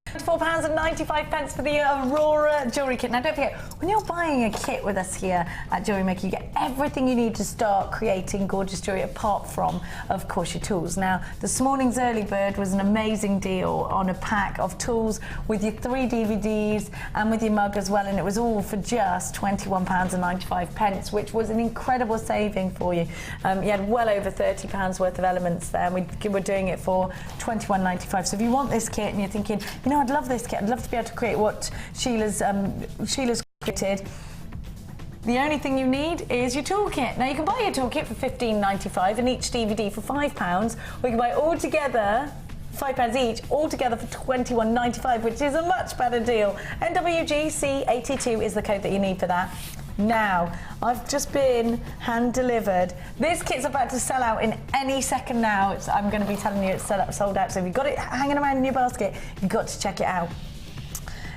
£24.95 for the Aurora jewellery kit. Now don't forget, when you're buying a kit with us here at Jewellery Maker, you get everything you need to start creating gorgeous jewellery, apart from, of course, your tools. Now, this morning's early bird was an amazing deal on a pack of tools with your 3 DVDs and with your mug as well, and it was all for just £21.95, which was an incredible saving for you. You had well over £30 worth of elements there, and we were doing it for £21.95. So if you want this kit and you're thinking, you know, I'd love this kit, I'd love to be able to create what Sheila's created, the only thing you need is your toolkit. Now you can buy your toolkit for £15.95 and each DVD for £5, or you can buy it all together £5 each, all together for £21.95, which is a much better deal. NWGC82 is the code that you need for that. Now, I've just been hand delivered. This kit's about to sell out in any second now. I'm going to be telling you it's sold out. So if you've got it hanging around in your basket, you've got to check it out.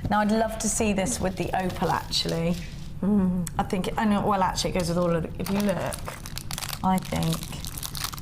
Now, I'd love to see this with the opal, actually. I think, well, actually, it goes with all of it. If you look, I think.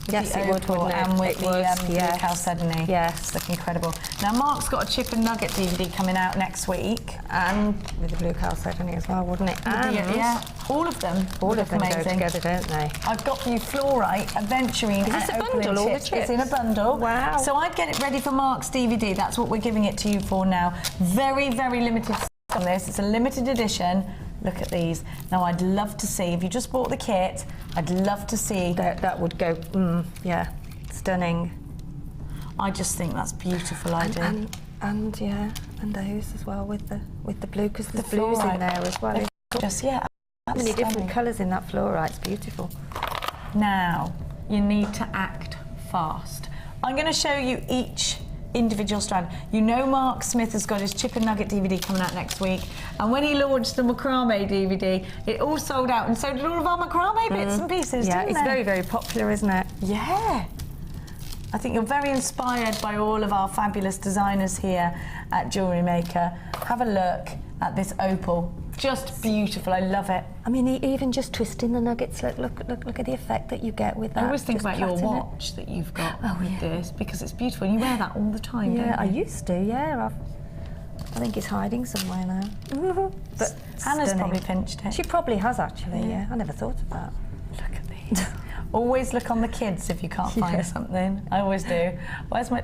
Yes, it would, wouldn't it? And with It would, the yes. chalcedony. Yes. It's looking incredible. Now, Mark's got a Chip and Nugget DVD coming out next week. And with the blue chalcedony as well, wouldn't it? And Yeah, all of them. all of them go amazing. together, don't they? I've got for you fluorite, aventurine, Is this and a opal bundle, all the chips. chips? It's in a bundle. Wow. So I'd get it ready for Mark's DVD. That's what we're giving it to you for now. Very, very limited stock on this. It's a limited edition. Look at these. Now, I'd love to see, if you just bought the kit, I'd love to see. That would go, yeah, stunning. I just think that's beautiful, I do. And yeah, and those as well with the blue, because the blue's fluorite in there as well. Just, yeah. So many different colours in that fluorite. It's beautiful. Now, you need to act fast. I'm going to show you each individual strand. You know Mark Smith has got his Chip and Nugget DVD coming out next week, and when he launched the macrame DVD, it all sold out, and so did all of our macrame bits and pieces, Yeah, didn't it's they? very, very popular, isn't it? Yeah. I think you're very inspired by all of our fabulous designers here at Jewellery Maker. Have a look at this opal. Just beautiful, I love it. I mean, even just twisting the nuggets, look at the effect that you get with that. I always think just about your plaiting it. watch that you've got with this, because it's beautiful. You wear that all the time, Yeah, I don't you? used to, yeah. I think it's hiding somewhere now. But Hannah's stunning. probably pinched it. She probably has, actually, yeah. I never thought of that. Look at these. Always look on the kids if you can't find something. I always do.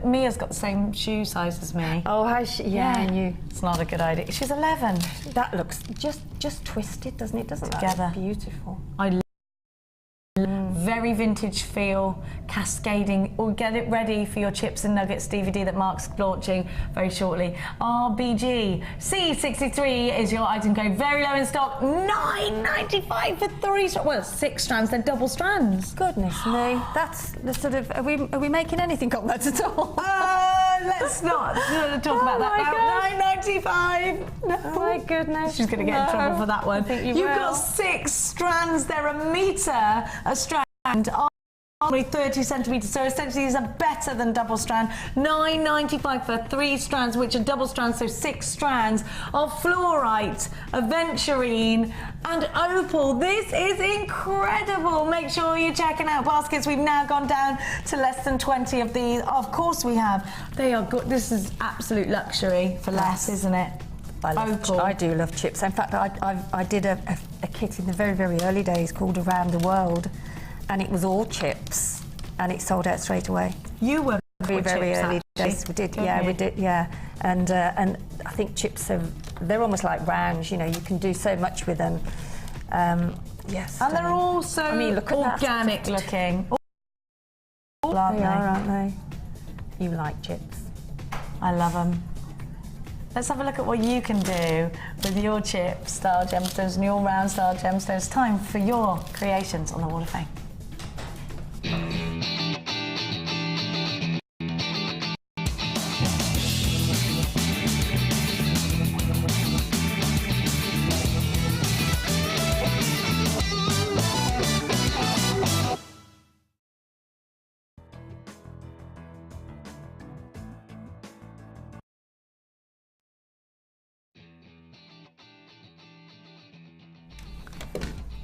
Mia's got the same shoe size as me. Oh, has she? Yeah, and you. It's not a good idea. She's 11. That looks just twisted, doesn't it? Doesn't Together. that? It's beautiful. I love very vintage feel, cascading. Or get it ready for your Chips and Nuggets DVD that Mark's launching very shortly. RBG C63 is your item code. Very low in stock. $9.95 for 6 strands. They're double strands. Goodness me, that's the sort of. Are we making anything on that at all? Let's not talk about that now. $9.95. No. Oh my goodness. She's going to get in trouble for that one. I think You've got 6 strands. They're a metre a strand. Only 30 centimetres, so essentially these are better than double strand. $9.95 for 3 strands, which are double strands, so 6 strands of fluorite, aventurine, and opal. This is incredible. Make sure you're checking out baskets. We've now gone down to less than 20 of these. Of course we have. They are good. This is absolute luxury for less, isn't it? I do love chips. In fact, I did a kit in the very, very early days called Around the World, and it was all chips, and it sold out straight away. You were very, very early days. We did, we did, yeah. And I think chips they're almost like rounds. You know, you can do so much with them. Yes. And they're also look at organic that. looking. They are, aren't they? You like chips. I love them. Let's have a look at what you can do with your chip style gemstones and your round style gemstones. Time for your creations on the Wall of Fame.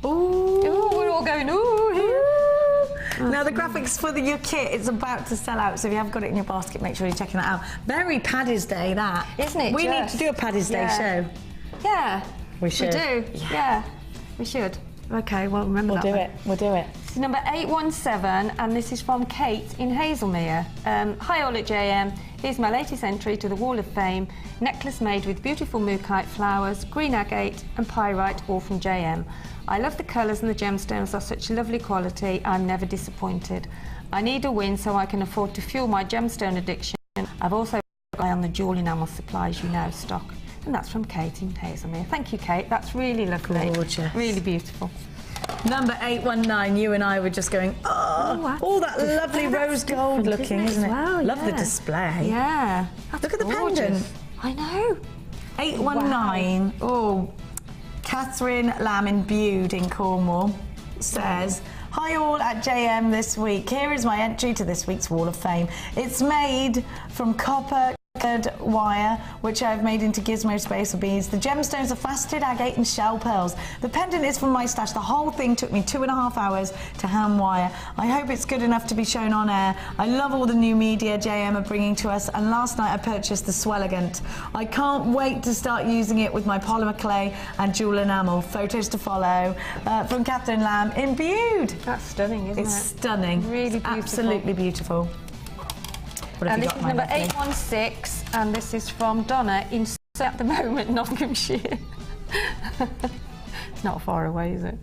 Ooh, we're all going, ooh, here. Now the graphics for your kit is about to sell out, so if you haven't got it in your basket, make sure you're checking that out. Very Paddy's Day, that. Isn't it? We need to do a Paddy's Day show. Yeah. We should. We do. Yeah. We should. Okay, well, remember that. We'll do it. This is number 817, and this is from Kate in Hazelmere. Hi all at JM. Here's my latest entry to the Wall of Fame. Necklace made with beautiful mookaite flowers, green agate and pyrite, all from JM. I love the colours and the gemstones are such lovely quality. I'm never disappointed. I need a win so I can afford to fuel my gemstone addiction. I've also got an eye on the jewel enamel supplies you now stock. And that's from Kate in Hazelmere. Thank you, Kate. That's really lovely. Gorgeous. Really beautiful. Number 819, you and I were just going, oh, Oh, that lovely rose gold looking, isn't it? Well, Love the display. Yeah. Look at the gorgeous. pendant. I know. 819. Oh, Catherine Lamb in Bude in Cornwall says, hi all at JM this week. Here is my entry to this week's Wall of Fame. It's made from copper wire, which I've made into gizmo spacer beads. The gemstones are faceted agate and shell pearls. The pendant is from my stash. The whole thing took me 2.5 hours to hand wire. I hope it's good enough to be shown on air. I love all the new media JM are bringing to us, and last night I purchased the Swelligant. I can't wait to start using it with my polymer clay and jewel enamel. Photos to follow from Catherine Lamb in Bude. That's stunning, isn't it? It's stunning. Really beautiful. Absolutely beautiful. And this is number 816, and this is from Donna in at the moment, Nottinghamshire. It's not far away, is it?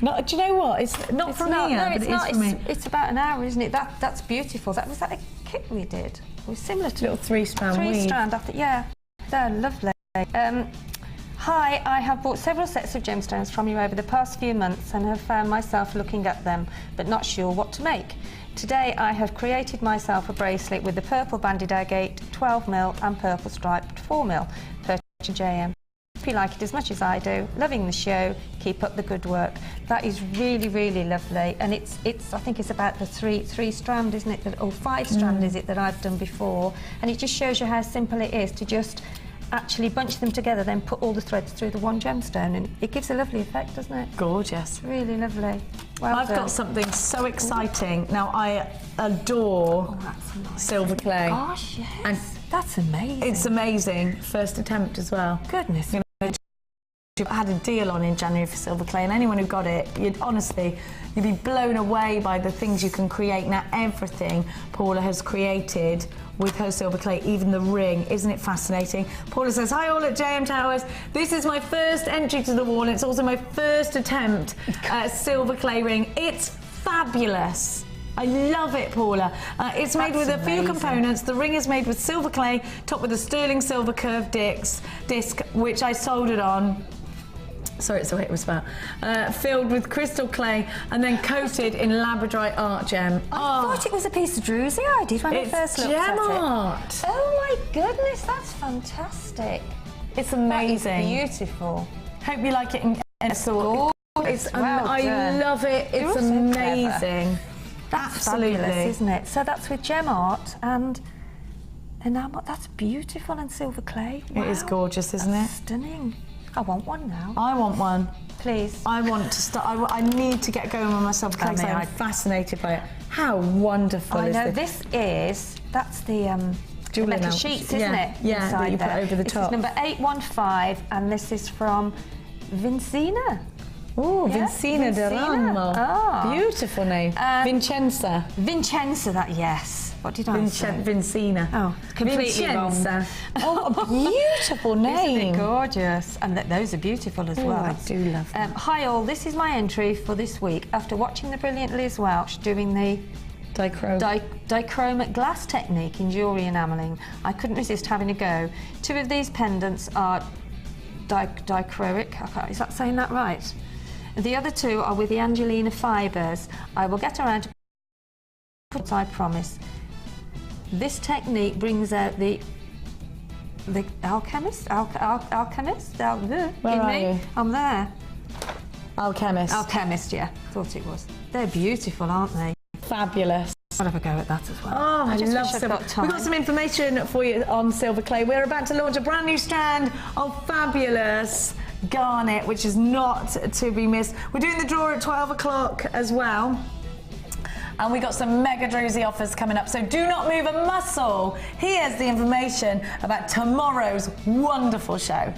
No, do you know what? It's not from here, no, but it's it not. is from me. It's about an hour, isn't it? That's beautiful. Was that a kit we did? It was similar to Little three-strand weave. Three-strand, I think. Yeah, they're lovely. Hi, I have bought several sets of gemstones from you over the past few months and have found myself looking at them, but not sure what to make. Today I have created myself a bracelet with the purple banded agate 12mm and purple striped 4mm. Purchase JM. Hope you like it as much as I do. Loving the show. Keep up the good work. That is really, really lovely, and it's I think it's about the three strand, isn't it? Or 5 strand is it that I've done before, and it just shows you how simple it is to just actually bunch them together, then put all the threads through the one gemstone, and it gives a lovely effect, doesn't it? Gorgeous. Really lovely. Well I've got something so exciting. Now, I adore silver clay. Gosh, yes. And that's amazing. it's amazing. First attempt as well. Goodness. I had a deal on in January for silver clay, and anyone who got it, you'd be blown away by the things you can create. Now, everything Paula has created with her silver clay, even the ring. Isn't it fascinating? Paula says, hi all at JM Towers. This is my first entry to the wall, and it's also my first attempt at a silver clay ring. It's fabulous. I love it, Paula. It's made with a few components. The ring is made with silver clay, topped with a sterling silver curved disc, which I soldered on. Sorry, it's the way it was about. Filled with crystal clay and then coated in Labradorite art gem. I thought it was a piece of druzy I did when I first looked at it. It's gem art. Oh my goodness, that's fantastic. It's amazing. That is beautiful. Hope you like it in sort. I love it. It's You're also amazing. clever. That's Absolutely. fabulous, isn't it? So that's with gem art and enamel. That's beautiful, and silver clay. Wow. It is gorgeous, isn't it? Stunning. I want one now. I want one. Please. I want to start. I need to get going with myself because I'm fascinated by it. How wonderful is this? That's the Jewel metal enamel. sheets, isn't it? Yeah, Inside that you put there. over the This top. is number 815, and this is from Vincina. Oh, Yeah, Vincina de Vincina. Ramo. Ah. Beautiful name. Vincenza. Vincenza, that, yes. What did I say? Vincina. Oh, completely Vincenza. wrong. Oh, a beautiful name. Isn't it gorgeous? And those are beautiful as well. I do love them. Hi all, this is my entry for this week. After watching the brilliant Liz Welch doing the dichromic glass technique in jewellery enamelling, I couldn't resist having a go. 2 of these pendants are dichroic. Is that saying that right? The other 2 are with the Angelina fibres. I will get around to put, I promise. This technique brings out the alchemist. Where are you? I'm there. Alchemist. Alchemist, yeah. Thought it was. They're beautiful, aren't they? Fabulous. I'll have a go at that as well. Oh, I just love wish I'd silver. got time. We've got some information for you on silver clay. We're about to launch a brand new strand of fabulous garnet, which is not to be missed. We're doing the draw at 12 o'clock as well. And we got some mega druzy offers coming up, so do not move a muscle. Here's the information about tomorrow's wonderful show.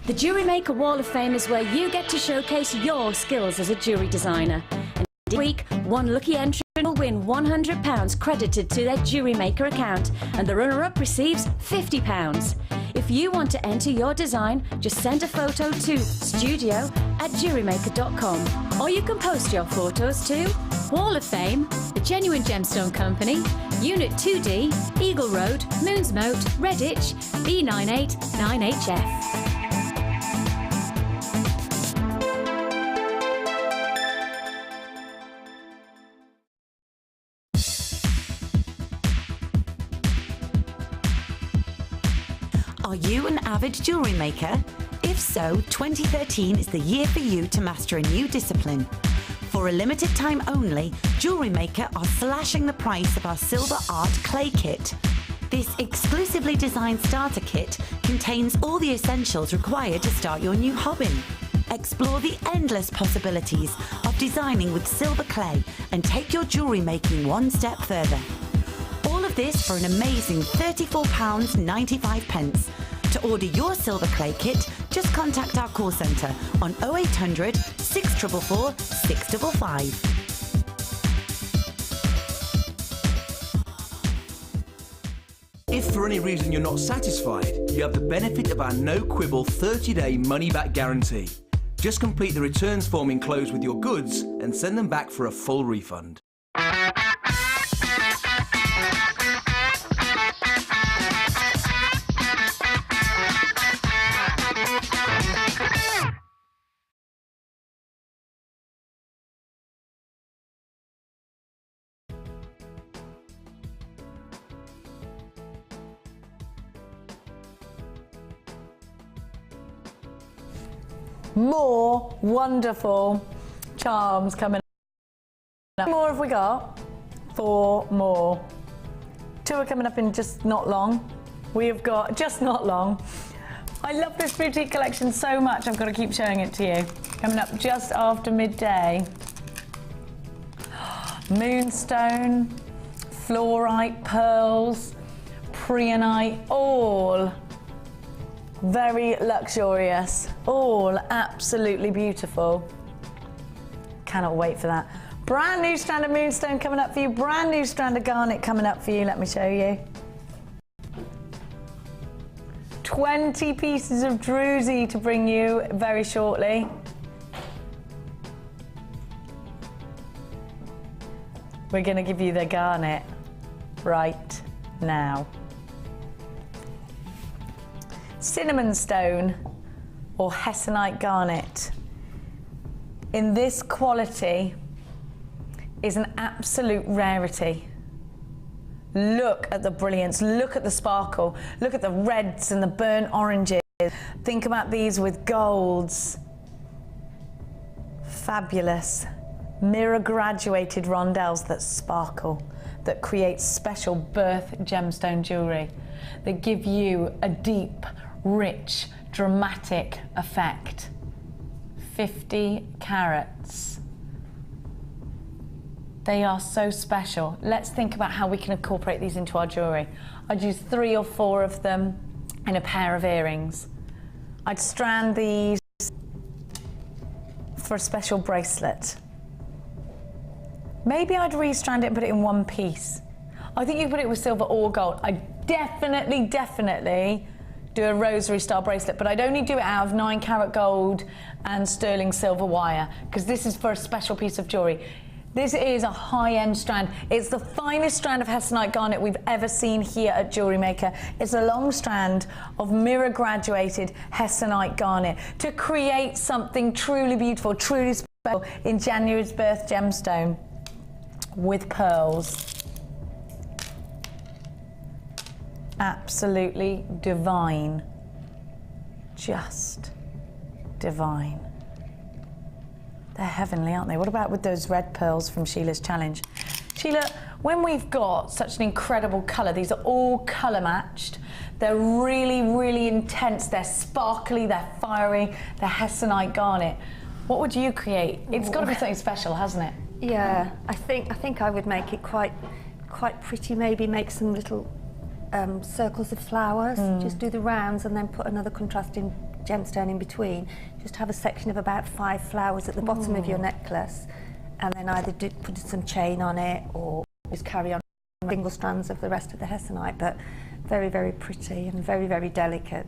The Jewellery Maker Wall of Fame is where you get to showcase your skills as a jewellery designer. And this week, one lucky entrant will win £100 credited to their Jewellery Maker account, and the runner-up receives £50. If you want to enter your design, just send a photo to studio@jewellerymaker.com, or you can post your photos to Wall of Fame, The Genuine Gemstone Company, Unit 2D, Eagle Road, Moonsmote, Redditch, B989HF. Are you an avid jewellery maker? If so, 2013 is the year for you to master a new discipline. For a limited time only, Jewellery Maker are slashing the price of our Silver Art Clay Kit. This exclusively designed starter kit contains all the essentials required to start your new hobby. Explore the endless possibilities of designing with silver clay and take your jewellery making one step further. All of this for an amazing £34.95. To order your silver clay kit, just contact our call centre on 0800 644 655. If for any reason you're not satisfied, you have the benefit of our no-quibble 30-day money-back guarantee. Just complete the returns form enclosed with your goods and send them back for a full refund. More wonderful charms coming up. How many more have we got? 4 more. 2 are coming up in just not long. We have got just not long. I love this boutique collection so much, I've got to keep showing it to you. Coming up just after midday. Moonstone, fluorite, pearls, preonite, all very luxurious, all absolutely beautiful. Cannot wait for that. Brand new strand of moonstone coming up for you, brand new strand of garnet coming up for you. Let me show you. 20 pieces of druzy to bring you very shortly. We're going to give you the garnet right now. Cinnamon stone or hessonite garnet in this quality is an absolute rarity. Look at the brilliance, look at the sparkle, look at the reds and the burnt oranges. Think about these with golds. Fabulous. Mirror graduated rondelles that sparkle, that create special birth gemstone jewellery, that give you a deep, rich, dramatic effect. 50 carats. They are so special. Let's think about how we can incorporate these into our jewellery. I'd use 3 or 4 of them in a pair of earrings. I'd strand these for a special bracelet. Maybe I'd restrand it and put it in one piece. I think you can put it with silver or gold. I definitely do a rosary style bracelet, but I'd only do it out of 9 carat gold and sterling silver wire, because this is for a special piece of jewellery. This is a high-end strand. It's the finest strand of hessonite garnet we've ever seen here at Jewellery Maker. It's a long strand of mirror graduated hessonite garnet to create something truly beautiful, truly special in January's birth gemstone with pearls. Absolutely divine. Just divine. They're heavenly, aren't they? What about with those red pearls from Sheila's challenge? Sheila, when we've got such an incredible colour, these are all colour matched. They're really, really intense. They're sparkly, they're fiery, they're hessonite garnet. What would you create? It's got to be something special, hasn't it? Yeah, I think I would make it quite pretty. Maybe make some little circles of flowers. Just do the rounds and then put another contrasting gemstone in between. Just have a section of about 5 flowers at the bottom of your necklace, and then either put some chain on it or just carry on single strands of the rest of the hessonite. But very, very pretty and very, very delicate.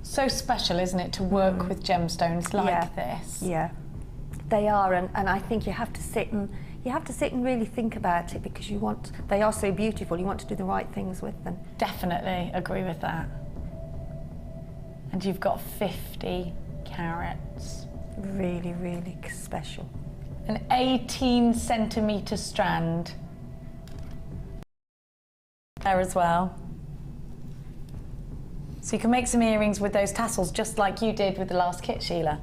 So special, isn't it, to work with gemstones like this? Yeah, they are, and I think you have to sit and really think about it, because they are so beautiful. You want to do the right things with them. Definitely agree with that. And you've got 50 carats. Really, really special. An 18-centimetre strand there as well. So you can make some earrings with those tassels just like you did with the last kit, Sheila.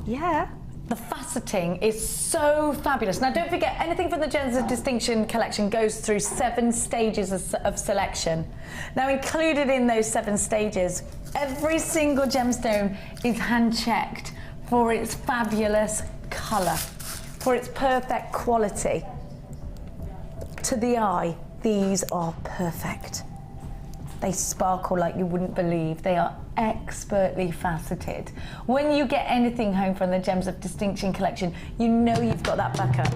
Yeah. The faceting is so fabulous. Now don't forget, anything from the Gems of Distinction collection goes through 7 stages of selection. Now included in those 7 stages, every single gemstone is hand-checked for its fabulous colour, for its perfect quality. To the eye, these are perfect. They sparkle like you wouldn't believe. They are expertly faceted. When you get anything home from the Gems of Distinction collection, you know you've got that backup.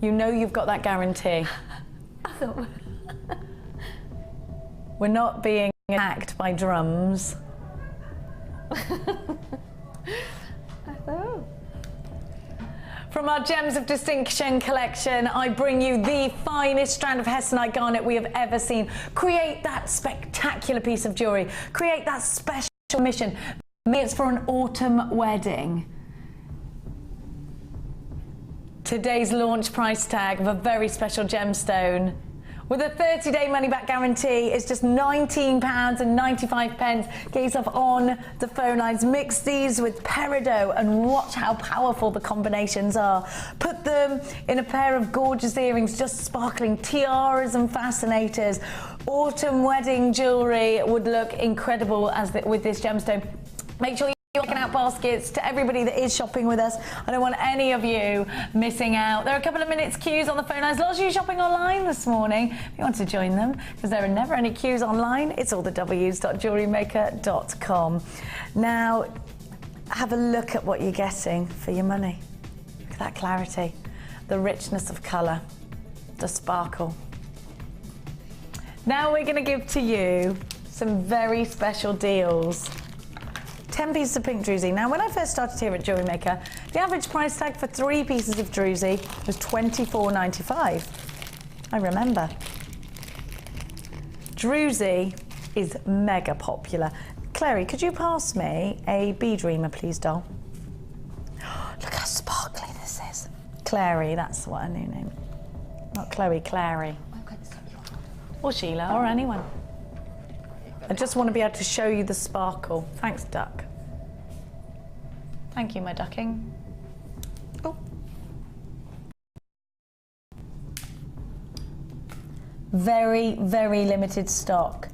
You know you've got that guarantee. I thought... We're not being attacked by drums. From our Gems of Distinction collection, I bring you the finest strand of hessonite garnet we have ever seen. Create that spectacular piece of jewellery. Create that special mission. Maybe it's for an autumn wedding. Today's launch price tag of a very special gemstone with a 30-day money-back guarantee is just £19.95. Get yourself on the phone lines. Mix these with peridot and watch how powerful the combinations are. Put them in a pair of gorgeous earrings, just sparkling tiaras and fascinators. Autumn wedding jewellery would look incredible with this gemstone. Make sure you're checking out baskets to everybody that is shopping with us. I don't want any of you missing out. There are a couple of minutes queues on the phone lines. Lots of you shopping online this morning. If you want to join them, because there are never any queues online, it's all the w's.jewellerymaker.com. Now, have a look at what you're getting for your money. Look at that clarity, the richness of colour, the sparkle. Now we're going to give to you some very special deals. 10 pieces of pink druzy. Now, when I first started here at Jewellery Maker, the average price tag for 3 pieces of druzy was £24.95. I remember. Druzy is mega popular. Clary, could you pass me a Bee Dreamer, please, doll? Look how sparkly this is. Clary, that's what her new name. Not Chloe, Clary. Or Sheila, or anyone. I just want to be able to show you the sparkle. Thanks, duck. Thank you, my ducking. Oh. Very, very limited stock.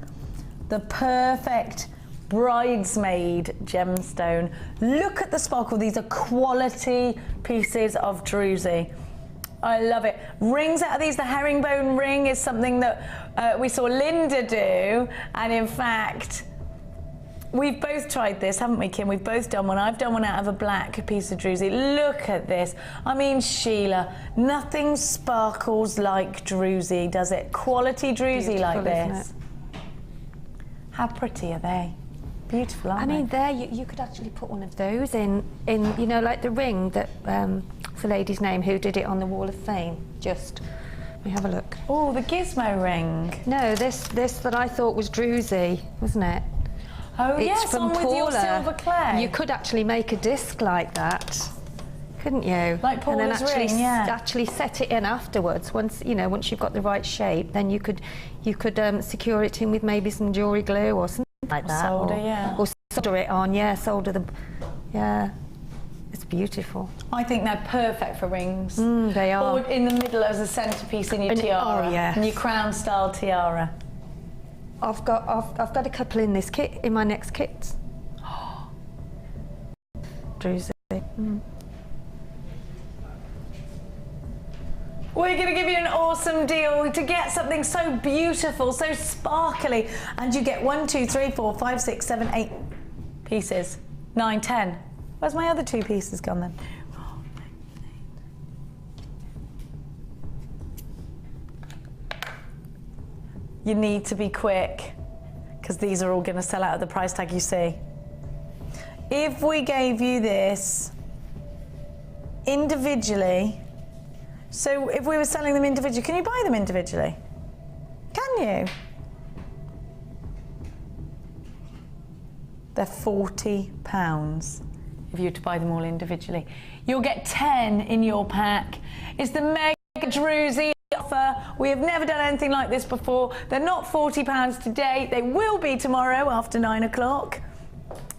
The perfect bridesmaid gemstone. Look at the sparkle. These are quality pieces of druzy. I love it. Rings out of these. The herringbone ring is something that we saw Linda do, and in fact, we've both tried this, haven't we, Kim? We've both done one. I've done one out of a black piece of druzy. Look at this. I mean, Sheila, nothing sparkles like druzy, does it? Quality druzy like this. How pretty are they? Beautiful, aren't they? I mean, there you could actually put one of those in you know, like the ring that the lady's name who did it on the Wall of Fame. Just let me have a look. Oh, the gizmo ring. No, this that I thought was druzy, wasn't it? Oh, it's yes, from on with your silver clay. You could actually make a disc like that, couldn't you? Like Paula's and then actually, ring, yeah. actually set it in afterwards. Once you've got the right shape, then you could secure it in with maybe some jewellery glue or something like that. Solder, yeah. Or solder it on, yeah. Yeah. It's beautiful. I think they're perfect for rings. They are. Or in the middle as a centrepiece in your tiara. Oh, yes. In your crown-style tiara. I've got a couple in this kit, in my next kit. Druzy. We're going to give you an awesome deal to get something so beautiful, so sparkly, and you get 1, 2, 3, 4, 5, 6, 7, 8 pieces. 9, 10. Where's my other 2 pieces gone then? You need to be quick, because these are all going to sell out at the price tag you see. If we gave you this individually, so if we were selling them individually, can you buy them individually? Can you? They're £40 if you were to buy them all individually. You'll get 10 in your pack. It's the Mega Druzy offer. We have never done anything like this before. They're not £40 today. They will be tomorrow after 9 o'clock.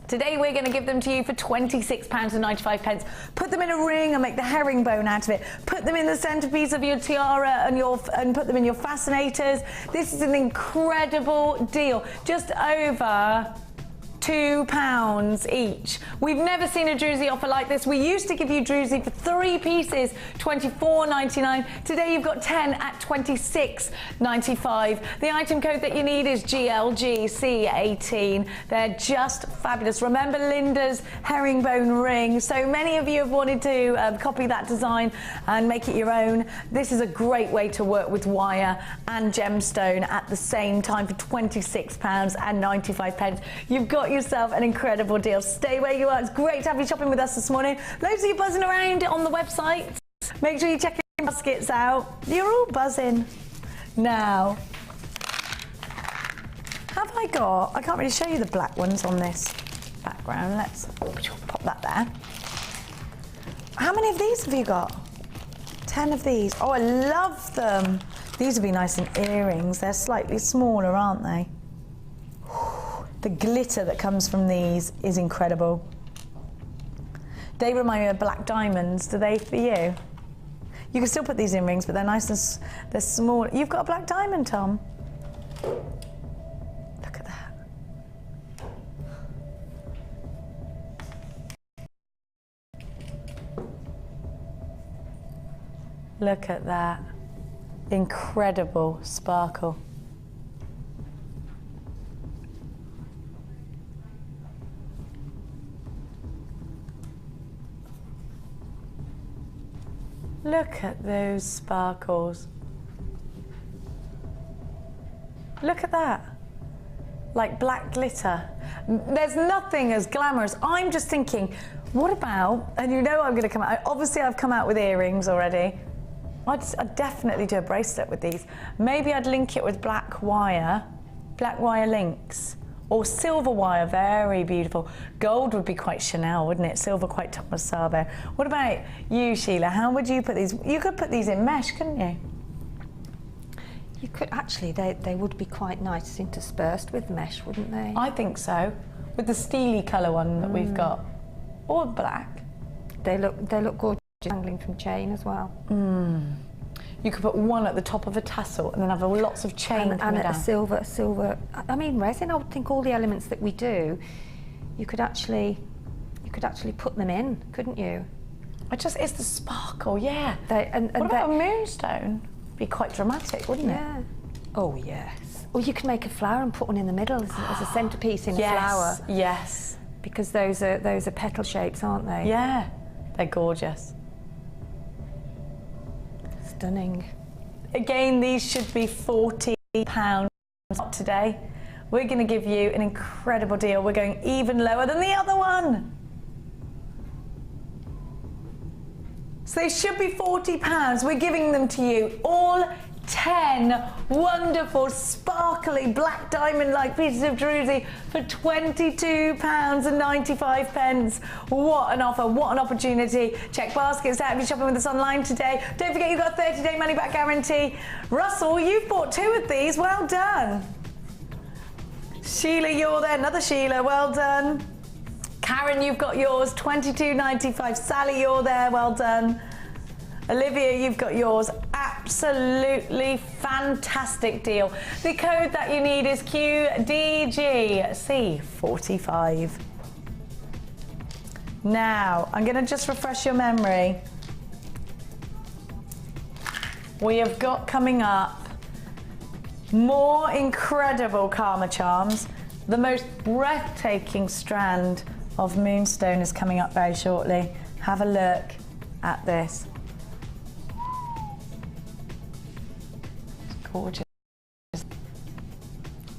Today we're going to give them to you for £26.95. Put them in a ring and make the herringbone out of it. Put them in the centrepiece of your tiara and put them in your fascinators. This is an incredible deal. Just over £2 each. We've never seen a druzy offer like this. We used to give you druzy for 3 pieces, £24.99. Today you've got 10 at £26.95. The item code that you need is GLGC18. They're just fabulous. Remember Linda's herringbone ring? So many of you have wanted to copy that design and make it your own. This is a great way to work with wire and gemstone at the same time for £26.95. You've got yourself an incredible deal. Stay where you are. It's great to have you shopping with us this morning. Loads of you buzzing around on the website. Make sure you check your baskets out. You're all buzzing. Now, have I can't really show you the black ones on this background. Let's pop that there. How many of these have you got? 10 of these. Oh, I love them. These would be nice in earrings. They're slightly smaller, aren't they? The glitter that comes from these is incredible. They remind me of black diamonds. Do they for you? You can still put these in rings, but they're nice and they're small. You've got a black diamond, Tom. Look at that. Look at that. Incredible sparkle. Look at those sparkles. Look at that. Like black glitter. There's nothing as glamorous. I'm just thinking, what about, and you know I'm going to come out, obviously I've come out with earrings already. I'd definitely do a bracelet with these. Maybe I'd link it with black wire links. Or silver wire, very beautiful. Gold would be quite Chanel, wouldn't it? Silver quite Thomas Sabo. What about you, Sheila? How would you put these? You could put these in mesh, couldn't you? You could actually, they would be quite nice interspersed with mesh, wouldn't they? I think so. With the steely colour one that we've got. Or black. They look gorgeous, dangling from chain as well. You could put one at the top of a tassel and then have lots of chain coming down. A silver. I mean, resin. I would think all the elements that we do, you could actually put them in, couldn't you? It's the sparkle, yeah. And what about a moonstone? Be quite dramatic, wouldn't it? Yeah. Oh yes. Or you could make a flower and put one in the middle as a centrepiece in a flower. Yes. Because those are petal shapes, aren't they? Yeah. They're gorgeous. Stunning. Again, these should be £40 today. We're going to give you an incredible deal. We're going even lower than the other one. So they should be £40. We're giving them to you. All 10 wonderful, sparkly, black diamond-like pieces of druzy for £22.95. What an offer, what an opportunity. Check baskets out if you're shopping with us online today. Don't forget you've got a 30-day money-back guarantee. Russell, you've bought 2 of these. Well done. Sheila, you're there. Another Sheila. Well done. Karen, you've got yours. £22.95. Sally, you're there. Well done. Olivia, you've got yours. Absolutely fantastic deal. The code that you need is QDGC45. Now, I'm going to just refresh your memory. We have got coming up more incredible Karma charms. The most breathtaking strand of moonstone is coming up very shortly. Have a look at this. Gorgeous.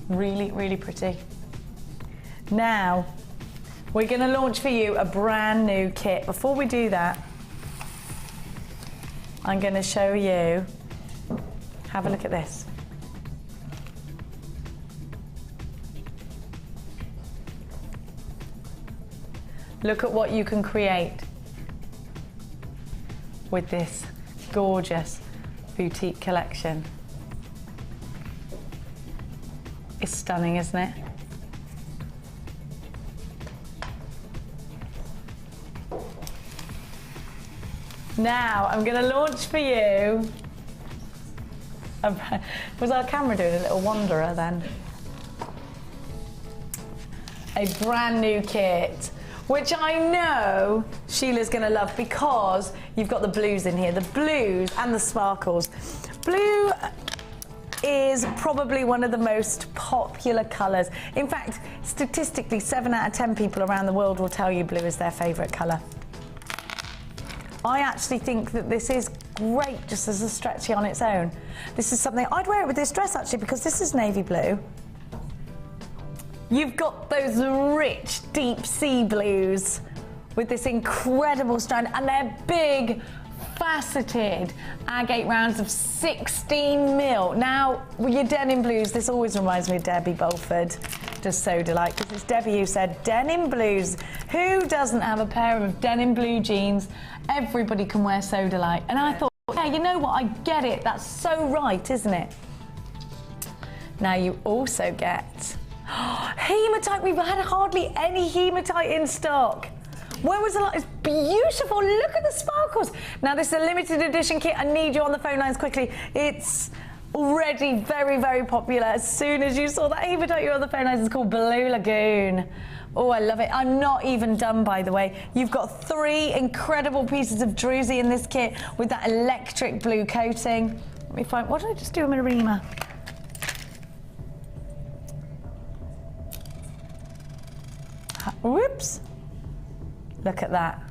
Really, really pretty. Now, we're going to launch for you a brand new kit. Before we do that, I'm going to show you. Have a look at this. Look at what you can create with this gorgeous boutique collection. It's stunning, isn't it? Now, I'm going to launch for you. Was our camera doing a little wanderer then? A brand new kit, which I know Sheila's going to love because you've got the blues in here, the blues and the sparkles. Blue is probably one of the most popular colours. In fact, statistically, 7 out of 10 people around the world will tell you blue is their favourite colour. I actually think that this is great just as a stretchy on its own. This is something, I'd wear it with this dress actually because this is navy blue. You've got those rich, deep sea blues with this incredible strand, and they're big, faceted agate rounds of 16 mil. Now, with your denim blues, this always reminds me of Debbie Bolford, does So Delight, because it's Debbie who said, denim blues. Who doesn't have a pair of denim blue jeans? Everybody can wear So Delight. And I thought, yeah, you know what, I get it. That's so right, isn't it? Now you also get hematite. We've had hardly any hematite in stock. When was the last? It's beautiful. Look at the sparkles. Now this is a limited edition kit. I need you on the phone lines quickly. It's already very, very popular. As soon as you saw that hematite, you're on the phone lines. It's called Blue Lagoon. Oh, I love it. I'm not even done, by the way. You've got 3 incredible pieces of druzy in this kit with that electric blue coating. Let me find, what did I just do a marima? Whoops. Look at that.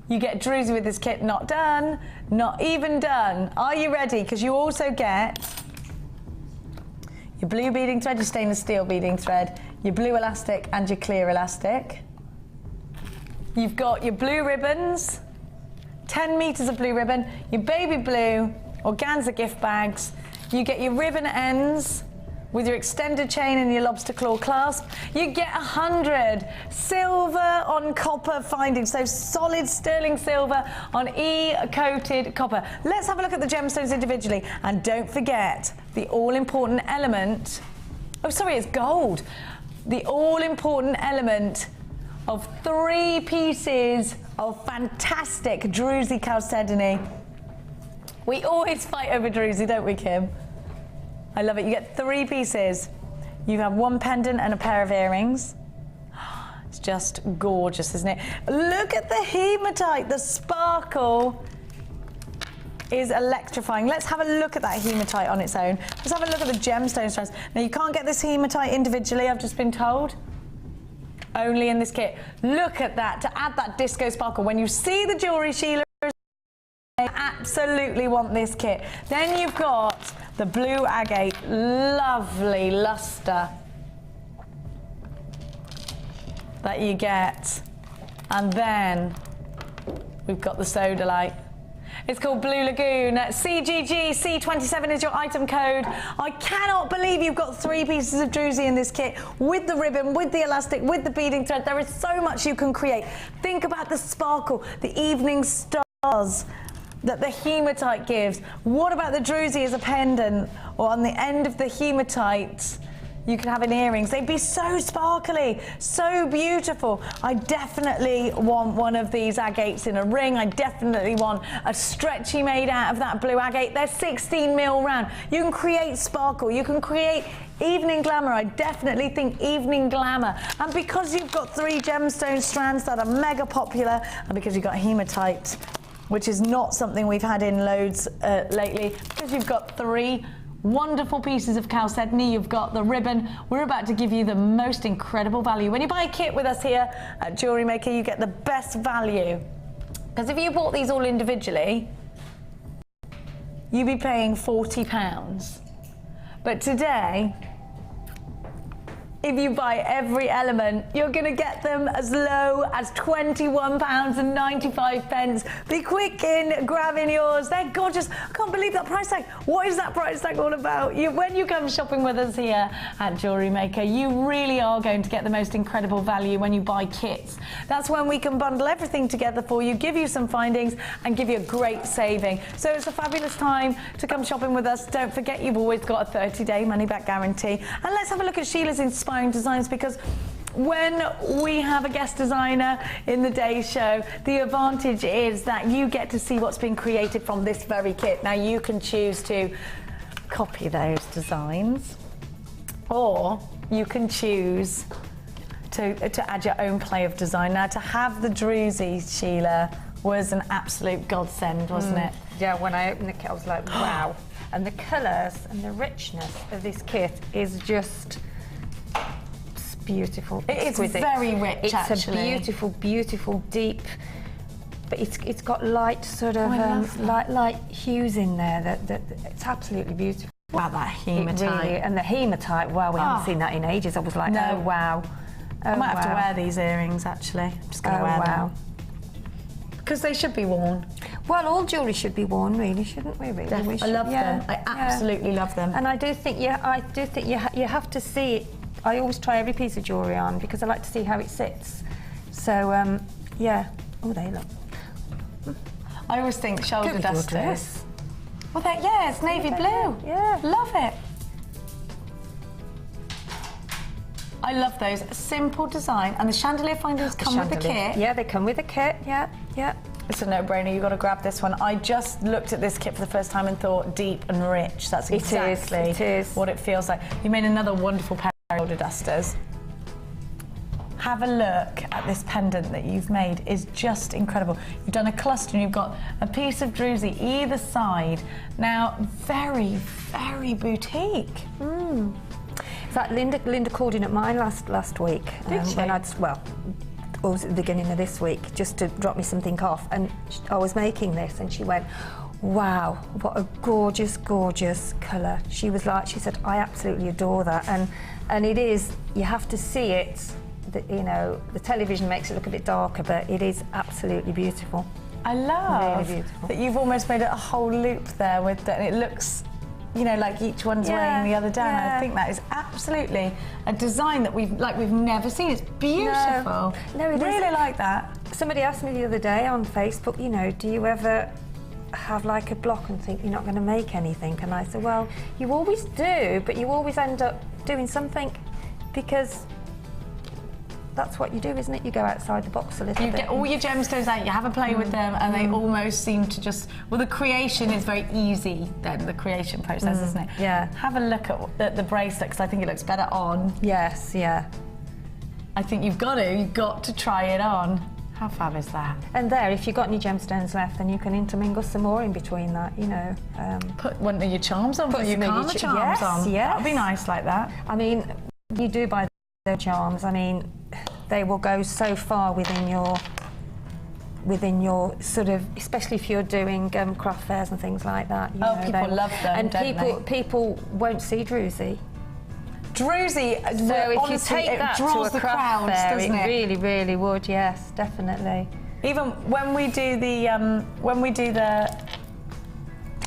You get druzy with this kit. Not done. Not even done. Are you ready? Because you also get your blue beading thread, your stainless steel beading thread, your blue elastic and your clear elastic. You've got your blue ribbons, 10 meters of blue ribbon, your baby blue organza gift bags. You get your ribbon ends with your extended chain and your lobster claw clasp. You get 100 silver on copper findings, so solid sterling silver on E-coated copper. Let's have a look at the gemstones individually, and don't forget the all-important element, oh sorry, it's gold. The all-important element of 3 pieces of fantastic druzy chalcedony. We always fight over druzy, don't we, Kim? I love it. You get 3 pieces. You have 1 pendant and a pair of earrings. It's just gorgeous, isn't it? Look at the hematite. The sparkle is electrifying. Let's have a look at that hematite on its own. Let's have a look at the gemstone strands. Now, you can't get this hematite individually, I've just been told. Only in this kit. Look at that, to add that disco sparkle. When you see the jewellery, Sheila, I absolutely want this kit. Then you've got the blue agate, lovely luster that you get. And then we've got the soda light. It's called Blue Lagoon. CGG C27 is your item code. I cannot believe you've got 3 pieces of druzy in this kit with the ribbon, with the elastic, with the beading thread. There is so much you can create. Think about the sparkle, the evening stars that the hematite gives. What about the druzy as a pendant, or on the end of the hematite you can have in earrings? They'd be so sparkly, so beautiful. I definitely want one of these agates in a ring. I definitely want a stretchy made out of that blue agate. They're 16 mil round. You can create sparkle, you can create evening glamour. I definitely think evening glamour. And because you've got 3 gemstone strands that are mega popular, and because you've got hematite, which is not something we've had in loads lately, because you've got 3 wonderful pieces of chalcedony, you've got the ribbon, we're about to give you the most incredible value. When you buy a kit with us here at Jewellery Maker, you get the best value. Because if you bought these all individually, you'd be paying £40. But today, if you buy every element, you're going to get them as low as £21.95. Be quick in grabbing yours. They're gorgeous. I can't believe that price tag. What is that price tag all about? When you come shopping with us here at Jewellery Maker, you really are going to get the most incredible value when you buy kits. That's when we can bundle everything together for you, give you some findings and give you a great saving. So it's a fabulous time to come shopping with us. Don't forget, you've always got a 30-day money-back guarantee. And let's have a look at Sheila's inspiring designs, because when we have a guest designer in the day show, the advantage is that you get to see what's been created from this very kit. Now you can choose to copy those designs, or you can choose to add your own play of design. Now, to have the druzy, Sheila, was an absolute godsend, wasn't it? Yeah, when I opened the kit, I was like, wow. And the colours and the richness of this kit is just beautiful. It's very rich, actually. It's a beautiful, beautiful, deep, but it's got light sort of light hues in there. That it's absolutely beautiful. Wow, that hematite. Really, and the hematite. Wow, we haven't seen that in ages. I was like, no. Oh wow. I might have to wear these earrings, actually. I'm just going to wear them. Because they should be worn. Well, all jewellery should be worn, really, shouldn't we? Really, I love them. I absolutely love them. And I do think, you have to see it. I always try every piece of jewellery on because I like to see how it sits. So, yeah. Oh, they look. I always think shoulder dusters. Well, it's navy blue. Yeah. Love it. I love those. Simple design. And the chandelier finders come with the kit. Yeah, they come with a kit. Yeah. It's a no-brainer. You've got to grab this one. I just looked at this kit for the first time and thought deep and rich. That's exactly what it feels like. You made another wonderful pair of shoulder dusters. Have a look at this pendant that you've made. It's just incredible. You've done a cluster and you've got a piece of druzy either side. Now, very, very boutique. In fact, Linda called in at mine last week. Did she? When it was at the beginning of this week, just to drop me something off. And I was making this and she went, wow, what a gorgeous, gorgeous colour. She said, I absolutely adore that. And it is, you have to see it. The television makes it look a bit darker, but it is absolutely beautiful. I love really beautiful. that you've almost made it a whole loop there with and it looks, like each one's weighing the other down. Yeah. I think that is absolutely a design that we've never seen. It's beautiful. No, it really like that. Somebody asked me the other day on Facebook, do you ever have like a block and think you're not going to make anything? And I said, well, you always do, but you always end up doing something because that's what you do, isn't it? You go outside the box a little bit. You get all your gemstones out, you have a play with them, and they almost seem to just... Well, the creation is very easy then, the creation process, isn't it? Yeah. Have a look at the bracelet, because I think it looks better on. Yes, yeah. I think you've got to try it on. How fab is that? And there, if you've got any gemstones left, then you can intermingle some more in between that, Put one of your charms on, put your karma charms on. Yes. That would be nice like that. I mean, you do buy the charms, I mean, they will go so far within your sort of, especially if you're doing craft fairs and things like that. People love them, and people won't see druzy. Druzy, so if you take that draws to the a craft crowds, fair, doesn't it really, really would. Yes, definitely. Even when we do the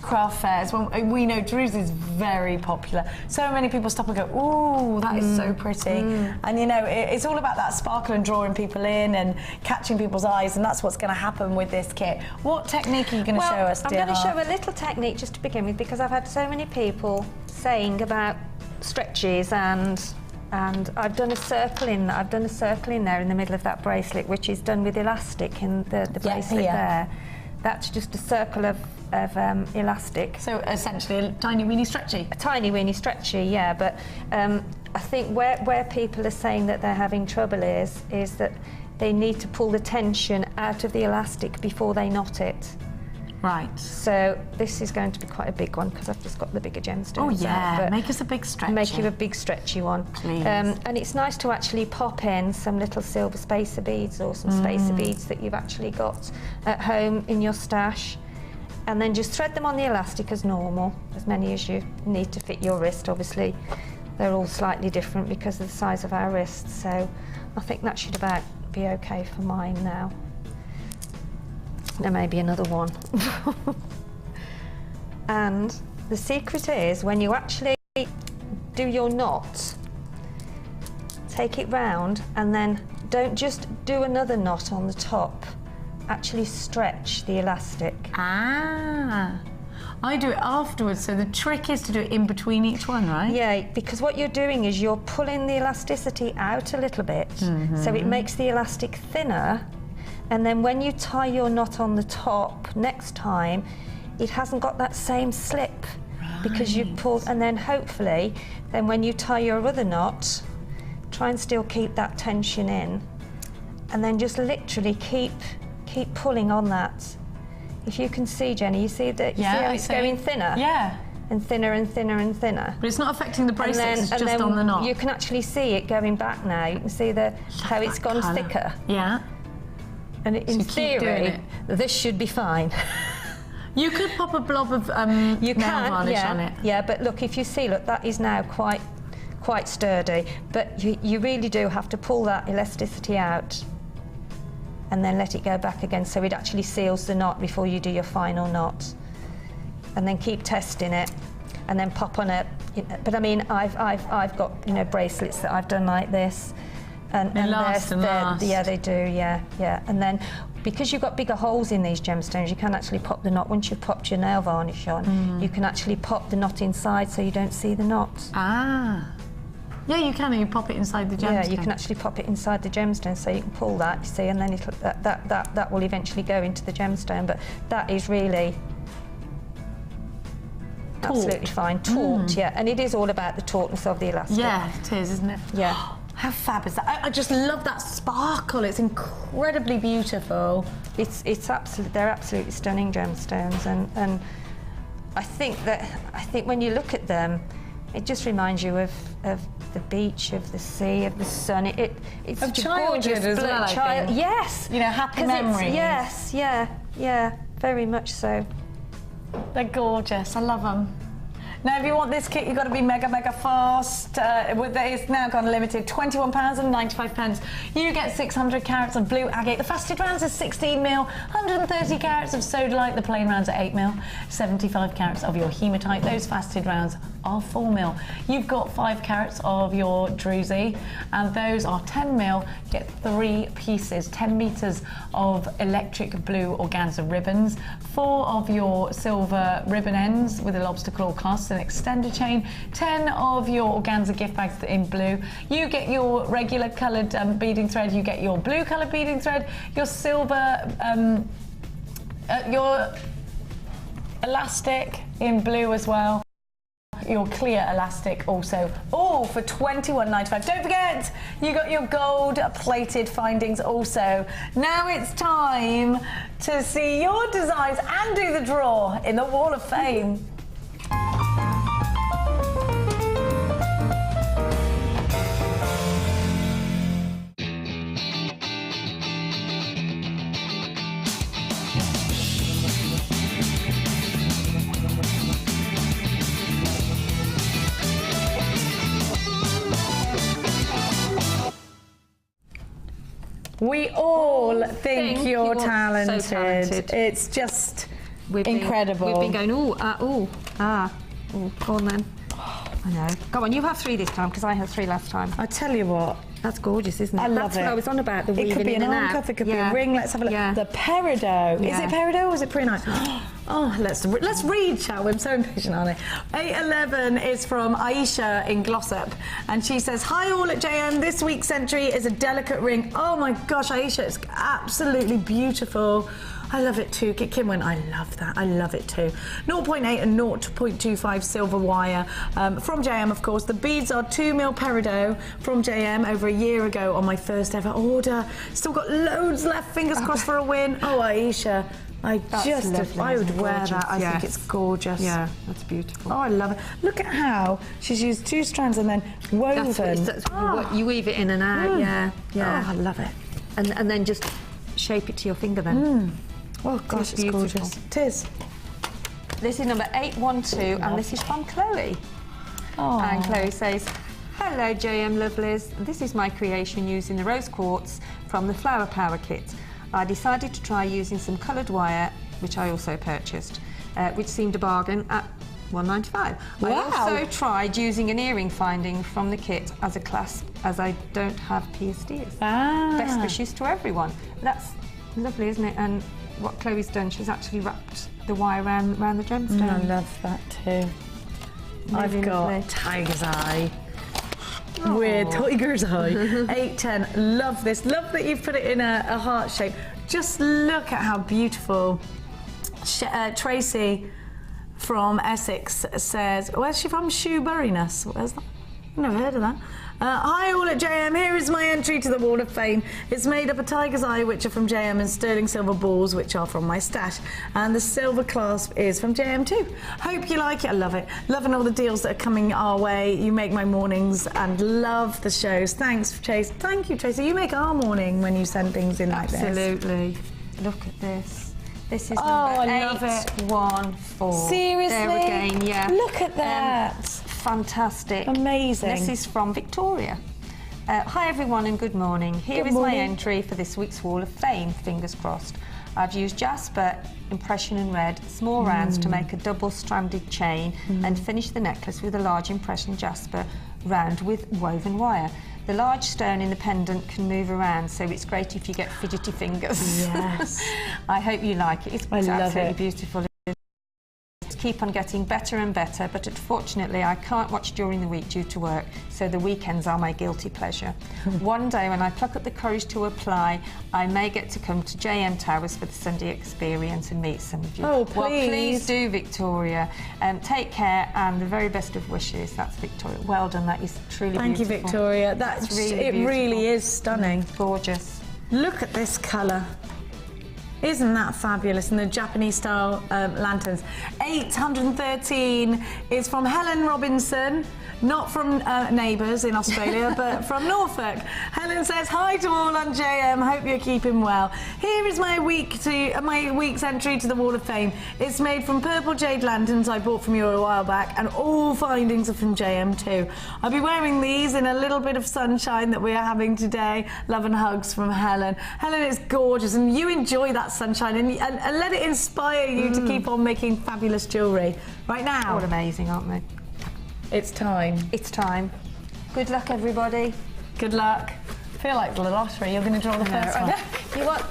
craft fairs, when we know druzy is very popular. So many people stop and go, ooh, that is so pretty. And it's all about that sparkle and drawing people in and catching people's eyes, and that's what's going to happen with this kit. What technique are you going to show us, dear? I'm going to show a little technique just to begin with, because I've had so many people saying about stretches and I've done a circle in there in the middle of that bracelet, which is done with elastic in the bracelet there. That's just a circle of elastic. So essentially a tiny weeny stretchy. A tiny weeny stretchy, yeah. But I think where people are saying that they're having trouble is that they need to pull the tension out of the elastic before they knot it. Right. So this is going to be quite a big one because I've just got the bigger gemstones. Oh yeah, out, make us a big stretchy. Make you a big stretchy one. Please. And it's nice to actually pop in some little silver spacer beads or some spacer beads that you've actually got at home in your stash. And then just thread them on the elastic as normal, as many as you need to fit your wrist, obviously. they're all slightly different because of the size of our wrists. So I think that should about be okay for mine now. There may be another one. And the secret is when you actually do your knot, take it round and then don't just do another knot on the top. Actually stretch the elastic. Ah, I do it afterwards, so the trick is to do it in between each one, right? Yeah, because what you're doing is you're pulling the elasticity out a little bit, so it makes the elastic thinner, and then when you tie your knot on the top next time, it hasn't got that same slip, because you've pulled, and then hopefully, then when you tie your other knot, try and still keep that tension in, and then just literally keep pulling on that. If you can see, Jenny, you see that? You see how it's going thinner? Yeah. And thinner and thinner and thinner. But it's not affecting the bracelet, it's just on the knot. You can actually see it going back now. You can see how it's gone thicker. Yeah. And in theory, this should be fine. You could pop a blob of nail varnish on it. Yeah, but look, if you see, look, that is now quite sturdy. But you really do have to pull that elasticity out and then let it go back again so it actually seals the knot before you do your final knot. And then keep testing it and then pop on it. But I mean, I've got, you know, bracelets that I've done like this. And they last and last. Yeah, they do, yeah. And then because you've got bigger holes in these gemstones, you can actually pop the knot. Once you've popped your nail varnish on, you can actually pop the knot inside so you don't see the knot. Ah. Yeah, you can. You pop it inside the gemstone. Yeah, you can actually pop it inside the gemstone, so you can pull that, you see, and then that will eventually go into the gemstone. But that is really absolutely fine. Taut, yeah, and it is all about the tautness of the elastic. Yeah, it is, isn't it? Yeah. How fab is that? I just love that sparkle. It's incredibly beautiful. It's absolutely, they're absolutely stunning gemstones, and I think when you look at them, it just reminds you of the beach, of the sea, of the sun. It's of childhood as well, I think. Yes. You know, happy memories. Yes, yeah, very much so. They're gorgeous. I love them. Now, if you want this kit, you've got to be mega fast. It's now gone limited, £21.95. You get 600 carats of blue agate. The faceted rounds are 16mm, 130 carats of sodalite. The plain rounds are 8mm, 75 carats of your hematite. Those faceted rounds are 4mm. You've got 5 carats of your druzy, and those are 10mm. You get 3 pieces, 10 metres of electric blue organza ribbons, 4 of your silver ribbon ends with a lobster claw clasp, an extender chain, 10 of your organza gift bags in blue. You get your regular coloured beading thread, you get your blue coloured beading thread, your silver, your elastic in blue as well, your clear elastic also, all for £21.95. Don't forget, you got your gold plated findings also. Now it's time to see your designs and do the draw in the Wall of Fame. We all think you're talented. So talented. It's just We've incredible. Been going, go on then. I know. Go on, you have 3 this time, because I had 3 last time. I tell you what. That's gorgeous, isn't it? I love That's it. what I was on about, the weaving It could be in an and arm out. cuff, it could be a ring. Let's have a look. Yeah. The peridot. Is Yeah. it peridot or is it prehnite? Oh, let's read, shall we? I'm so impatient, aren't I? 811 is from Aisha in Glossop, and she says, "Hi all at JM. This week's entry is a delicate ring. Oh my gosh, Aisha, it's absolutely beautiful. I love it too. Kim went, I love that. I love it too. 0.8 and 0.25 silver wire from JM, of course. The beads are 2mm peridot from JM over a year ago on my first ever order. Still got loads left. Fingers crossed for a win. Oh, Aisha, I would wear that. I think it's gorgeous. Yeah, that's beautiful. Oh, I love it. Look at how she's used 2 strands and then woven. You weave it in and out, yeah. Oh, I love it. And then just shape it to your finger then. Oh gosh, it's gorgeous. It is. This is number 812, and this is from Chloe. Oh. And Chloe says, Hello JM Lovelies, this is my creation using the rose quartz from the Flower Power kit. I decided to try using some coloured wire, which I also purchased, which seemed a bargain at £1.95. Wow. I also tried using an earring finding from the kit as a clasp, as I don't have pierced ears. Best wishes to everyone. That's lovely, isn't it? And what Chloe's done, she's actually wrapped the wire around the gemstone. I love that too. I've got tiger's eye. With tiger's eye. 810. Love this. Love that you've put it in a heart shape. Just look at how beautiful. Tracy from Essex says, where's she from? Shoeburyness. Where's that? I've never heard of that. Hi all at JM, here is my entry to the Wall of Fame. It's made up of tiger's eye, which are from JM, and sterling silver balls, which are from my stash. And the silver clasp is from JM too. Hope you like it. I love it. Loving all the deals that are coming our way. You make my mornings and love the shows. Thanks, Chase. Thank you, Tracy. You make our morning when you send things in like this. Absolutely. Look at this. This is I number love it. 814. Seriously? There again, yeah. Look at that. Fantastic. Amazing. This is from Victoria. Hi everyone and good morning. Here is my entry for this week's Wall of Fame, fingers crossed. I've used jasper, impression and red, small rounds to make a double-stranded chain and finish the necklace with a large impression jasper round with woven wire. The large stone in the pendant can move around, so it's great if you get fidgety fingers. Yes. I hope you like it. It's I love absolutely it. beautiful. Keep on getting better and better, but unfortunately I can't watch during the week due to work, so the weekends are my guilty pleasure. One day when I pluck up the courage to apply, I may get to come to JM Towers for the Sunday experience and meet some of you. Oh, please. Well, please do, Victoria. Take care and the very best of wishes. That's Victoria. Well done, that is truly Thank beautiful. you, Victoria. That's really it. beautiful. Really is stunning. Gorgeous. Look at this colour. Isn't that fabulous? And the Japanese style lanterns. 813 is from Helen Robinson, not from neighbours in Australia, but from Norfolk. Helen says, hi to all on JM, hope you're keeping well. Here is my week's entry to the Wall of Fame. It's made from purple jade lanterns I bought from you a while back, and all findings are from JM too. I'll be wearing these in a little bit of sunshine that we are having today. Love and hugs from Helen. Helen, it's gorgeous, and you enjoy that sunshine and let it inspire you to keep on making fabulous jewellery. Right now. All amazing, aren't they? It's time. It's time. Good luck, everybody. Good luck. I feel like the lottery. You're going to draw the first one.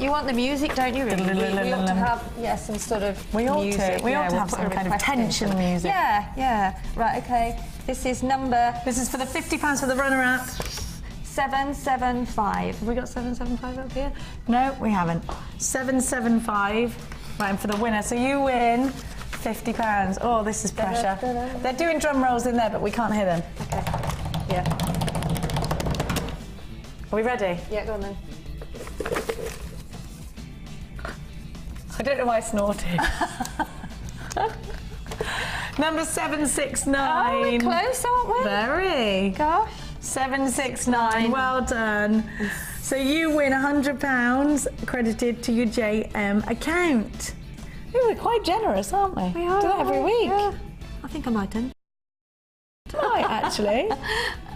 You want the music, don't you? Really? We ought to have some sort of We ought music. to. We ought to have put some a kind of request in. tension music. Yeah. Right. Okay. This is number. This is for the £50 for the runner-up. 775. Have we got 775 up here? No, we haven't. 775. Right, and for the winner. So you win £50. Oh, this is pressure. They're doing drum rolls in there, but we can't hear them. Okay. Yeah. Are we ready? Yeah, go on then. I don't know why I snorted. Number 769. Oh, we're close, aren't we? Very. Gosh. 769. Well done. So you win £100 credited to your JM account. We're quite generous, aren't we? We are. Do that every week. Yeah. I think I might do. Right, actually.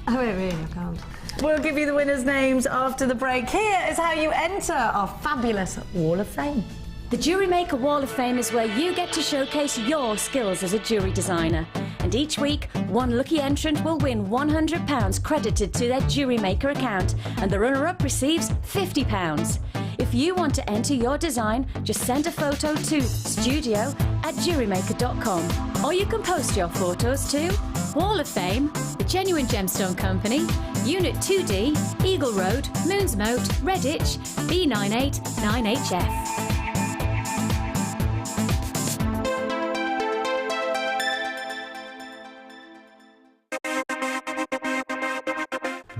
I won't really, I can't. We'll give you the winners' names after the break. Here is how you enter our fabulous Wall of Fame. The Jewellery Maker Wall of Fame is where you get to showcase your skills as a jewellery designer. And each week, one lucky entrant will win £100 credited to their Jewellery Maker account, and the runner-up receives £50. If you want to enter your design, just send a photo to studio@jewellerymaker.com. Or you can post your photos to Wall of Fame, The Genuine Gemstone Company, Unit 2D, Eagle Road, Moonsmoat, Redditch, B989HF.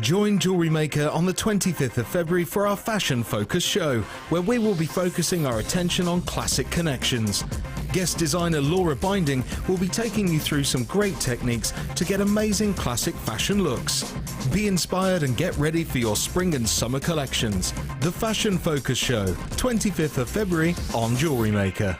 Join Jewellery Maker on the 25th of February for our Fashion Focus show, where we will be focusing our attention on classic connections. Guest designer Laura Binding will be taking you through some great techniques to get amazing classic fashion looks. Be inspired and get ready for your spring and summer collections. The Fashion Focus show, 25th of February on Jewellery Maker.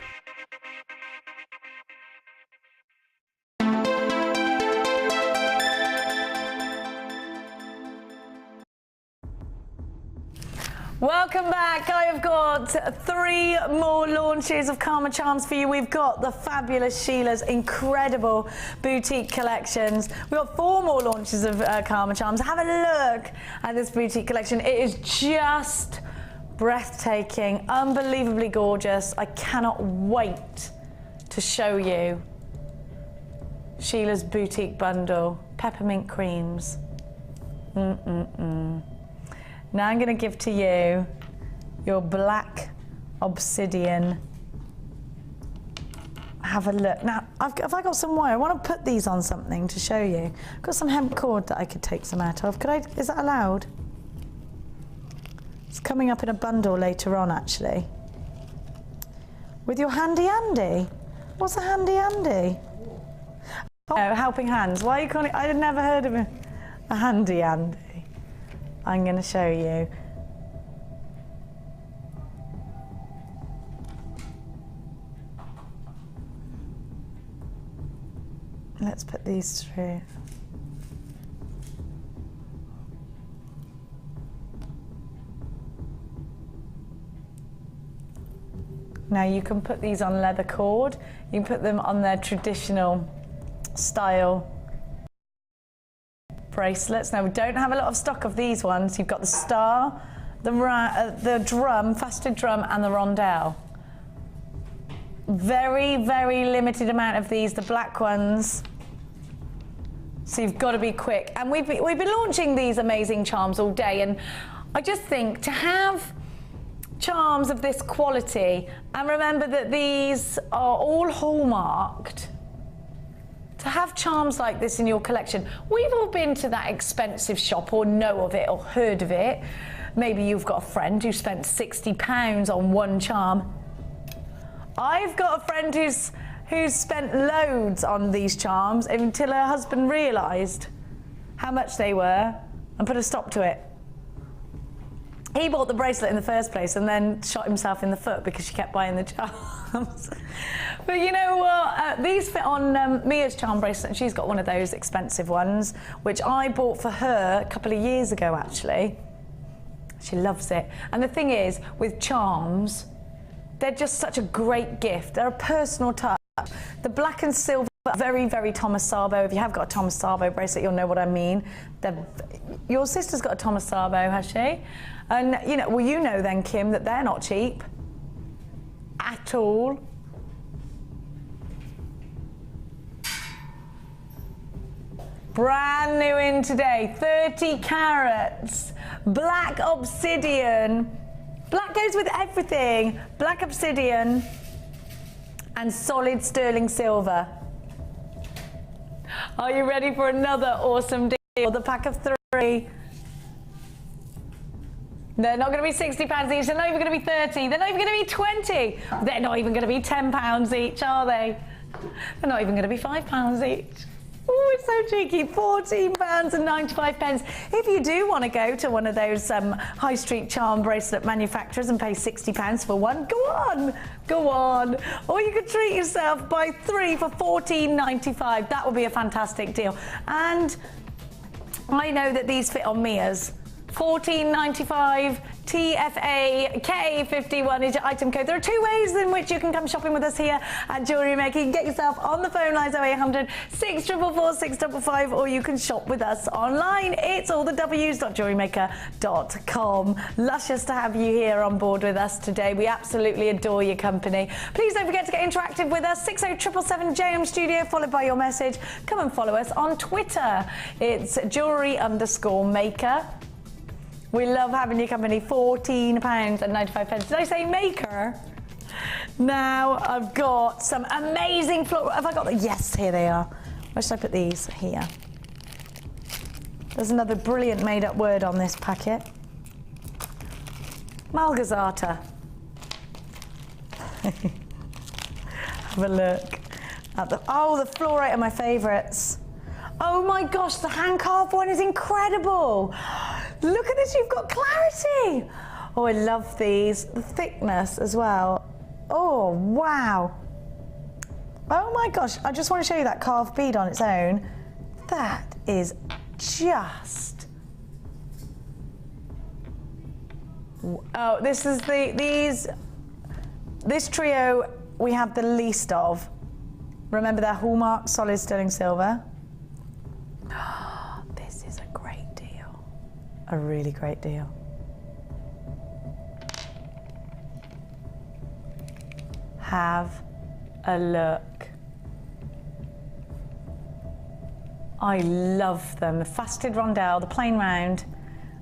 Welcome back. I have got 3 more launches of Karma Charms for you. We've got the fabulous Sheila's incredible boutique collections. We've got 4 more launches of Karma Charms. Have a look at this boutique collection. It is just breathtaking, unbelievably gorgeous. I cannot wait to show you Sheila's boutique bundle. Peppermint creams. Now I'm going to give to you your black obsidian. Have a look. Now, have I got some wire? I want to put these on something to show you. I've got some hemp cord that I could take some out of. Is that allowed? It's coming up in a bundle later on, actually. With your handy Andy. What's a handy Andy? Oh, helping hands. Why are you calling it? I had never heard of a handy Andy. I'm going to show you. Let's put these through. Now you can put these on leather cord. You can put them on their traditional style bracelets. Now we don't have a lot of stock of these ones. You've got the star, the drum, faceted drum, and the rondelle. Very, very limited amount of these, the black ones. So you've got to be quick. And we've been launching these amazing charms all day, and I just think to have charms of this quality, and remember that these are all hallmarked. To have charms like this in your collection, we've all been to that expensive shop or know of it or heard of it. Maybe you've got a friend who spent £60 on one charm. I've got a friend who's spent loads on these charms until her husband realised how much they were and put a stop to it. He bought the bracelet in the first place and then shot himself in the foot because she kept buying the charms. But you know what? These fit on Mia's charm bracelet, and she's got one of those expensive ones, which I bought for her a couple of years ago, actually. She loves it. And the thing is, with charms, they're just such a great gift. They're a personal touch. The black and silver are very, very Thomas Sabo. If you have got a Thomas Sabo bracelet, you'll know what I mean. Your sister's got a Thomas Sabo, has she? And you know then, Kim, that they're not cheap at all. Brand new in today, 30 carats, black obsidian. Black goes with everything. Black obsidian and solid sterling silver. Are you ready for another awesome deal? The pack of 3. They're not going to be £60 each. They're not even going to be 30. They're not even going to be 20. They're not even going to be £10 each, are they? They're not even going to be £5 each. Oh, it's so cheeky. £14.95. If you do want to go to one of those high street charm bracelet manufacturers and pay £60 for one, go on, go on. Or you could treat yourself, buy 3 for £14.95. That would be a fantastic deal. And I know that these fit on Mia's. £14.95, TFA K51 is your item code. There are 2 ways in which you can come shopping with us here at Jewellery Maker. You can get yourself on the phone lines 0800 644 655, or you can shop with us online. It's all the w's.jewellerymaker.com. Luscious to have you here on board with us today. We absolutely adore your company. Please don't forget to get interactive with us. 60777 JM Studio, followed by your message. Come and follow us on Twitter. It's jewellery_maker. We love having your company. £14.95. Did I say maker? Now I've got some amazing floral. Have I got them? Yes, here they are. Where should I put these? Here. There's another brilliant made-up word on this packet. Malgazata. Have a look at the. Oh, the fluorite are my favourites. Oh my gosh, the hand-carved one is incredible. Look at this, you've got clarity. Oh, I love these. The thickness as well. Oh, wow. Oh my gosh, I just want to show you that carved bead on its own. That is just Oh, this is this trio we have the least of. Remember, they're hallmark solid sterling silver. This is a great deal. A really great deal. Have a look. I love them. The faceted rondelle, the plain round,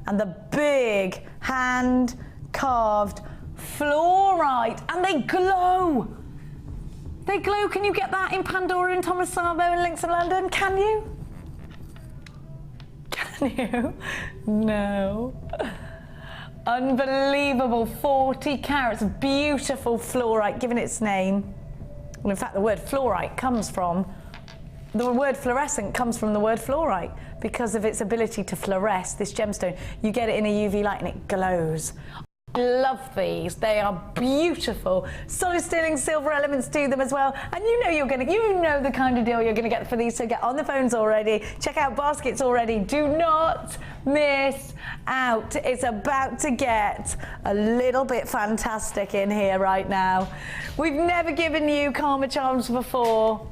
and the big hand-carved fluorite, and they glow. They glow. Can you get that in Pandora and Thomas Sabo and Links of London? Can you? Can you? No. Unbelievable, 40 carats, beautiful fluorite, given its name. Well, in fact, the word fluorite comes from, the word fluorescent comes from the word fluorite because of its ability to fluoresce this gemstone. You get it in a UV light and it glows. I love these. They are beautiful. Solid sterling silver elements to them as well. And you know the kind of deal you're gonna get for these, so get on the phones already. Check out baskets already. Do not miss out. It's about to get a little bit fantastic in here right now. We've never given you Karma Charms before.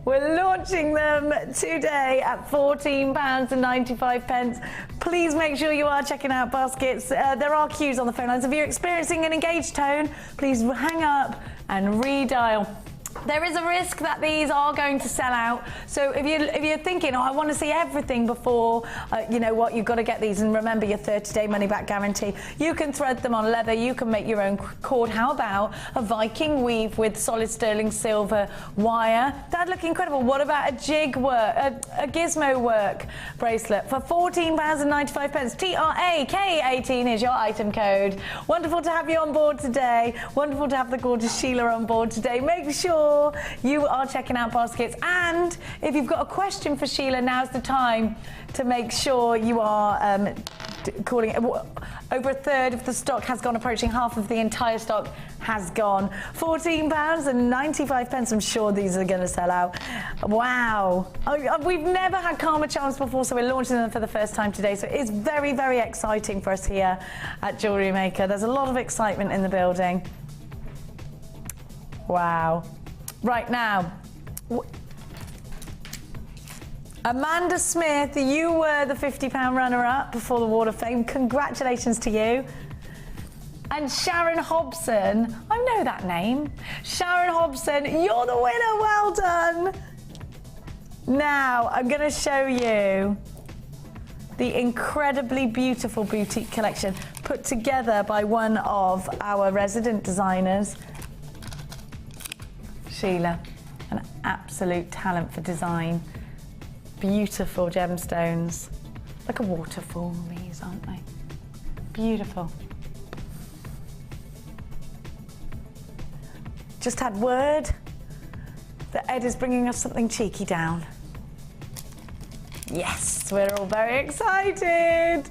We're launching them today at £14.95. Please make sure you are checking out baskets. There are queues on the phone lines. If you're experiencing an engaged tone, please hang up and redial. There is a risk that these are going to sell out. So if you're thinking, oh, I want to see everything before, you know what, you've got to get these. And remember your 30-day money-back guarantee. You can thread them on leather. You can make your own cord. How about a Viking weave with solid sterling silver wire? That'd look incredible. What about a jig work, a gizmo work bracelet for £14.95? TRAK18 is your item code. Wonderful to have you on board today. Wonderful to have the gorgeous Sheila on board today. Make sure you are checking out baskets, and if you've got a question for Sheila, now's the time to make sure you are calling. Over a third of the stock has gone, approaching half of the entire stock has gone. £14.95. I'm sure these are going to sell out. Wow. We've never had Karma Charms before, so we're launching them for the first time today. So it's very, very exciting for us here at Jewellery Maker. There's a lot of excitement in the building. Wow. Right now, Amanda Smith, you were the £50 runner-up before the Wall of Fame. Congratulations to you. And Sharon Hobson, I know that name. Sharon Hobson, you're the winner, well done. Now, I'm gonna show you the incredibly beautiful boutique collection put together by one of our resident designers, Sheila, an absolute talent for design. Beautiful gemstones, like a waterfall, these, aren't they? Beautiful. Just had word that Ed is bringing us something cheeky down. Yes, we're all very excited.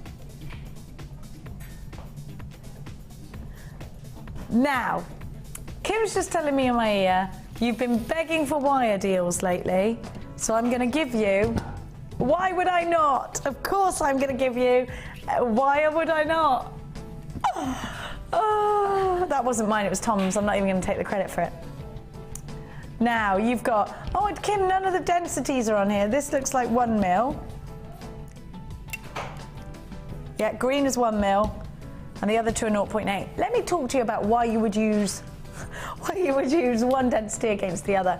Now, Kim's just telling me in my ear, you've been begging for wire deals lately, so I'm going to give you, why would I not? Of course I'm going to give you, why would I not? Oh, that wasn't mine, it was Tom's. I'm not even going to take the credit for it. Now, you've got, oh, Kim, none of the densities are on here. This looks like 1 mil. Yeah, green is 1 mil, and the other two are 0.8. Let me talk to you about why you would use one density against the other.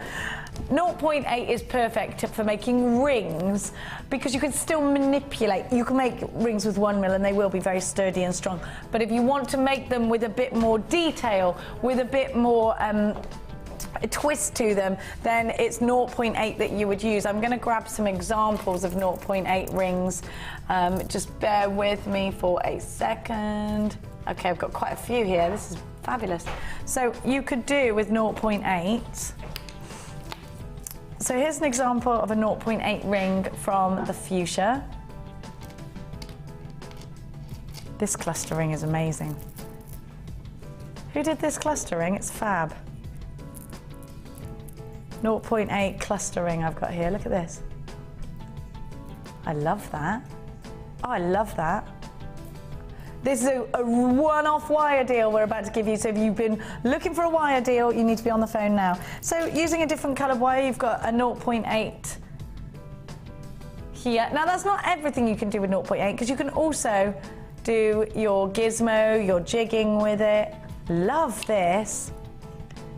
0.8 is perfect for making rings because you can still manipulate. You can make rings with 1 mil and they will be very sturdy and strong. But if you want to make them with a bit more detail, with a bit more a twist to them, then it's 0.8 that you would use. I'm going to grab some examples of 0.8 rings. Just bear with me for a second. Okay, I've got quite a few here. This is fabulous. So you could do with 0.8. So here's an example of a 0.8 ring from the fuchsia. This cluster ring is amazing. Who did this cluster ring? It's fab. 0.8 cluster ring I've got here. Look at this. I love that. Oh, I love that. This is a one-off wire deal we're about to give you. So if you've been looking for a wire deal, you need to be on the phone now. So using a different coloured wire, you've got a 0.8 here. Now that's not everything you can do with 0.8, because you can also do your gizmo, your jigging with it. Love this.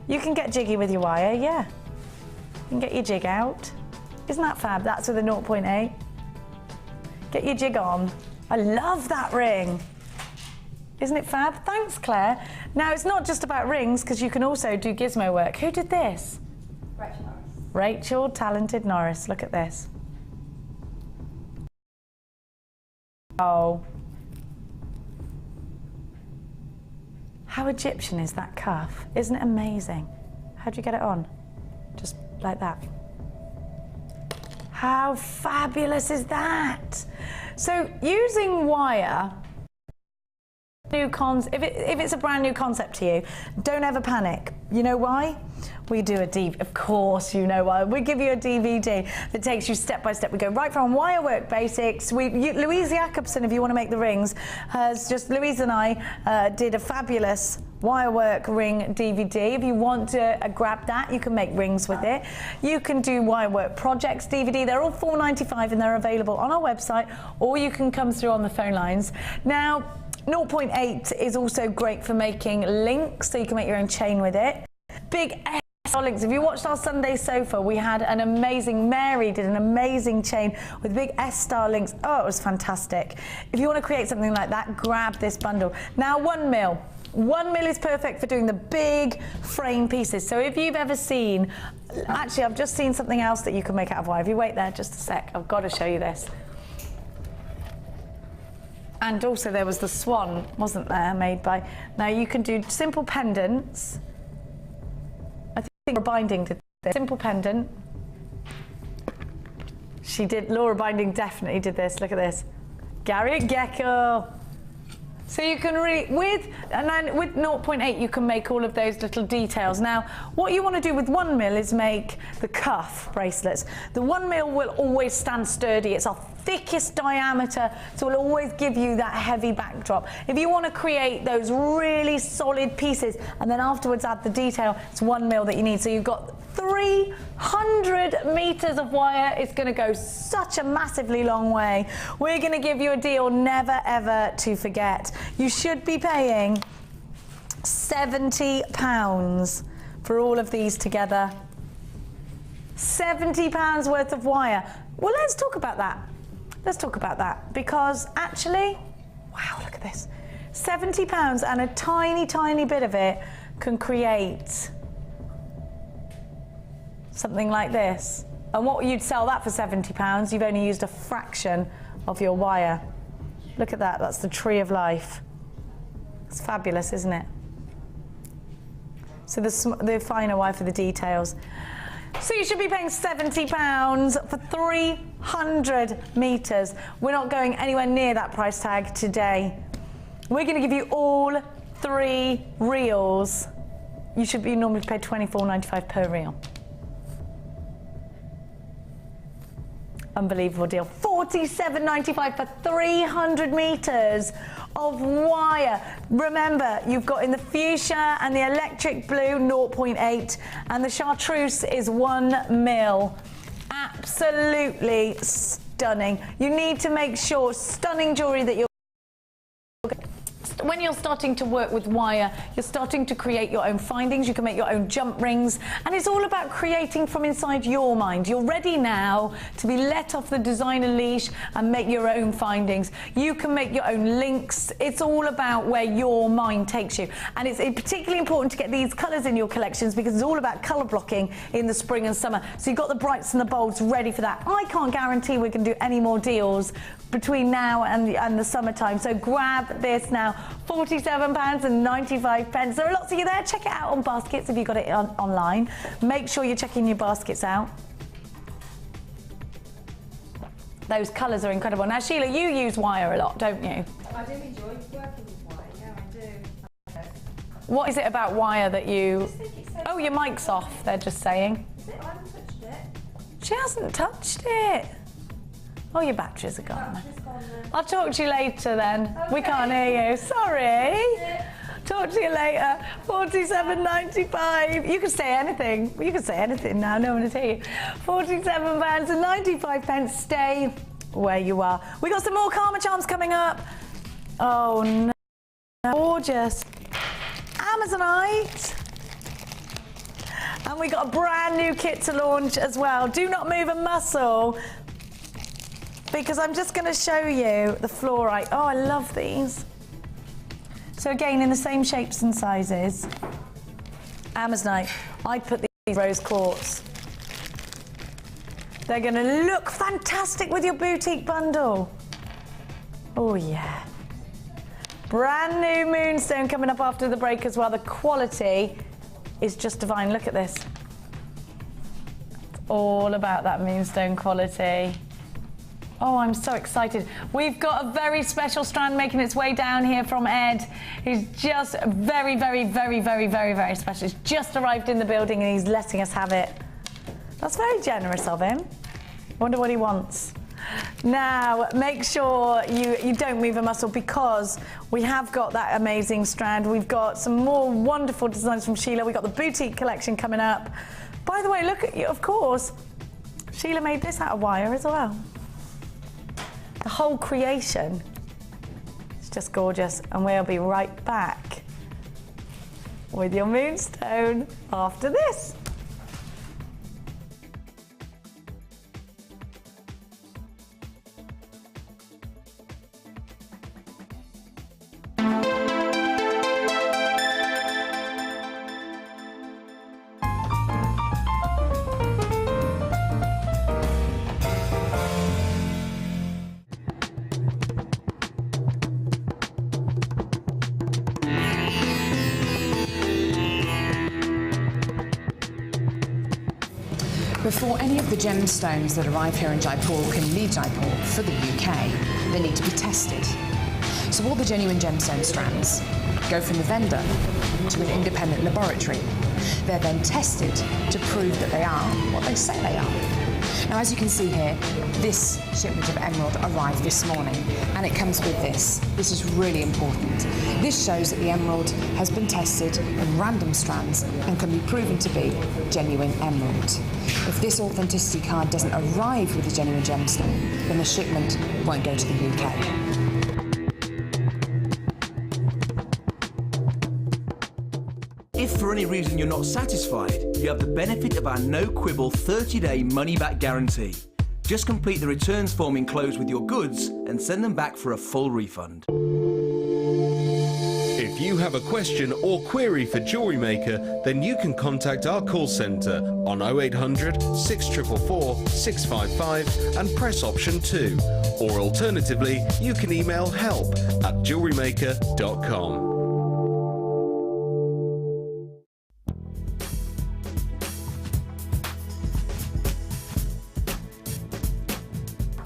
You can get jiggy with your wire, yeah. You can get your jig out. Isn't that fab? That's with a 0.8. Get your jig on. I love that ring. Isn't it fab? Thanks, Claire. Now, it's not just about rings, because you can also do gizmo work. Who did this? Rachel Norris. Rachel Talented Norris. Look at this. Oh. How Egyptian is that cuff? Isn't it amazing? How'd you get it on? Just like that. How fabulous is that? So using wire, if it's a brand new concept to you, don't ever panic. You know why? We do a DVD. Of course, you know why. We give you a DVD that takes you step by step. We go right from wire work basics. Louise Jacobson, if you want to make the rings, Louise and I did a fabulous wire work ring DVD. If you want to grab that, you can make rings with it. You can do wire work projects DVD. They're all $4.95 and they're available on our website, or you can come through on the phone lines. Now, 0.8 is also great for making links, so you can make your own chain with it. Big S-star links. If you watched our Sunday sofa, we had an amazing, Mary did an amazing chain with big S-star links. Oh, it was fantastic. If you want to create something like that, grab this bundle. Now, 1 mil. 1 mil is perfect for doing the big frame pieces. So if you've ever seen, actually, I've just seen something else that you can make out of wire. If you wait there just a sec, I've got to show you this. And also there was the swan, wasn't there, made by... Now you can do simple pendants. I think Laura Binding did this. Simple pendant. She did, Laura Binding definitely did this. Look at this. Garrett Gecko. So you can really, with 0.8, you can make all of those little details. Now, what you want to do with 1 mil is make the cuff bracelets. The 1 mil will always stand sturdy. It's our thickest diameter, so it'll always give you that heavy backdrop. If you want to create those really solid pieces and then afterwards add the detail, it's 1 mil that you need. So you've got 300 meters of wire. It's going to go such a massively long way. We're going to give you a deal never ever to forget. You should be paying £70 for all of these together. £70 worth of wire. Well, let's talk about that. Let's talk about that, because actually, wow, look at this. £70 and a tiny, tiny bit of it can create something like this. And what you'd sell that for £70, you've only used a fraction of your wire. Look at that, that's the tree of life. It's fabulous, isn't it? So the finer wire for the details. So you should be paying £70 for 300 meters. We're not going anywhere near that price tag today. We're going to give you all 3 reels. You should be normally paid £24.95 per reel. Unbelievable deal. £47.95 for 300 meters of wire. Remember, you've got in the fuchsia and the electric blue 0.8, and the chartreuse is 1 mil. Absolutely stunning. You need to make sure, stunning jewellery that you're... When you're starting to work with wire, you're starting to create your own findings. You can make your own jump rings, and it's all about creating from inside your mind. You're ready now to be let off the designer leash and make your own findings. You can make your own links. It's all about where your mind takes you, and it's particularly important to get these colours in your collections, because it's all about colour blocking in the spring and summer. So you've got the brights and the bolds ready for that. I can't guarantee we can do any more deals between now and the summertime, so grab this now. £47.95. There are lots of you there. Check it out on baskets if you've got it online. Make sure you're checking your baskets out. Those colours are incredible. Now, Sheila, you use wire a lot, don't you? I do enjoy working with wire, yeah, I do. What is it about wire that you... I just think it's so... Oh, your mic's off, they're just saying. Is it? I haven't touched it. She hasn't touched it. Oh, your batteries are gone. I'll talk to you later then. We can't hear you. Sorry. Talk to you later. 47.95. You can say anything. You can say anything now. No one will hear you. £47.95. Stay where you are. We got some more Karma charms coming up. Oh no. Gorgeous. Amazonite. And we got a brand new kit to launch as well. Do not move a muscle, because I'm just going to show you the fluorite. Oh, I love these. So again, in the same shapes and sizes. Amazonite. I put these rose quartz. They're going to look fantastic with your boutique bundle. Oh yeah. Brand new moonstone coming up after the break as well. The quality is just divine. Look at this. It's all about that moonstone quality. Oh, I'm so excited. We've got a very special strand making its way down here from Ed. He's just very, very, very, very, very, very special. He's just arrived in the building and he's letting us have it. That's very generous of him. Wonder what he wants. Now, make sure you don't move a muscle, because we have got that amazing strand. We've got some more wonderful designs from Sheila. We've got the boutique collection coming up. By the way, look at you, of course. Sheila made this out of wire as well. The whole creation. It's just gorgeous. And we'll be right back with your moonstone after this. Before any of the gemstones that arrive here in Jaipur can leave Jaipur for the UK, they need to be tested. So all the genuine gemstone strands go from the vendor to an independent laboratory. They're then tested to prove that they are what they say they are. Now, as you can see here, this shipment of emerald arrived this morning, and it comes with this. This is really important. This shows that the emerald has been tested in random strands and can be proven to be genuine emerald. If this authenticity card doesn't arrive with a genuine gemstone, then the shipment won't go to the UK. If for any reason you're not satisfied, you have the benefit of our no-quibble 30-day money-back guarantee. Just complete the returns form enclosed with your goods and send them back for a full refund. If you have a question or query for Jewellery Maker, then you can contact our call centre on 0800 644 655 and press option 2. Or alternatively, you can email help@jewellerymaker.com.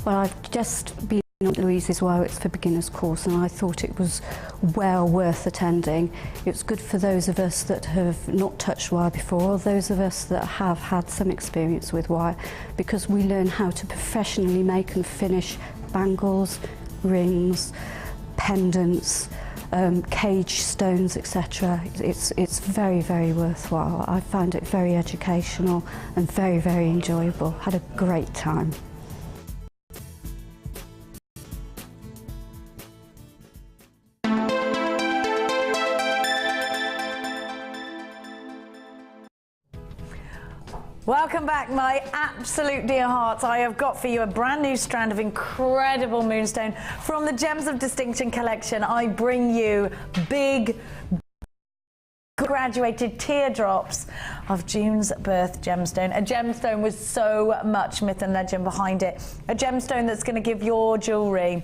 Well, I've just been on Louise's Wow It's for Beginners course, and I thought it was well worth attending. It's good for those of us that have not touched wire before, or those of us that have had some experience with wire, because we learn how to professionally make and finish bangles, rings, pendants, cage stones, etc. It's very, very worthwhile. I found it very educational and very, very enjoyable. Had a great time. Welcome back, my absolute dear hearts. I have got for you a brand new strand of incredible moonstone from the Gems of Distinction collection. I bring you big graduated teardrops of June's birth gemstone. A gemstone with so much myth and legend behind it. A gemstone that's going to give your jewellery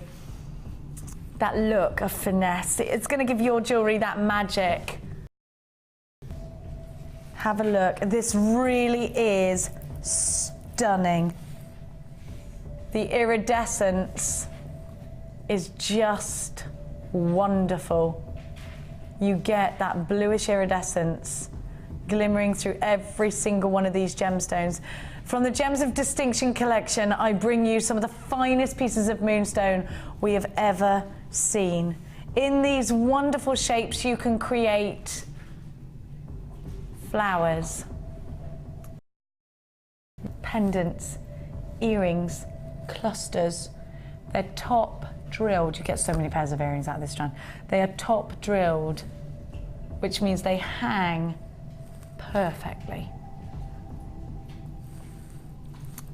that look of finesse. It's going to give your jewellery that magic. Have a look. This really is stunning. The iridescence is just wonderful. You get that bluish iridescence glimmering through every single one of these gemstones. From the Gems of Distinction collection, I bring you some of the finest pieces of moonstone we have ever seen. In these wonderful shapes, you can create flowers, pendants, earrings, clusters. They're top drilled. You get so many pairs of earrings out of this strand. They are top drilled, which means they hang perfectly.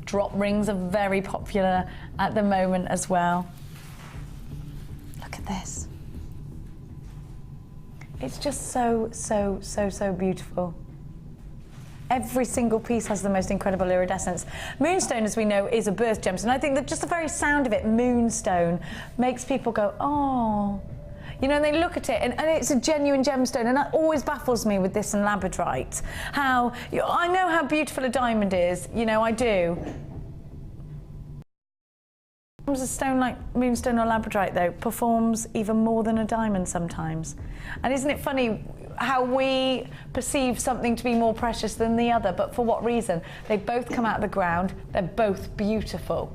Drop rings are very popular at the moment as well. Look at this. It's just so beautiful. Every single piece has the most incredible iridescence. Moonstone, as we know, is a birth gemstone. I think that just the very sound of it, moonstone, makes people go, oh. You know, and they look at it, and it's a genuine gemstone, and that always baffles me with this and labradorite. How, I know how beautiful a diamond is, you know, I do. A stone like moonstone or labradorite, though, performs even more than a diamond sometimes. And isn't it funny how we perceive something to be more precious than the other, but for what reason? They both come out of the ground, they're both beautiful.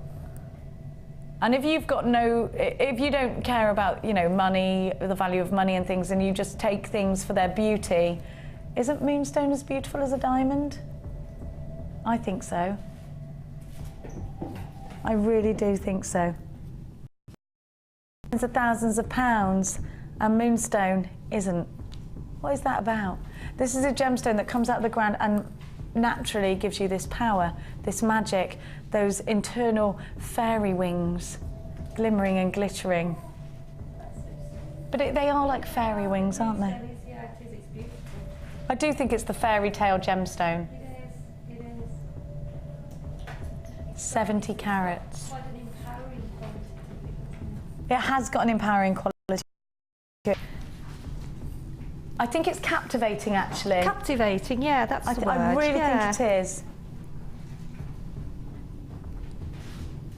And if you've got if you don't care about, you know, money, the value of money and things, and you just take things for their beauty, isn't moonstone as beautiful as a diamond? I think so. I really do think so. Tens of thousands of pounds, and moonstone isn't. What is that about? This is a gemstone that comes out of the ground and naturally gives you this power, this magic, those internal fairy wings, glimmering and glittering. But they are like fairy wings, aren't they? Yeah, it is. It's beautiful. I do think it's the fairy tale gemstone. It is. 70 carats. Quite an empowering quality. It has got an empowering quality. I think it's captivating, actually. Captivating, yeah, that's the word. I really think it is.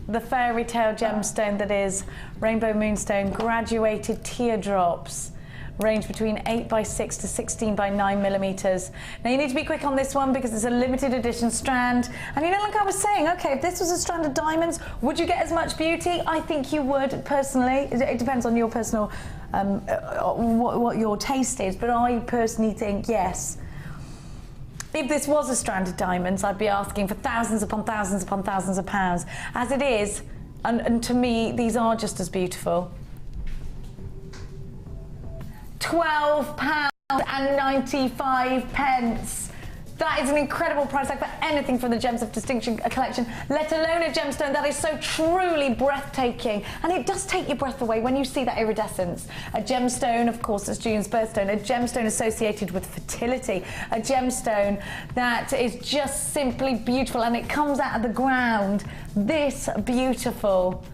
The fairy tale gemstone that is rainbow moonstone, graduated teardrops, range between 8 by 6 to 16 by 9 millimeters. Now you need to be quick on this one because it's a limited edition strand. And you know, like I was saying, okay, if this was a strand of diamonds, would you get as much beauty? I think you would, personally. It depends on your personal, what your taste is, but I personally think yes. If this was a strand of diamonds, I'd be asking for thousands upon thousands upon thousands of pounds. As it is, and to me, these are just as beautiful. £12.95. That is an incredible price tag for anything from the Gems of Distinction collection, let alone a gemstone that is so truly breathtaking. And it does take your breath away when you see that iridescence. A gemstone, of course, is June's birthstone, a gemstone associated with fertility, a gemstone that is just simply beautiful, and it comes out of the ground this beautiful.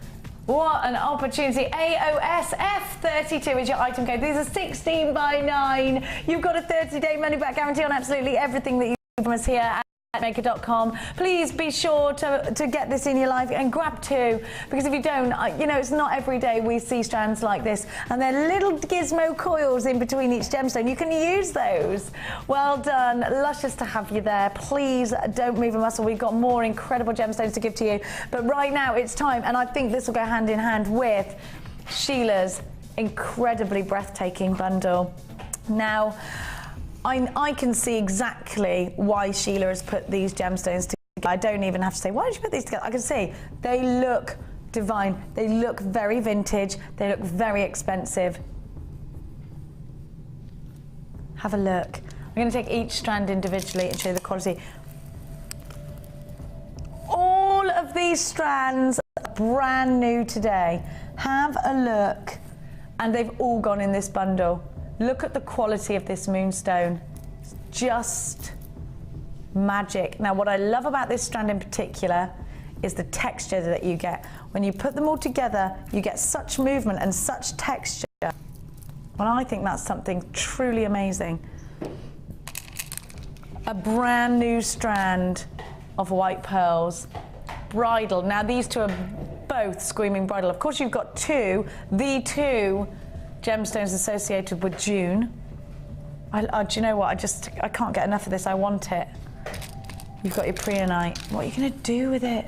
What an opportunity. AOS F32 is your item code. These are 16 by 9. You've got a 30-day money-back guarantee on absolutely everything that you from us here at Maker.com. Please be sure to get this in your life and grab 2, because if you don't, you know, it's not every day we see strands like this, and they're little gizmo coils in between each gemstone. You can use those. Well done. Luscious to have you there. Please don't move a muscle. We've got more incredible gemstones to give to you, but right now it's time, and I think this will go hand in hand with Sheila's incredibly breathtaking bundle. Now, I can see exactly why Sheila has put these gemstones together. I don't even have to say, why did you put these together? I can see they look divine. They look very vintage. They look very expensive. Have a look. I'm going to take each strand individually and show you the quality. All of these strands are brand new today. Have a look. And they've all gone in this bundle. Look at the quality of this moonstone. It's just magic. Now, what I love about this strand in particular is the texture that you get. When you put them all together, you get such movement and such texture. Well, I think that's something truly amazing. A brand new strand of white pearls. Bridal. Now, these two are both screaming bridal. Of course, you've got the two gemstones associated with June. Do you know what? I can't get enough of this. I want it. You've got your preonite. What are you going to do with it?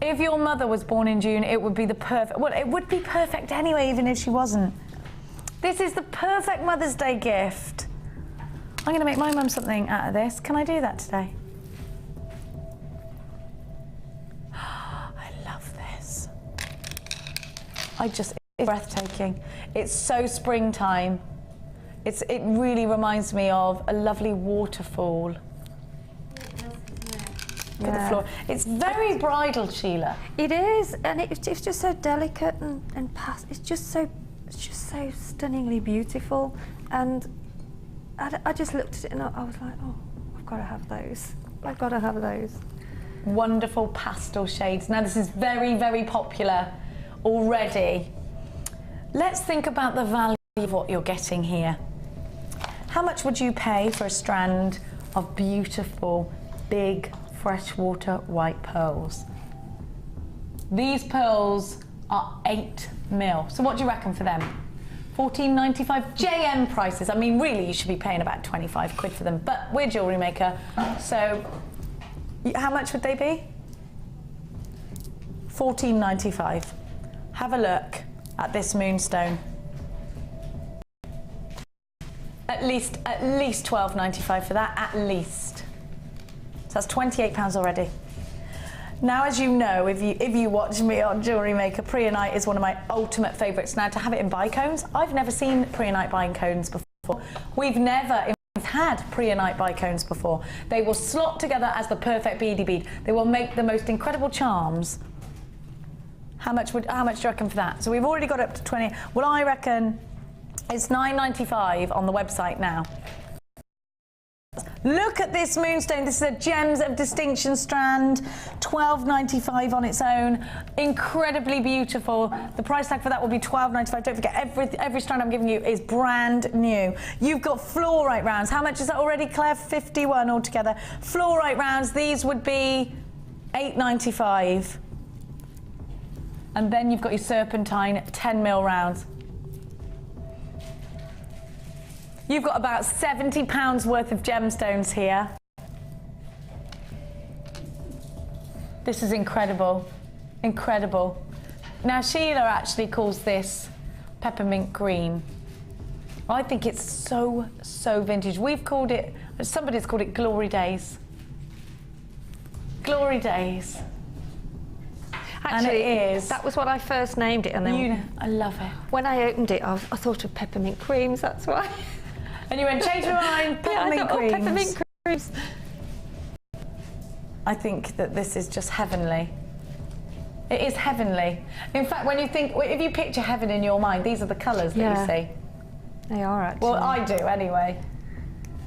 If your mother was born in June, it would be the perfect... Well, it would be perfect anyway, even if she wasn't. This is the perfect Mother's Day gift. I'm going to make my mum something out of this. Can I do that today? I love this. It's breathtaking. It's so springtime. It really reminds me of a lovely waterfall. Look at the floor. It's very bridal, Sheila. It is, and it's just so delicate and it's just so stunningly beautiful. And I just looked at it and I was like, oh, I've got to have those. I've got to have those. Wonderful pastel shades. Now this is very, very popular already. Let's think about the value of what you're getting here. How much would you pay for a strand of beautiful, big, freshwater white pearls? These pearls are 8 mil. So what do you reckon for them? $14.95 JM prices. I mean, really, you should be paying about 25 quid for them, but we're Jewellery Maker. So how much would they be? $14.95. Have a look at this moonstone. At least $12.95 for that, at least. So that's £28 already. Now, as you know, if you watch me on Jewellery Maker, preonite is one of my ultimate favourites. Now, to have it in bicones, I've never seen preonite bicones before. We've never had preonite bicones before. They will slot together as the perfect beady bead. They will make the most incredible charms. How much do you reckon for that? So we've already got up to 20. Well, I reckon it's $9.95 on the website now. Look at this moonstone. This is a Gems of Distinction strand, $12.95 on its own. Incredibly beautiful. The price tag for that will be $12.95. Don't forget, every strand I'm giving you is brand new. You've got fluorite rounds. How much is that already, Claire? 51 altogether. Fluorite rounds, these would be $8.95. And then you've got your serpentine 10 mil rounds. You've got about £70 worth of gemstones here. This is incredible, incredible. Now Sheila actually calls this peppermint green. I think it's so vintage. We've called it, somebody's called it Glory Days. Glory Days. Actually, and it is. That was what I first named it, and then I love it. When I opened it, I thought of peppermint creams. That's why. And you went, change your mind, peppermint creams. Oh, peppermint creams. I think that this is just heavenly. It is heavenly. In fact, when you think, if you picture heaven in your mind, these are the colours that you see. They are actually. Well, I do anyway.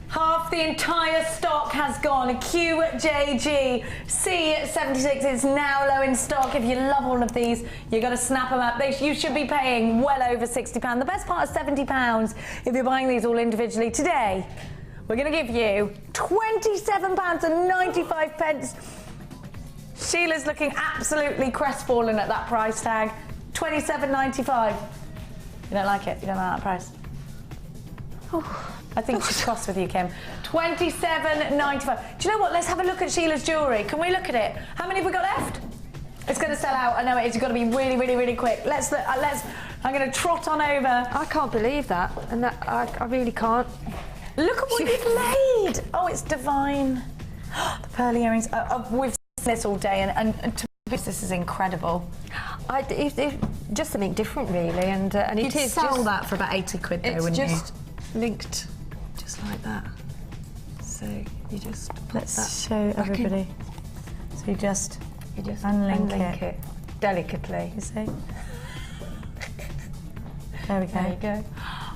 Half the entire stock has gone. QJG C76 is now low in stock. If you love all of these, you've got to snap them up. You should be paying well over £60. The best part is £70 if you're buying these all individually. Today, we're going to give you £27.95. Sheila's looking absolutely crestfallen at that price tag. £27.95. You don't like it? You don't like that price? Oh. I think she's cross with you, Kim. £27.95. Do you know what? Let's have a look at Sheila's jewellery. Can we look at it? How many have we got left? It's going to sell out. I know it is. You've got to be really, really, really quick. I'm going to trot on over. I can't believe that. And that I really can't. Look at what you've made. Oh, it's divine. The pearly earrings. We've seen this all day, and to me, this is incredible. It's just something different, really. And You'd sell that for about 80 quid, though, wouldn't you? It's just linked. Just like that. So you just let's show everybody. So you just unlink it delicately. You see? There we go. There you go.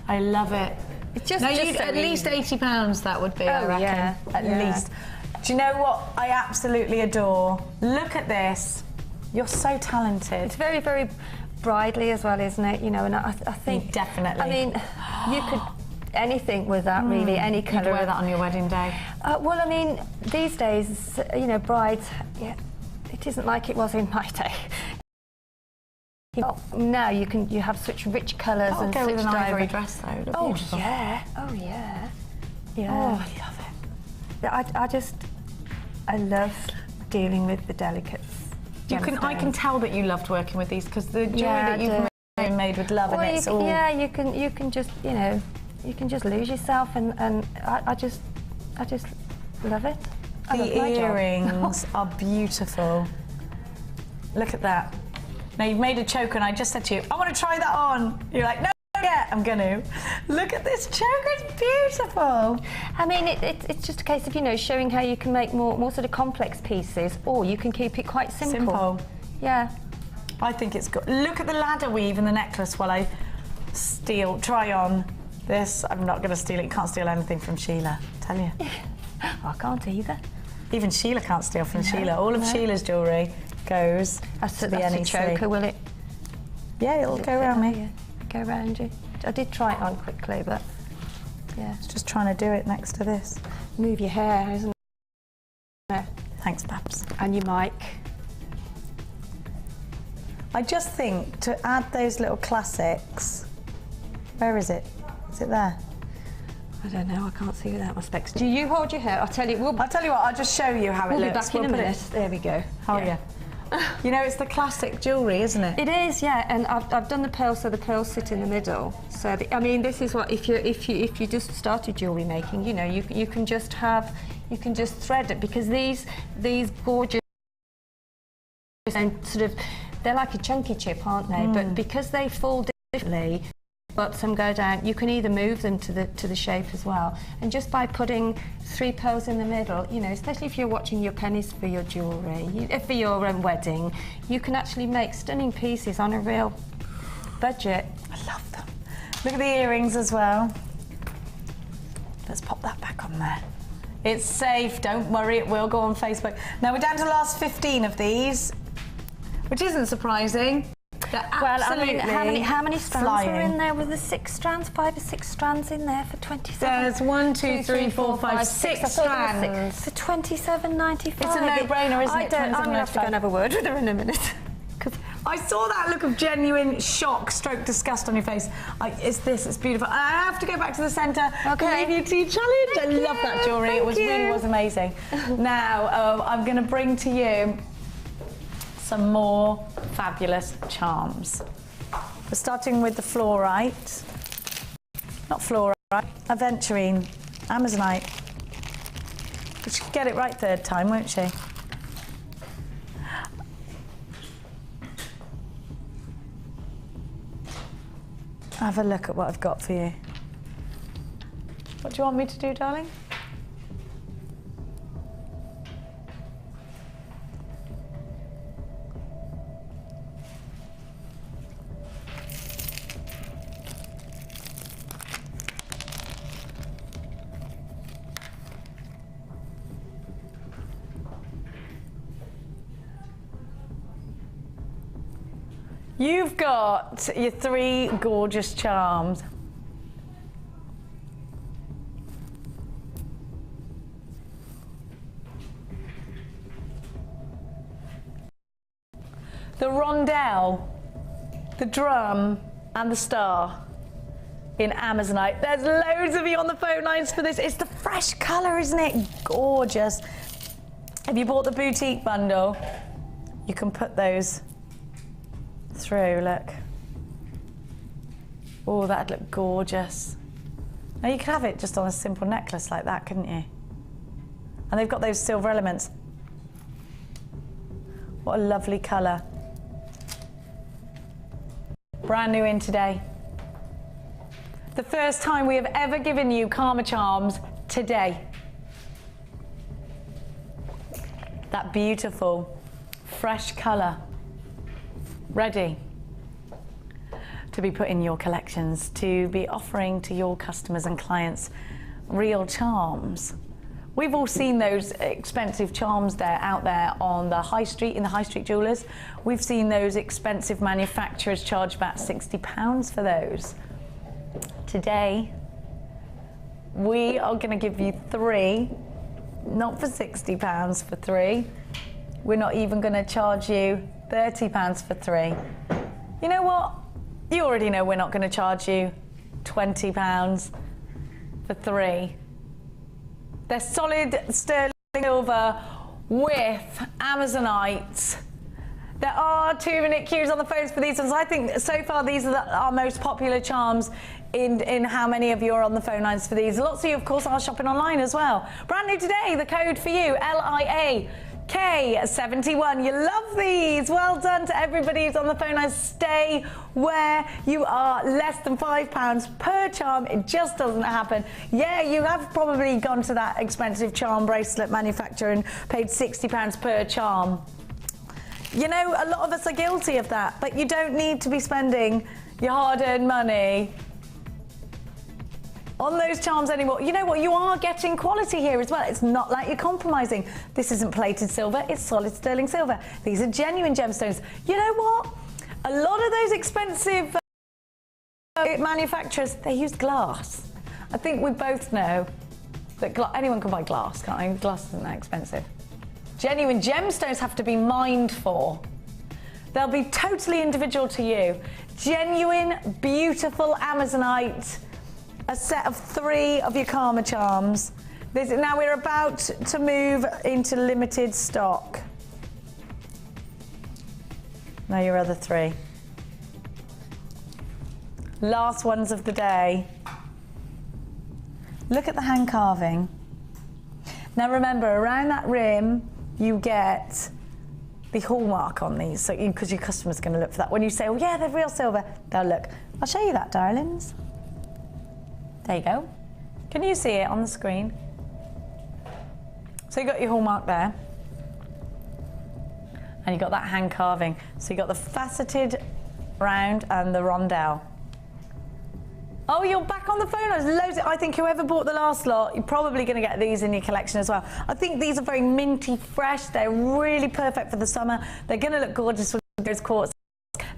I love it. It's just, at least £80 that would be. I reckon. Yeah, at least. Do you know what I absolutely adore? Look at this. You're so talented. It's very, very bridally as well, isn't it? You know, and I think definitely. I mean, you could. Anything with that, really, any colour. You'd wear that on your wedding day? Well, I mean, these days, you know, brides, it isn't like it was in my day. Now you have such rich colours and go such with an ivory dress though. Look Oh beautiful. yeah, oh yeah, yeah. Oh, I love it. I love dealing with the delicates. I can tell that you loved working with these because the jewellery that you've made with love and it's all. Yeah, you can just you can just lose yourself and I just love it. The earrings are beautiful. Look at that. Now you've made a choker and I just said to you, I want to try that on. You're like, no, yeah, I'm going to. Look at this choker, it's beautiful. I mean, it's just a case of, showing how you can make more sort of complex pieces, or you can keep it quite simple. Simple. Yeah. I think it's good. Look at the ladder weave and the necklace while I try on this. I'm not going to steal it. You can't steal anything from Sheila, I tell you. I can't either. Even Sheila can't steal from Sheila. All of Sheila's jewellery goes to the NEC. A choker, will it? Yeah, it'll go around me. Yeah. Go around you. I did try it on quickly, but yeah. It's just trying to do it next to this. Move your hair, isn't it? Thanks, Babs. And your mic. I just think to add those little classics. Where is it? Is it there? I don't know, I can't see without my specs. Do you hold your hair? I'll tell you what, I'll just show you how it looks. We'll be back in a minute. There we go. Oh yeah. It's the classic jewellery, isn't it? It is, yeah. And I've done the pearls, so the pearls sit in the middle. So this is what if you just started jewellery making, you can just thread it, because these gorgeous and sort of, they're like a chunky chip, aren't they? But because they fall differently, but some go down, you can either move them to the shape as well. And just by putting 3 pearls in the middle, especially if you're watching your pennies for your jewellery, for your wedding, you can actually make stunning pieces on a real budget. I love them. Look at the earrings as well. Let's pop that back on there. It's safe, don't worry, it will go on Facebook. Now we're down to the last 15 of these, which isn't surprising. Well, I mean, how many strands were in there? Was there 6 strands, 5 or 6 strands in there for 27? There's 1, 2, 3, 4, 5, 6 strands. For 27.95. It's a no-brainer, isn't it? I'm going to have to go and have a word with her in a minute. I saw that look of genuine shock, stroke disgust on your face. It's beautiful. And I have to go back to the centre. Okay. Leave you to challenge. I love that jewellery. It really was amazing. Now, I'm going to bring to you some more fabulous charms. We're starting with the fluorite. Not fluorite, aventurine, amazonite. But she'll get it right 3rd time, won't she? Have a look at what I've got for you. What do you want me to do, darling? You've got your 3 gorgeous charms. The rondelle, the drum, and the star in amazonite. There's loads of you on the phone lines for this. It's the fresh colour, isn't it? Gorgeous. If you bought the boutique bundle, you can put those through, look. Oh, that'd look gorgeous. Now you could have it just on a simple necklace like that, couldn't you? And they've got those silver elements. What a lovely colour. Brand new in today. The first time we have ever given you Karma Charms today. That beautiful, fresh colour. Ready to be put in your collections, to be offering to your customers and clients real charms. We've all seen those expensive charms out there on the high street, in the high street jewellers. We've seen those expensive manufacturers charge about £60 for those. Today, we are going to give you 3, not for £60 for 3. We're not even going to charge you £30 for 3. You know what? You already know we're not going to charge you £20 for 3. They're solid sterling silver with Amazonite. There are 2-minute queues on the phones for these ones. I think so far these are our most popular charms in how many of you are on the phone lines for these. Lots of you, of course, are shopping online as well. Brand new today, the code for you, LIAK71. You love these. Well done to everybody who's on the phone lines. Stay where you are. Less than £5 per charm. It just doesn't happen. Yeah, you have probably gone to that expensive charm bracelet manufacturer and paid £60 per charm. You know, a lot of us are guilty of that, but you don't need to be spending your hard-earned money on those charms anymore. You know what? You are getting quality here as well. It's not like you're compromising. This isn't plated silver. It's solid sterling silver. These are genuine gemstones. You know what? A lot of those expensive manufacturers, they use glass. I think we both know that anyone can buy glass, can't they? Glass isn't that expensive. Genuine gemstones have to be mined for. They'll be totally individual to you. Genuine, beautiful Amazonite. A set of 3 of your Karma charms. Now we're about to move into limited stock. Now your other 3. Last ones of the day. Look at the hand carving. Now remember, around that rim, you get the hallmark on these, so because your customer's going to look for that. When you say, oh yeah, they're real silver, they'll look. I'll show you that, darlings. There you go. Can you see it on the screen? So you got your hallmark there. And you got that hand carving. So you got the faceted round and the rondelle. Oh, you're back on the phone. There's loads. I think whoever bought the last lot, you're probably going to get these in your collection as well. I think these are very minty fresh. They're really perfect for the summer. They're going to look gorgeous with those quartz.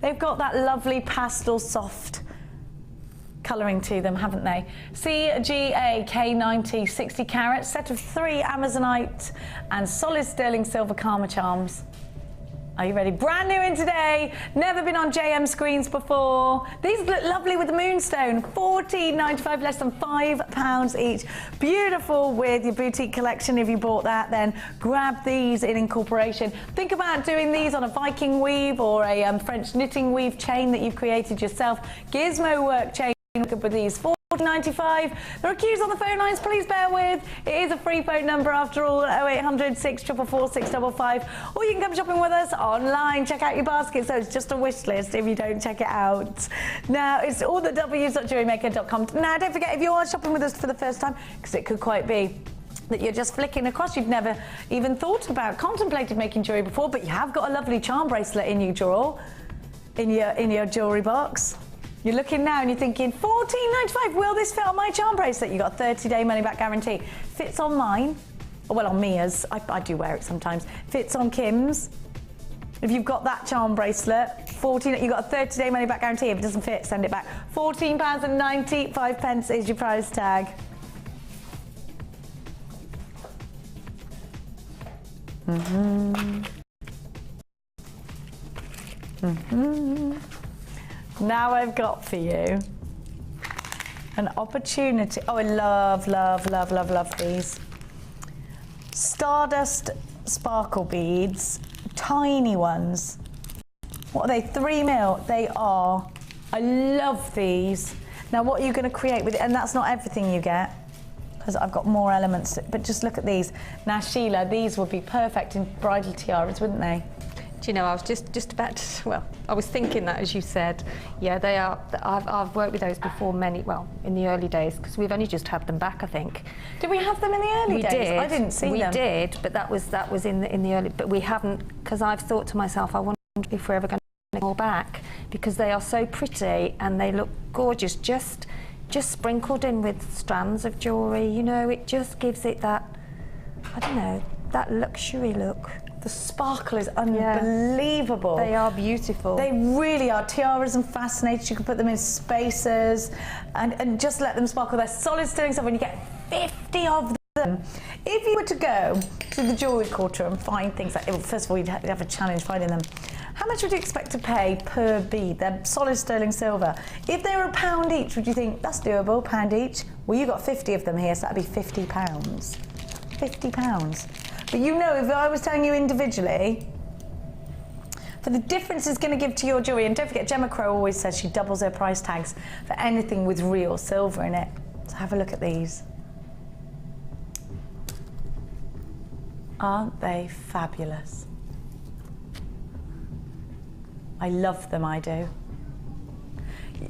They've got that lovely pastel soft colouring to them, haven't they? CGA K90 60 carat, set of 3 Amazonite and solid sterling silver Karma charms. Are you ready? Brand new in today, never been on JM screens before. These look lovely with the moonstone. $14.95, less than £5 each. Beautiful with your boutique collection. If you bought that, then grab these in incorporation. Think about doing these on a Viking weave or a French knitting weave chain that you've created yourself. Gizmo work chain with these. $14.95. There are queues on the phone lines, please bear with. It is a free phone number after all, 0800 644 655. Or you can come shopping with us online, check out your basket, so it's just a wish list if you don't check it out. Now, it's all the w's.jewellerymaker.com. Now, don't forget, if you are shopping with us for the first time, because it could quite be that you're just flicking across, you've never even thought about, contemplated making jewellery before, but you have got a lovely charm bracelet in your drawer, in your jewellery box. You're looking now and you're thinking, $14.95, will this fit on my charm bracelet? You've got a 30-day money-back guarantee. Fits on mine, well, on Mia's, I do wear it sometimes. Fits on Kim's. If you've got that charm bracelet, you've got a 30-day money-back guarantee. If it doesn't fit, send it back. £14.95 is your price tag. Now I've got for you an opportunity. Oh, I love, love, love, love, love these. Stardust sparkle beads, tiny ones. What are they, 3 mil? They are. I love these. Now what are you going to create with it? And that's not everything you get, because I've got more elements, but just look at these. Now Sheila, these would be perfect in bridal tiaras, wouldn't they? Do you know, I was just about to, well, I was thinking that as you said. Yeah, they are. I've worked with those before in the early days, because we've only just had them back, I think. Did we have them in the early days? Did. I didn't see them. We did, but that was in the early, but we haven't, because I've thought to myself, I wonder if we're ever going to get more back, because they are so pretty and they look gorgeous, just sprinkled in with strands of jewellery, you know, it just gives it that, I don't know, that luxury look. The sparkle is unbelievable. Yeah. They are beautiful. They really are. Tiaras and fascinators, you can put them in spacers and just let them sparkle. They're solid sterling silver, and you get 50 of them If you were to go to the jewellery quarter and find things like, first of all, you'd have a challenge finding them. How much would you expect to pay per bead? They're solid sterling silver. If they were £1 each, would you think that's doable, £1 each? Well, you got 50 of them here, so that'd be £50. £50. But you know, if I was telling you individually, for the difference it's going to give to your jewellery, and don't forget, Gemma Crow always says she doubles her price tags for anything with real silver in it. So have a look at these. Aren't they fabulous? I love them, I do.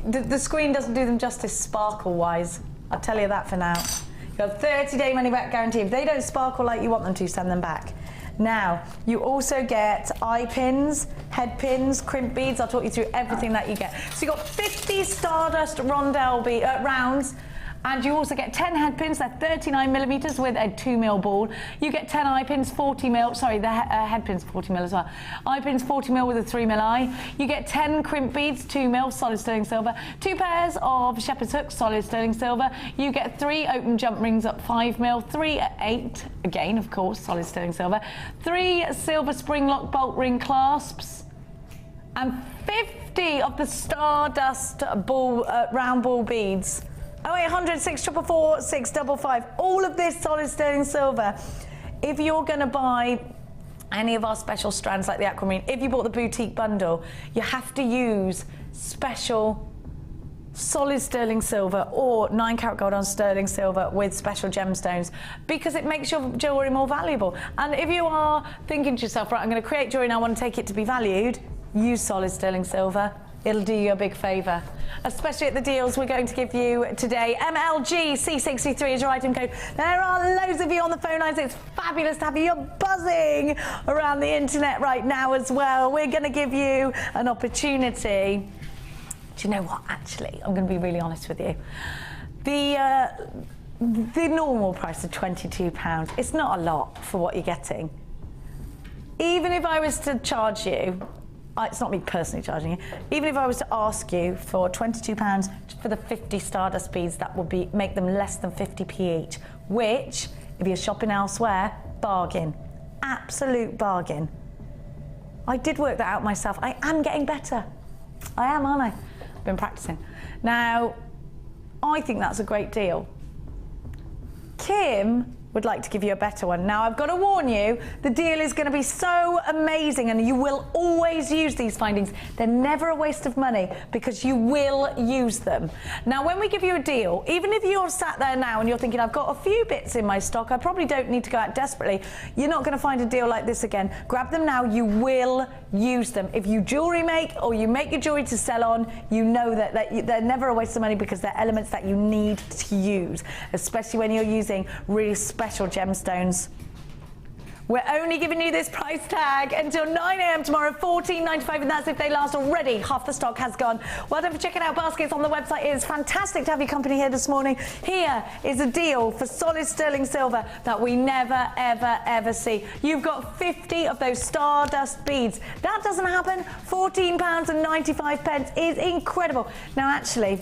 The screen doesn't do them justice sparkle-wise. I'll tell you that for now. You have 30-day money-back guarantee. If they don't sparkle like you want them to, send them back. Now, you also get eye pins, head pins, crimp beads. I'll talk you through everything that you get. So you've got 50 Stardust rondelle rounds, and you also get 10 head pins. They're 39mm with a 2mm ball. You get 10 eye pins, 40mm. Sorry, the head pins 40mm as well. Eye pins 40mm with a 3mm eye. You get 10 crimp beads, 2mm, solid sterling silver. 2 pairs of shepherd's hooks, solid sterling silver. You get 3 open jump rings at 5mm, 3 at 8, again, of course, solid sterling silver. 3 silver spring lock bolt ring clasps. And 50 of the Stardust ball, round ball beads. 0800 644 655. All of this solid sterling silver. If you're going to buy any of our special strands like the aquamarine, if you bought the boutique bundle, you have to use special solid sterling silver or 9-carat gold on sterling silver with special gemstones, because it makes your jewellery more valuable. And if you are thinking to yourself, right, I'm going to create jewellery and I want to take it to be valued, use solid sterling silver. It'll do you a big favour, especially at the deals we're going to give you today. MLG C63 is your item code. There are loads of you on the phone lines. It's fabulous to have you. You're buzzing around the internet right now as well. We're going to give you an opportunity. Do you know what, actually? I'm going to be really honest with you. The normal price of £22, it's not a lot for what you're getting. Even if I was to charge you, it's not me personally charging you, even if I was to ask you for £22 for the 50 Stardust beads, that would make them less than 50p each, which, if you're shopping elsewhere, bargain. Absolute bargain. I did work that out myself. I am getting better. I am, aren't I? I've been practicing. Now, I think that's a great deal. Kim would like to give you a better one. Now, I've got to warn you, the deal is going to be so amazing and you will always use these findings. They're never a waste of money because you will use them. Now, when we give you a deal, even if you're sat there now and you're thinking, I've got a few bits in my stock, I probably don't need to go out desperately, you're not going to find a deal like this again. Grab them now, you will use them. If you jewellery make or you make your jewellery to sell on, you know that they're never a waste of money because they're elements that you need to use, especially when you're using really special gemstones. We're only giving you this price tag until 9 a.m. tomorrow, $14.95, and that's if they last already. Half the stock has gone. Well done for checking out baskets on the website. It is fantastic to have your company here this morning. Here is a deal for solid sterling silver that we never, ever, ever see. You've got 50 of those Stardust beads. That doesn't happen. £14.95 is incredible. Now, actually,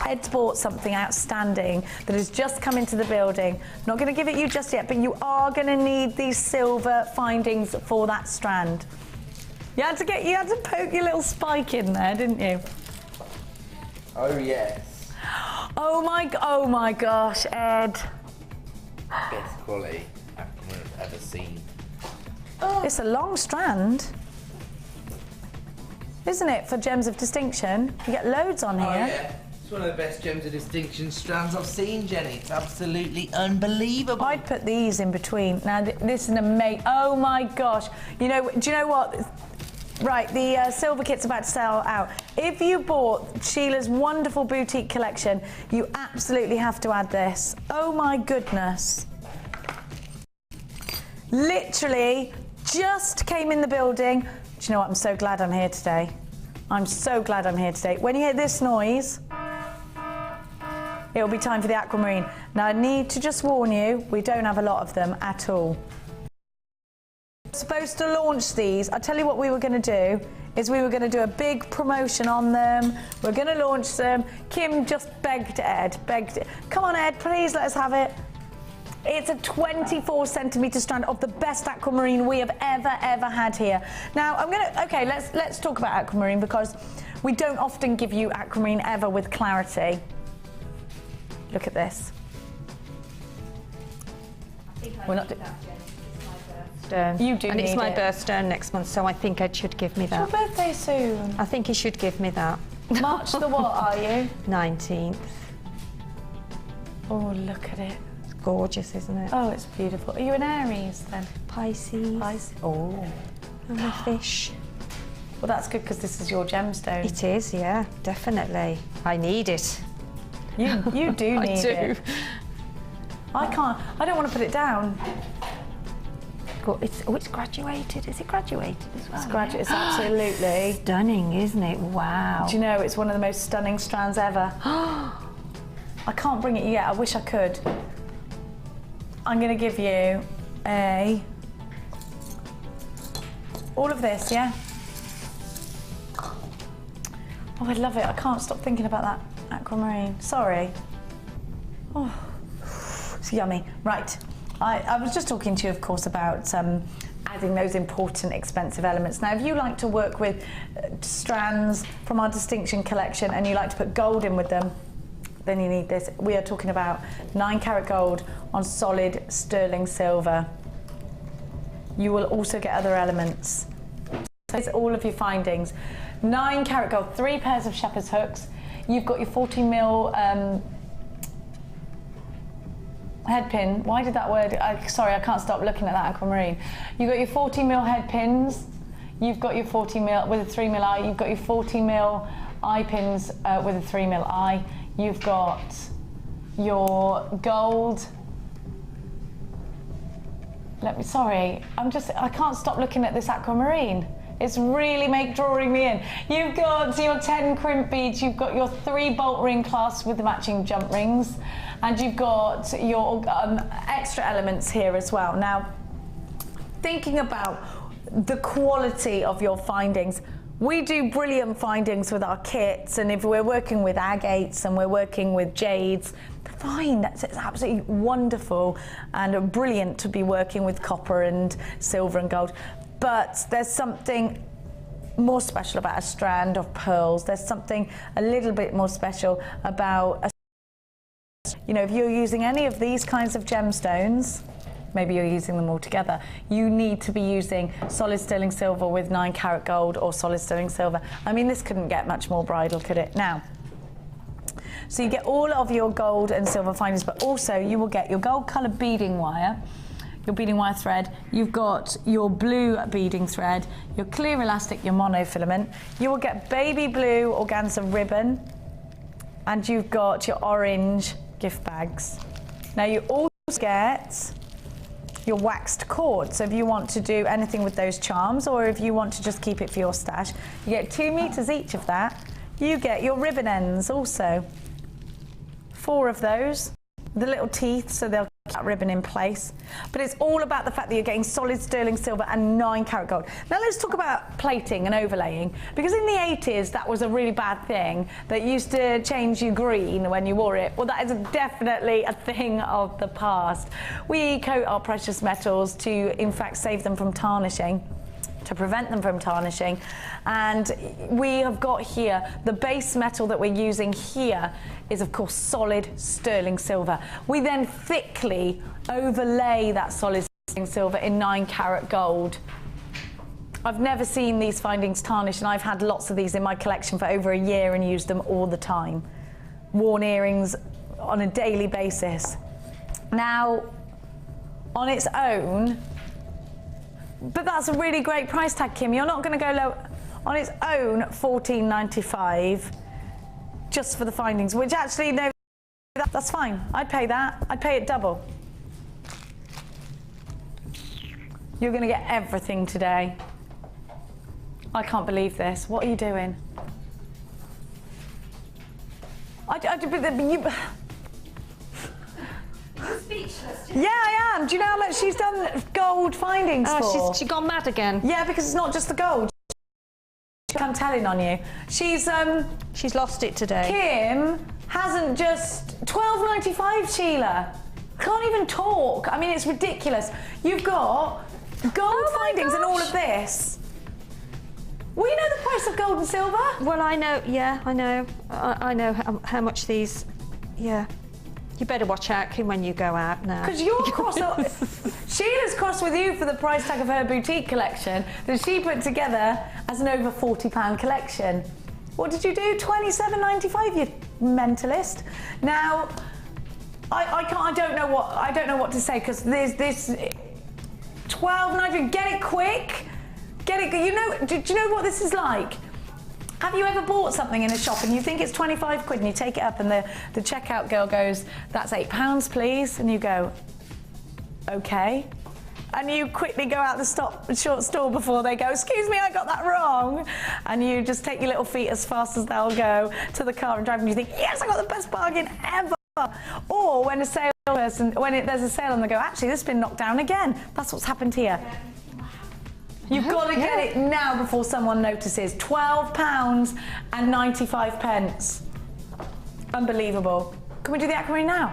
Ed's bought something outstanding that has just come into the building. Not going to give it you just yet, but you are going to need these silver findings for that strand. You had to poke your little spike in there, didn't you? Oh yes. Oh my gosh, Ed. Best quality I've ever seen. Oh. It's a long strand, isn't it, for gems of distinction? You get loads on here. Oh yeah. It's one of the best gems of distinction strands I've seen, Jenny. It's absolutely unbelievable. I'd put these in between. Now, this is an amazing... Oh, my gosh. You know, do you know what? Right, the silver kit's about to sell out. If you bought Sheila's wonderful boutique collection, you absolutely have to add this. Oh, my goodness. Literally just came in the building. Do you know what? I'm so glad I'm here today. I'm so glad I'm here today. When you hear this noise, it'll be time for the aquamarine. Now, I need to just warn you, we don't have a lot of them at all. Supposed to launch these. I'll tell you what we were going to do, is we were going to do a big promotion on them. We're going to launch them. Kim just begged Ed, come on Ed, please let us have it. It's a 24 centimetre strand of the best aquamarine we have ever had here. Now let's talk about aquamarine, because we don't often give you aquamarine ever with clarity. Look at this. We're not Stone. You do and need it's my it. birthday next month, so I think Ed should give me that. It's your birthday soon. I think he should give me that. March the what are you? 19th. Oh, look at it. It's gorgeous, isn't it? Oh, it's beautiful. Are you an Aries then? Pisces. Pisces. Oh. I'm a fish. Well, that's good, because this is your gemstone. It is, yeah, definitely. I need it. You do need I do. it. I don't want to put it down. It's graduated. Is it graduated as well? It's graduated. It's absolutely stunning, isn't it? Wow. Do you know, it's one of the most stunning strands ever. I can't bring it yet. I wish I could. I'm going to give you all of this, yeah? Oh, I love it. I can't stop thinking about that aquamarine. Sorry. Oh, it's yummy. Right. I was just talking to you, of course, about adding those important, expensive elements. Now, if you like to work with strands from our Distinction collection and you like to put gold in with them, then you need this. We are talking about 9-carat gold on solid sterling silver. You will also get other elements. So it's all of your findings. 9-carat gold, 3 pairs of shepherd's hooks. You've got your 40mm head pin. Why did that word? Sorry, I can't stop looking at that aquamarine. You've got your 40mm head pins. You've got your 40mm with a 3mm eye. You've got your 40mm eye pins with a 3mm eye. You've got your gold. Sorry, I can't stop looking at this aquamarine. It's really drawing me in. You've got your 10 crimp beads, you've got your 3 bolt ring clasps with the matching jump rings, and you've got your extra elements here as well. Now, thinking about the quality of your findings, we do brilliant findings with our kits, and if we're working with agates and we're working with jades, fine, it's absolutely wonderful and brilliant to be working with copper and silver and gold. But there's something more special about a strand of pearls. There's something a little bit more special about if you're using any of these kinds of gemstones, maybe you're using them all together, you need to be using solid sterling silver with 9-carat gold or solid sterling silver. I mean, this couldn't get much more bridal, could it? Now, so you get all of your gold and silver findings, but also you will get your gold colour beading wire, your beading wire thread, you've got your blue beading thread, your clear elastic, your monofilament, you will get baby blue organza ribbon, and you've got your orange gift bags. Now you also get your waxed cord, so if you want to do anything with those charms, or if you want to just keep it for your stash, you get 2 meters each of that. You get your ribbon ends also, 4 of those, the little teeth, so they'll keep that ribbon in place. But it's all about the fact that you're getting solid sterling silver and 9-carat gold. Now let's talk about plating and overlaying, because in the 80s that was a really bad thing that used to change you green when you wore it. Well, that is definitely a thing of the past. We coat our precious metals to in fact save them from tarnishing, to prevent them from tarnishing, and we have got here the base metal that we're using here is of course solid sterling silver. We then thickly overlay that solid sterling silver in 9-carat gold. I've never seen these findings tarnished, and I've had lots of these in my collection for over a year and used them all the time. Worn earrings on a daily basis. Now, on its own, but that's a really great price tag, Kim. You're not going to go low. On its own, $14.95 just for the findings, which actually, no, that's fine. I'd pay that. I'd pay it double. You're going to get everything today. I can't believe this. What are you doing? Speechless. Yeah, I am. Do you know how much she's done gold findings for? She's gone mad again. Yeah, because it's not just the gold. I'm telling on you. She's lost it today. Kim hasn't just $12.95, Sheila. Can't even talk. I mean, it's ridiculous. You've got gold findings and all of this. We know the price of gold and silver. Well, I know, yeah, I know. I know how much these, yeah. You better watch out when you go out now. Because you're cross. Sheila's cross with you for the price tag of her boutique collection that she put together as an over £40 collection. What did you do? £27.95, you mentalist. Now, I don't know what to say, because there's this £12.90. Get it quick. Get it. You know? Do you know what this is like? Have you ever bought something in a shop and you think it's 25 quid and you take it up and the checkout girl goes, "That's £8, please," and you go, "Okay," and you quickly go out the short store before they go, "Excuse me, I got that wrong," and you just take your little feet as fast as they'll go to the car and drive, and you think, "Yes, I got the best bargain ever." Or when there's a sale and they go, "Actually, this has been knocked down again." That's what's happened here. You've got to get it now before someone notices. £12.95. Unbelievable. Can we do the aquamarine now?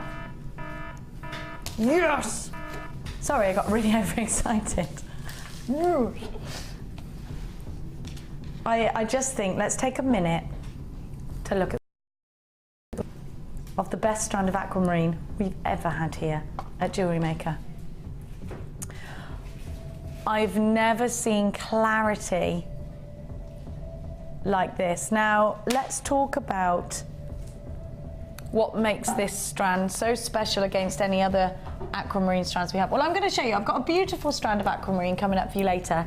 Yes! Sorry, I got really overexcited. I just think, let's take a minute to look at of the best strand of aquamarine we've ever had here at Jewellery Maker. I've never seen clarity like this. Now, let's talk about what makes this strand so special against any other aquamarine strands we have. Well, I'm going to show you. I've got a beautiful strand of aquamarine coming up for you later.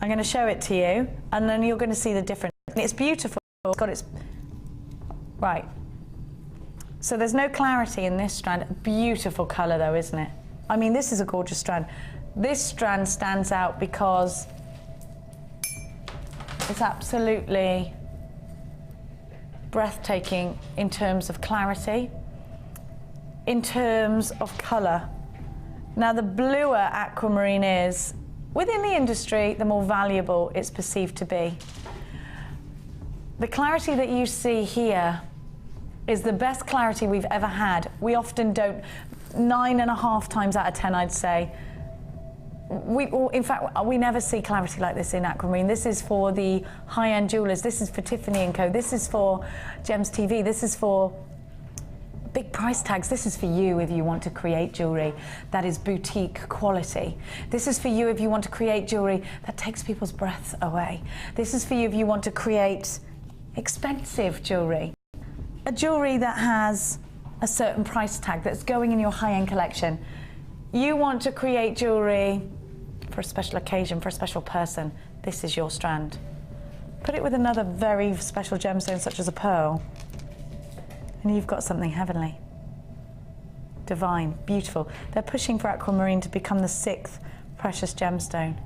I'm going to show it to you, and then you're going to see the difference. It's beautiful. It's got its... Right. So there's no clarity in this strand. Beautiful colour though, isn't it? I mean, this is a gorgeous strand. This strand stands out because it's absolutely breathtaking in terms of clarity, in terms of colour. Now, the bluer aquamarine is, within the industry, the more valuable it's perceived to be. The clarity that you see here is the best clarity we've ever had. We often don't, 9.5 times out of 10, I'd say. In fact, we never see clarity like this in aquamarine. This is for the high-end jewellers. This is for Tiffany & Co. This is for Gems TV. This is for big price tags. This is for you if you want to create jewellery that is boutique quality. This is for you if you want to create jewellery that takes people's breaths away. This is for you if you want to create expensive jewellery. A jewellery that has a certain price tag that's going in your high-end collection. You want to create jewellery for a special occasion, for a special person. This is your strand. Put it with another very special gemstone such as a pearl, and you've got something heavenly. Divine, beautiful. They're pushing for aquamarine to become the 6th precious gemstone.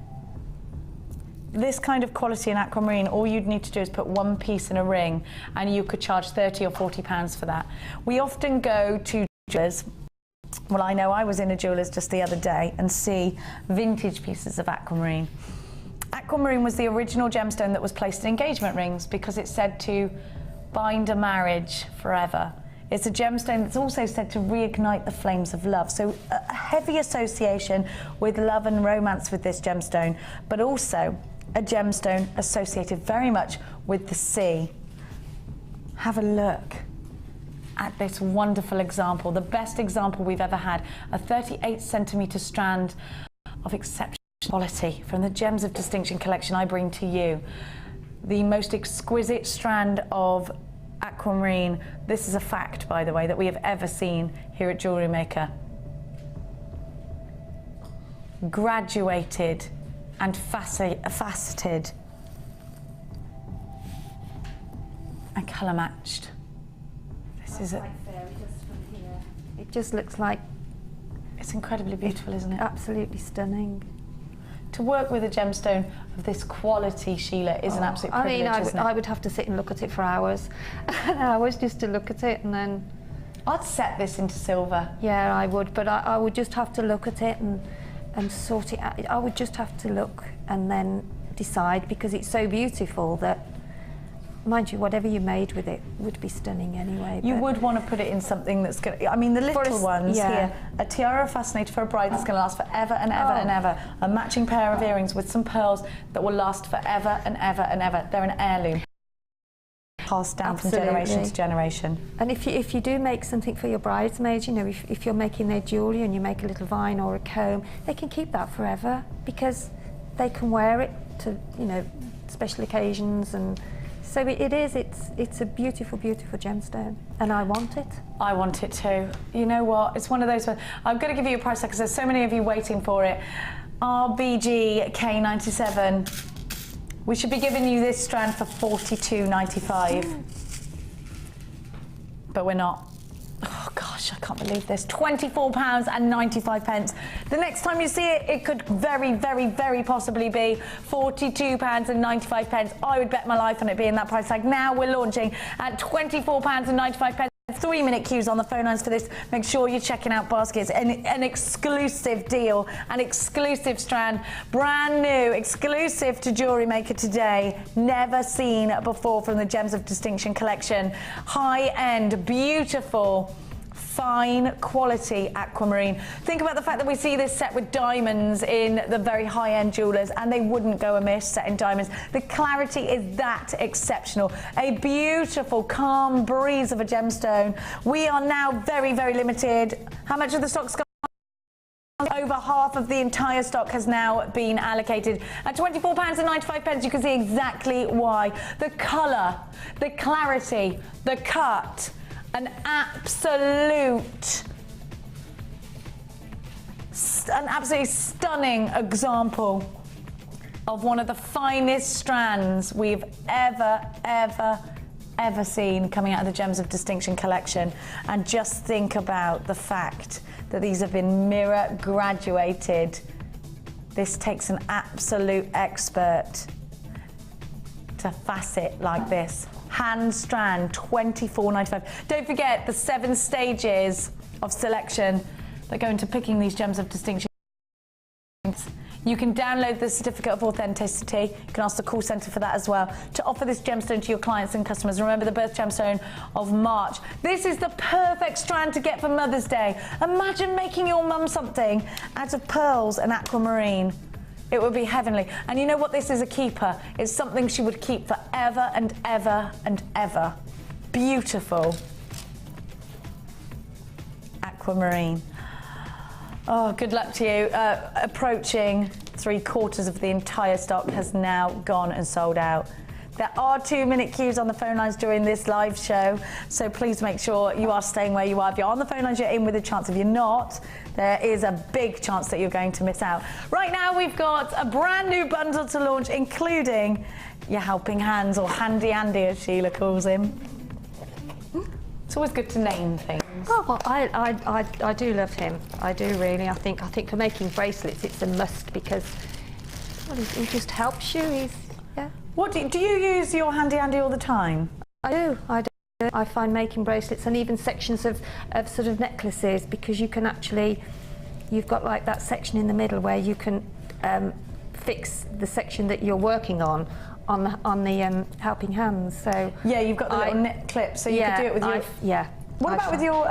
This kind of quality in aquamarine, all you'd need to do is put one piece in a ring and you could charge £30 or £40 for that. We often go to jewellers. Well, I know I was in a jeweller's just the other day and see vintage pieces of aquamarine. Aquamarine was the original gemstone that was placed in engagement rings because it's said to bind a marriage forever. It's a gemstone that's also said to reignite the flames of love. So a heavy association with love and romance with this gemstone, but also a gemstone associated very much with the sea. Have a look at this wonderful example, the best example we've ever had, a 38cm strand of exceptional quality from the Gems of Distinction collection I bring to you. The most exquisite strand of aquamarine, this is a fact, by the way, that we have ever seen here at Jewellery Maker. Graduated and faceted and colour matched. This is it. It just looks like... It's incredibly beautiful, isn't it? Absolutely stunning. To work with a gemstone of this quality, Sheila, is an absolute privilege, isn't it? I would have to sit and look at it for hours and hours just to look at it, and then... I'd set this into silver. Yeah, I would, but I would just have to look at it and sort it out. I would just have to look and then decide, because it's so beautiful that mind you, whatever you made with it would be stunning anyway. You would want to put it in something that's going to, I mean, the little ones here, a tiara fascinator for a bride that's going to last forever and ever and ever. A matching pair of earrings with some pearls that will last forever and ever and ever. They're an heirloom. Passed down from generation to generation. And if you do make something for your bridesmaids, you know, if you're making their jewellery and you make a little vine or a comb, they can keep that forever because they can wear it to, you know, special occasions. And so it's a beautiful, beautiful gemstone, and I want it. I want it too. You know what? It's one of those. I'm going to give you a price because there's so many of you waiting for it. RBG K97. We should be giving you this strand for $42.95, but we're not. Oh gosh, I can't believe this. £24.95. The next time you see it, it could very, very, very possibly be £42.95. I would bet my life on it being that price tag. Now we're launching at £24.95. 3-minute queues on the phone lines for this. Make sure you're checking out baskets. An exclusive deal, an exclusive strand, brand new, exclusive to Jewellery Maker today. Never seen before from the Gems of Distinction collection. High-end, beautiful, fine quality aquamarine. Think about the fact that we see this set with diamonds in the very high-end jewellers, and they wouldn't go amiss set in diamonds. The clarity is that exceptional. A beautiful, calm breeze of a gemstone. We are now very, very limited. How much of the stock's gone? Over half of the entire stock has now been allocated. At £24.95, you can see exactly why. The colour, the clarity, the cut, an absolutely stunning example of one of the finest strands we've ever seen coming out of the Gems of Distinction collection. And just think about the fact that these have been mirror graduated. This takes an absolute expert to facet like this. Hand strand, £24.95. Don't forget the 7 stages of selection that go into picking these Gems of Distinction. You can download the certificate of authenticity. You can ask the call centre for that as well, to offer this gemstone to your clients and customers. Remember the birth gemstone of March. This is the perfect strand to get for Mother's Day. Imagine making your mum something out of pearls and aquamarine. It would be heavenly. And you know what? This is a keeper. It's something she would keep forever and ever and ever. Beautiful. Aquamarine. Oh, good luck to you. Approaching 3/4 of the entire stock has now gone and sold out. There are 2-minute queues on the phone lines during this live show, so please make sure you are staying where you are. If you're on the phone lines, you're in with a chance. If you're not, there is a big chance that you're going to miss out. Right now, we've got a brand new bundle to launch, including your helping hands, or Handy Andy, as Sheila calls him. It's always good to name things. Oh, well, I do love him. I do really. I think for making bracelets, it's a must because, well, he just helps you. Yeah. What do you use your Handy Andy all the time? I do. I find making bracelets and even sections of sort of necklaces, because you can actually, you've got like that section in the middle where you can fix the section that you're working on the helping hands. So yeah, you've got the little knit clip, so you could do it with your. Yeah. What about with your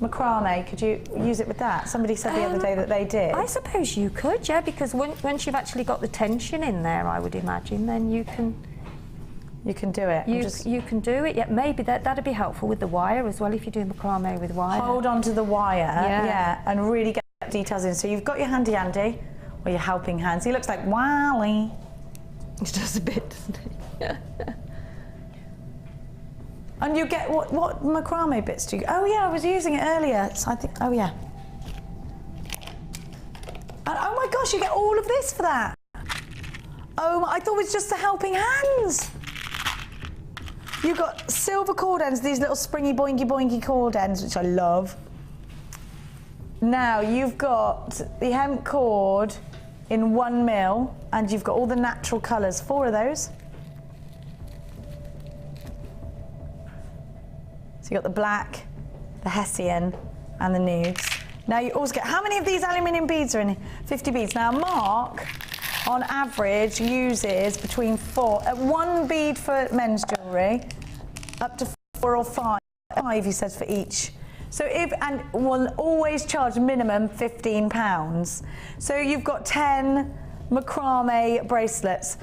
macrame? Could you use it with that? Somebody said the other day that they did. I suppose you could, yeah, because once you've actually got the tension in there, I would imagine, then you can. You can do it. You can do it. Yeah, maybe that'd be helpful with the wire as well if you do macrame with wire. Hold on to the wire, yeah, and really get details in. So you've got your Handy Andy, or your helping hands. He looks like Wally. He does a bit, doesn't he? And you get what macrame bits do you? Oh yeah, I was using it earlier. So I think. Oh yeah. And oh my gosh, you get all of this for that. Oh, I thought it was just the helping hands. You've got silver cord ends, these little springy boingy boingy cord ends, which I love. Now you've got the hemp cord in 1 mil, and you've got all the natural colours, 4 of those. So you've got the black, the Hessian, and the nudes. Now you also get, how many of these aluminium beads are in? 50 beads. Now Mark on average uses between one bead for men's jewellery, up to 4 or 5 he says for each. So and will always charge minimum £15. So you've got 10 macrame bracelets.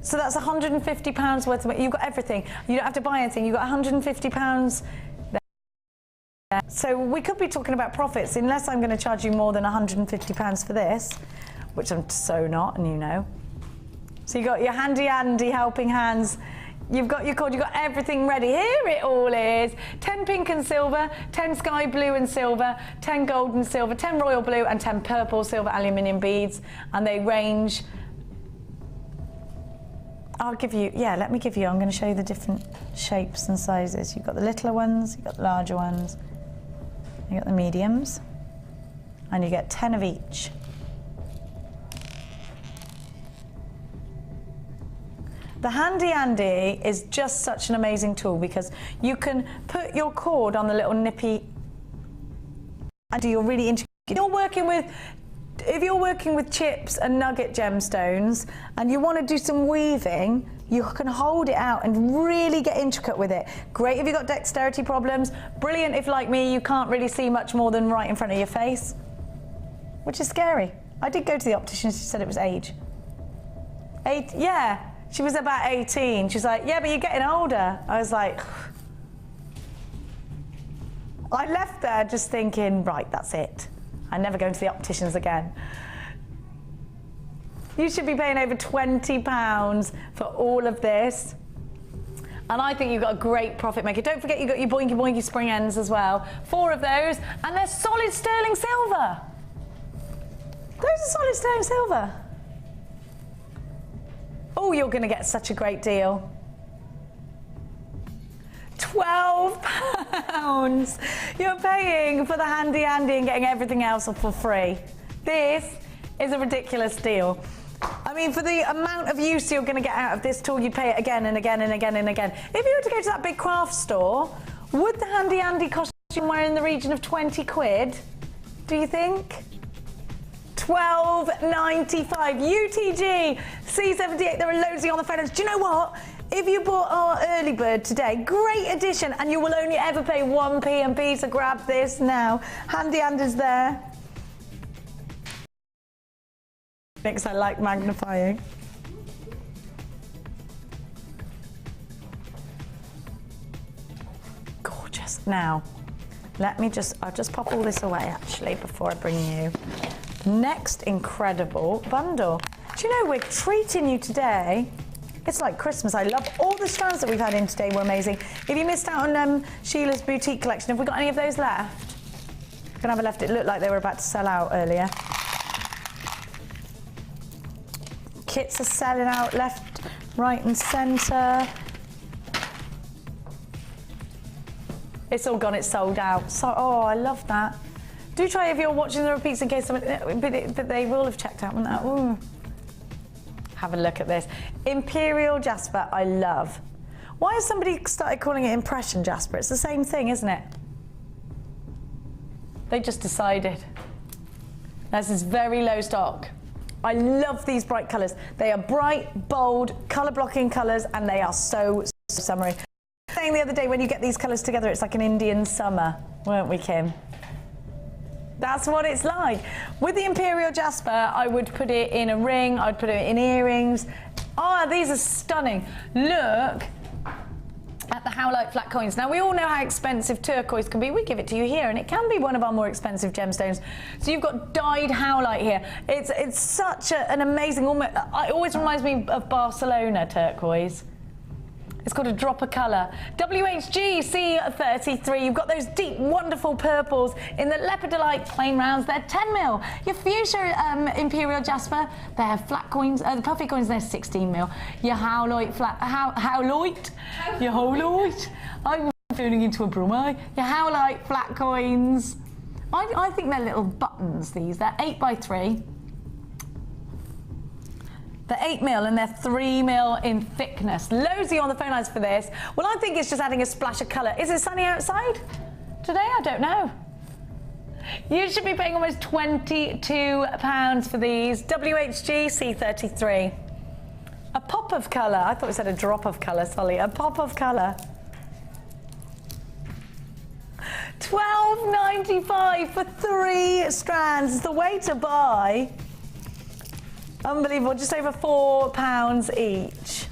So that's £150 worth of it. You've got everything. You don't have to buy anything. You've got £150 there. So we could be talking about profits unless I'm going to charge you more than £150 for this, which I'm so not, and you know. So you've got your handy Andy helping hands. You've got your cord, you've got everything ready. Here it all is. 10 pink and silver, 10 sky blue and silver, 10 gold and silver, 10 royal blue and 10 purple silver aluminium beads. And they range, let me give you, I'm going to show you the different shapes and sizes. You've got the littler ones, you've got the larger ones, you've got the mediums, and you get 10 of each. The Handy Andy is just such an amazing tool because you can put your cord on the little nippy and you're really intricate. If you're working with chips and nugget gemstones and you want to do some weaving, you can hold it out and really get intricate with it. Great if you've got dexterity problems, brilliant if, like me, you can't really see much more than right in front of your face, which is scary. I did go to the optician, she said it was age. Yeah. She was about 18. She's like, yeah, but you're getting older. I was like, I left there just thinking, right, that's it. I'm never going to the opticians again. You should be paying over £20 for all of this. And I think you've got a great profit maker. Don't forget you've got your boinky boinky spring ends as well. 4 of those, and they're solid sterling silver. Those are solid sterling silver. Oh, you're going to get such a great deal. £12 you're paying for the Handy Andy and getting everything else for free. This is a ridiculous deal. I mean, for the amount of use you're going to get out of this tool, you'd pay it again and again and again and again. If you were to go to that big craft store, would the Handy Andy cost you somewhere in the region of 20 quid? Do you think? £12.95 UTG C78. There are loads of you on the phone. Do you know what? If you bought our early bird today, great addition, and you will only ever pay 1p, so grab this now. Handy Andy's there. Because I like magnifying. Gorgeous. Now, I'll just pop all this away actually before I bring you the next incredible bundle. Do you know, we're treating you today. It's like Christmas. I love all the strands that we've had in today, were amazing. If you missed out on Sheila's boutique collection, have we got any of those left? Gonna have a left. It looked like they were about to sell out earlier. Kits are selling out left, right and centre. It's all gone, it's sold out. So, oh, I love that. Do try if you're watching the repeats in case but they will have checked out, wouldn't that? Ooh. Have a look at this. Imperial Jasper, I love. Why has somebody started calling it Impression Jasper? It's the same thing, isn't it? They just decided. This is very low stock. I love these bright colours. They are bright, bold, colour blocking colours, and they are so summery. Saying the other day, when you get these colours together, it's like an Indian summer, weren't we, Kim? That's what it's like. With the Imperial Jasper, I would put it in a ring, I'd put it in earrings. Oh, these are stunning. Look at the Howlite flat coins. Now, we all know how expensive turquoise can be. We give it to you here, and it can be one of our more expensive gemstones. So you've got dyed Howlite here. It's such an amazing, it always reminds me of Barcelona turquoise. It's got a drop of colour. WHG C33, you've got those deep, wonderful purples in the Leopardolite plain rounds. They're 10mm. Your Fuchsia Imperial Jasper, they're flat coins. The puffy coins, they're 16mm. Your Howlite I'm turning into a Brummie. Your Howlite flat coins. I think they're little buttons, these. They're 8x3. They're 8mm and they're 3mm in thickness. Loads of you on the phone lines for this. Well, I think it's just adding a splash of colour. Is it sunny outside today? I don't know. You should be paying almost £22 for these. WHG C33. A pop of colour. I thought it said a drop of colour, sorry. A pop of colour. £12.95 for 3 strands. It's the way to buy. Unbelievable. Just over £4 each.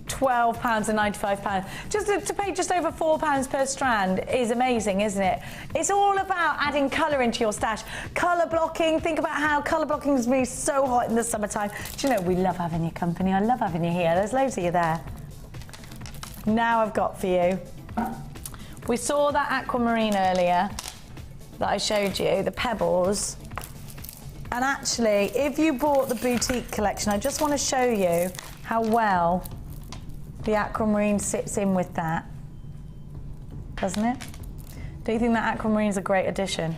£12.95. Just to pay just over £4 per strand is amazing, isn't it? It's all about adding colour into your stash. Colour blocking. Think about how colour blocking is really so hot in the summertime. Do you know, we love having your company. I love having you here. There's loads of you there. Now I've got for you. We saw that aquamarine earlier that I showed you, the pebbles. And actually, if you bought the boutique collection, I just want to show you how well the aquamarine sits in with that, doesn't it? Do you think that aquamarine is a great addition?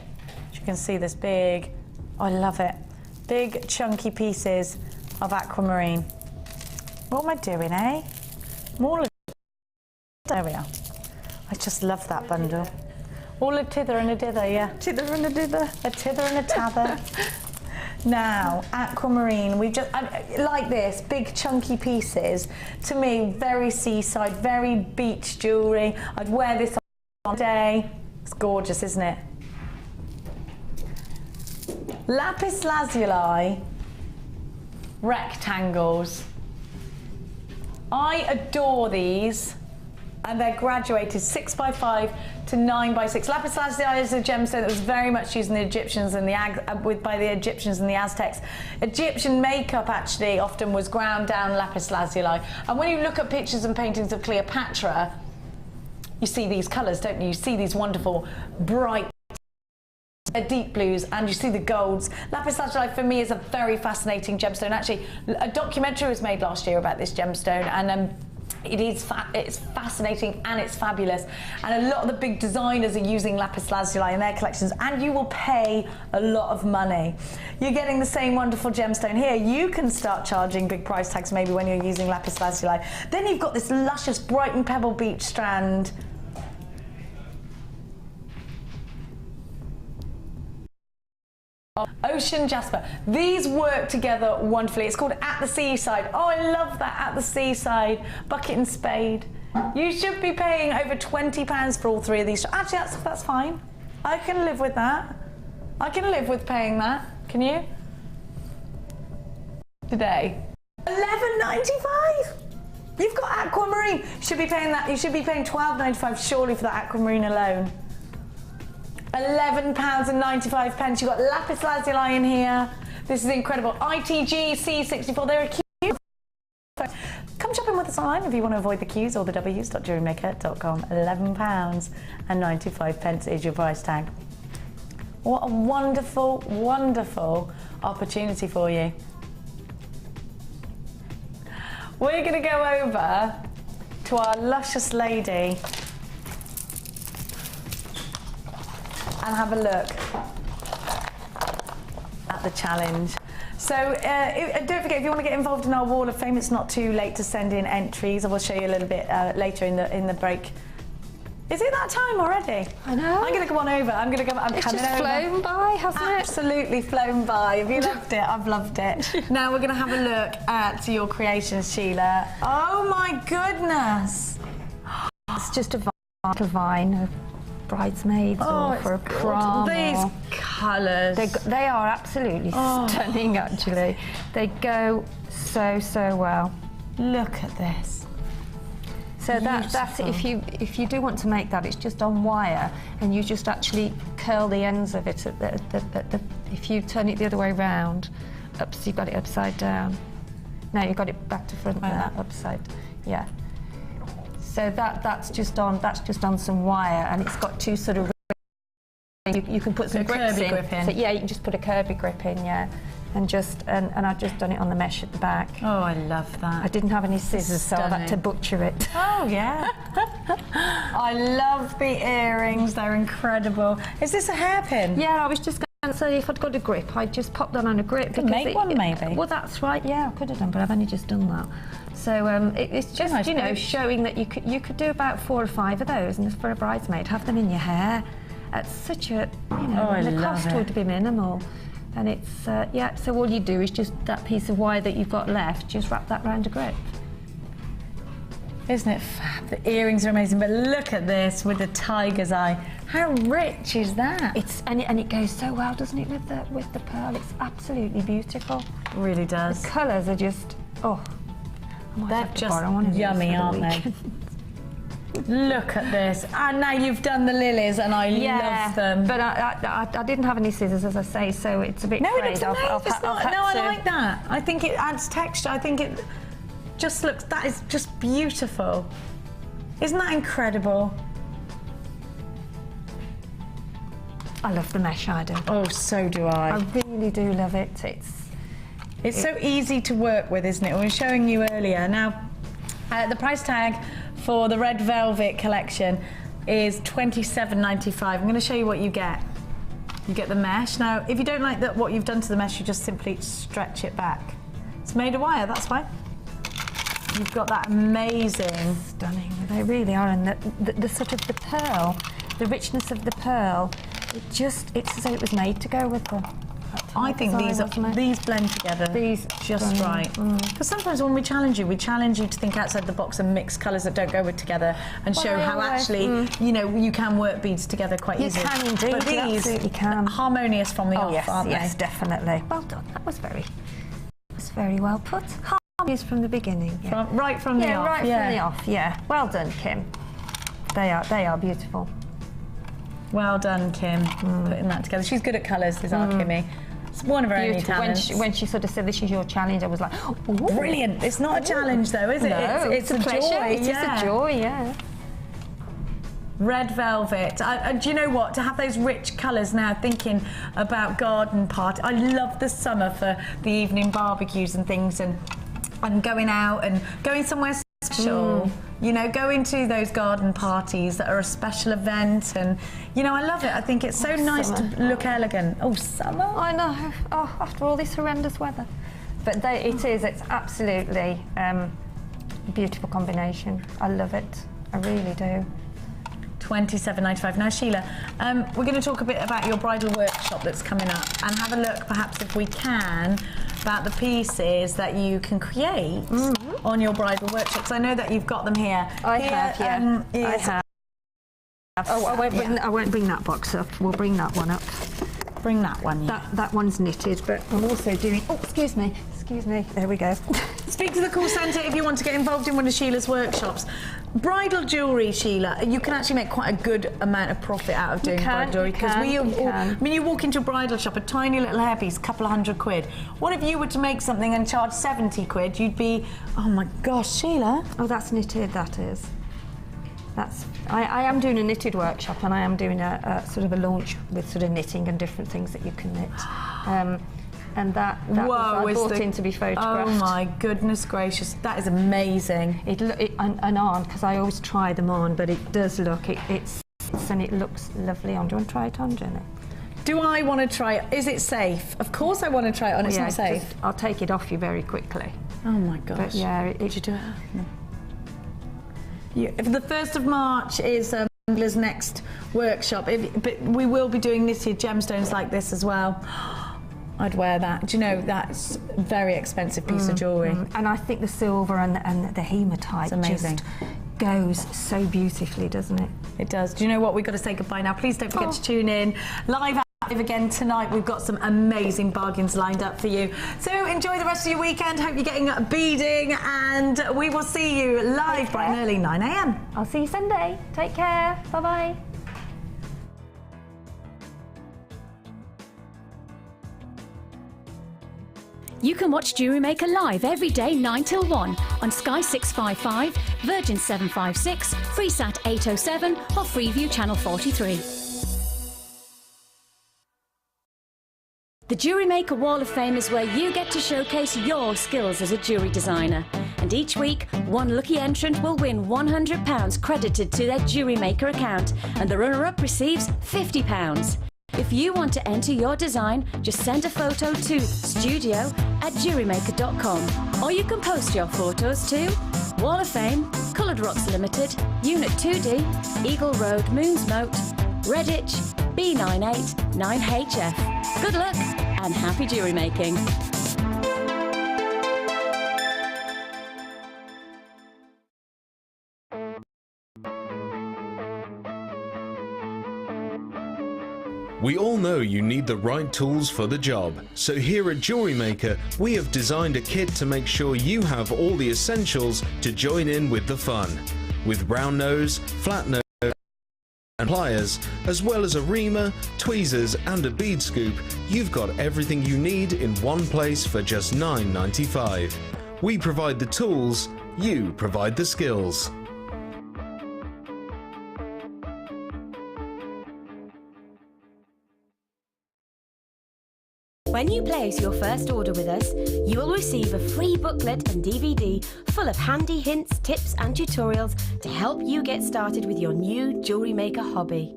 As you can see, this big, oh, I love it, big chunky pieces of aquamarine. What am I doing, eh? More. There we are. I just love that bundle. All a tither and a dither, yeah. Tither and a dither. A tither and a tather. Now, aquamarine, we just, like this, big chunky pieces, to me, very seaside, very beach jewellery. I'd wear this on a day. It's gorgeous, isn't it? Lapis lazuli rectangles. I adore these. And they're graduated 6x5 to 9x6. Lapis lazuli is a gemstone that was very much used in the Egyptians and by the Egyptians and the Aztecs. Egyptian makeup actually often was ground down lapis lazuli. And when you look at pictures and paintings of Cleopatra, you see these colours, don't you? You see these wonderful, bright, deep blues, and you see the golds. Lapis lazuli for me is a very fascinating gemstone. Actually, a documentary was made last year about this gemstone, and it's fascinating and it's fabulous, and a lot of the big designers are using lapis lazuli in their collections, and you will pay a lot of money. You're getting the same wonderful gemstone here. You can start charging big price tags maybe when you're using lapis lazuli. Then you've got this luscious Brighton Pebble Beach strand. Ocean jasper. These work together wonderfully. It's called At the Seaside. Oh, I love that, At the Seaside. Bucket and spade. You should be paying over £20 for all 3 of these. Actually, that's fine. I can live with that. I can live with paying that. Can you? Today. £11.95. You've got aquamarine. You should be paying that. You should be paying £12.95 surely for that aquamarine alone. £11.95. You've got lapis lazuli in here. This is incredible. ITG C64. They're cute. Come shopping with us online if you want to avoid the Q's or the W's. Jewellerymaker.com. £11.95 is your price tag. What a wonderful, wonderful opportunity for you. We're going to go over to our luscious lady and have a look at the challenge. So don't forget, if you want to get involved in our Wall of Fame, it's not too late to send in entries. I will show you a little bit later in the break. Is it that time already? I know. I'm going to go on over. I'm coming over. It's just flown by, hasn't it? Absolutely flown by. Have you loved it? I've loved it. Now we're going to have a look at your creations, Sheila. Oh my goodness! It's just a vine of bridesmaids or for a prom. These colours. They are absolutely stunning, actually. They go so well. Look at this. So that's if you do want to make that, it's just on wire, and you just actually curl the ends of it. If you turn it the other way round, so you've got it upside down. No, you've got it back to front there, upside. Yeah. So that's just on some wire, and it's got 2 sort of. You can put some grips in. So, yeah, you can just put a curvy grip in, yeah, and I've just done it on the mesh at the back. Oh, I love that. I didn't have any scissors, so I had to butcher it. Oh yeah. I love the earrings. They're incredible. Is this a hairpin? Yeah, I was just going So if I'd got a grip, I'd just pop that on a grip. Could make one, maybe. Well, that's right. Yeah, I could have done, but I've only just done that. So it's just nice, you know, showing that you could do about 4 or 5 of those, and for a bridesmaid, have them in your hair. At such a the cost would be minimal. And it's yeah. So all you do is just that piece of wire that you've got left, just wrap that round a grip. Isn't it fab? The earrings are amazing, but look at this with the tiger's eye. How rich is that? It's and it goes so well, doesn't it, with the pearl? It's absolutely beautiful. It really does. The colours are just they're just yummy, aren't they? Look at this. And now you've done the lilies, and I love them. But I didn't have any scissors, as I say, so it's a bit no, frayed. it's amazing. I like that. I think it adds texture. I think it just looks. That is just beautiful. Isn't that incredible? I love the mesh, I do. Oh, so do I. I really do love it. It's so easy to work with, isn't it? We were showing you earlier. Now, the price tag for the red velvet collection is $27.95. I'm going to show you what you get. You get the mesh. Now, if you don't like what you've done to the mesh, you just simply stretch it back. It's made of wire, that's fine. You've got that amazing... Stunning. They really are. And the sort of the pearl, the richness of the pearl, it's as though it was made to go with them. I think these blend together just right. Because sometimes when we challenge you to think outside the box and mix colours that don't go with together and show how actually, you know, you can work beads together quite easily. You can indeed, but these you absolutely can. Harmonious from the off, aren't they? Yes, definitely. Well done. That was very well put. Harmonious from the beginning. Yeah. Right from the off. From the off. Yeah. Well done, Kim. They are beautiful. Well done, Kim, putting that together. She's good at colours, is our Kimmy. It's one of her only talents. When she sort of said this is your challenge, I was like, ooh. Brilliant. It's not a challenge though, is it? No, it's a pleasure. Joy. It's just a joy, yeah. Red velvet. Do you know what? To have those rich colours now, thinking about garden party. I love the summer for the evening barbecues and things, and going out and going somewhere special. You know, going to those garden parties that are a special event, and you know, I love it. I think it's so nice to look elegant. Oh, summer! I know. Oh, after all this horrendous weather, but it's absolutely a beautiful combination. I love it. I really do. $27.95. Now, Sheila, we're going to talk a bit about your bridal workshop that's coming up, and have a look, perhaps if we can, about the pieces that you can create on your bridal workshops. I know that you've got them here. I have. Oh, I won't bring that box up. We'll bring that one up. Bring that one. Yeah. That one's knitted, but I'm also doing. Oh, excuse me. There we go. Speak to the call centre if you want to get involved in one of Sheila's workshops. Bridal jewellery, Sheila, you can actually make quite a good amount of profit out of doing bridal jewellery, because I mean, you walk into a bridal shop, a tiny little hairpiece, a couple of £100. What if you were to make something and charge 70 quid? You'd be, oh my gosh, Sheila. Oh, that's knitted. That is. I am doing a knitted workshop, and I am doing a sort of a launch with sort of knitting and different things that you can knit. And that I bought in to be photographed. Oh my goodness gracious, that is amazing. And on, because I always try them on, but it does look, and it looks lovely on. Do you want to try it on, Jenny? Do I want to try it? Is it safe? Of course I want to try it on. It's not safe. I'll take it off you very quickly. Oh my gosh. But yeah, did you do it? No. If the 1st of March is Sheila's next workshop, but we will be doing knitted gemstones like this as well. I'd wear that. Do you know, that's a very expensive piece of jewellery. And I think the silver and the hematite just goes so beautifully, doesn't it? It does. Do you know what? We've got to say goodbye now. Please don't forget to tune in. Live again tonight. We've got some amazing bargains lined up for you. So enjoy the rest of your weekend. Hope you're getting beading, and we will see you live bright and early, 9 a.m. I'll see you Sunday. Take care. Bye-bye. You can watch Jewellery Maker live every day 9 till 1 on Sky 655, Virgin 756, Freesat 807 or Freeview Channel 43. The Jewellery Maker Wall of Fame is where you get to showcase your skills as a jewellery designer. And each week, one lucky entrant will win £100 credited to their Jewellery Maker account, and the runner-up receives £50. If you want to enter your design, just send a photo to studio@jewellerymaker.com, or you can post your photos to Wall of Fame, Coloured Rocks Limited, Unit 2D, Eagle Road, Moonsmote, Redditch, B98 9HF. Good luck and happy jewellery making. We all know you need the right tools for the job, so here at Jewellery Maker we have designed a kit to make sure you have all the essentials to join in with the fun. With round nose, flat nose and pliers, as well as a reamer, tweezers and a bead scoop, you've got everything you need in one place for just $9.95. We provide the tools, you provide the skills. When you place your first order with us, you will receive a free booklet and DVD full of handy hints, tips and tutorials to help you get started with your new jewellery maker hobby.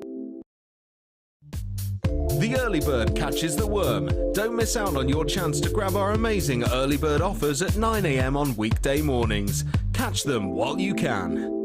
The early bird catches the worm. Don't miss out on your chance to grab our amazing early bird offers at 9 AM on weekday mornings. Catch them while you can.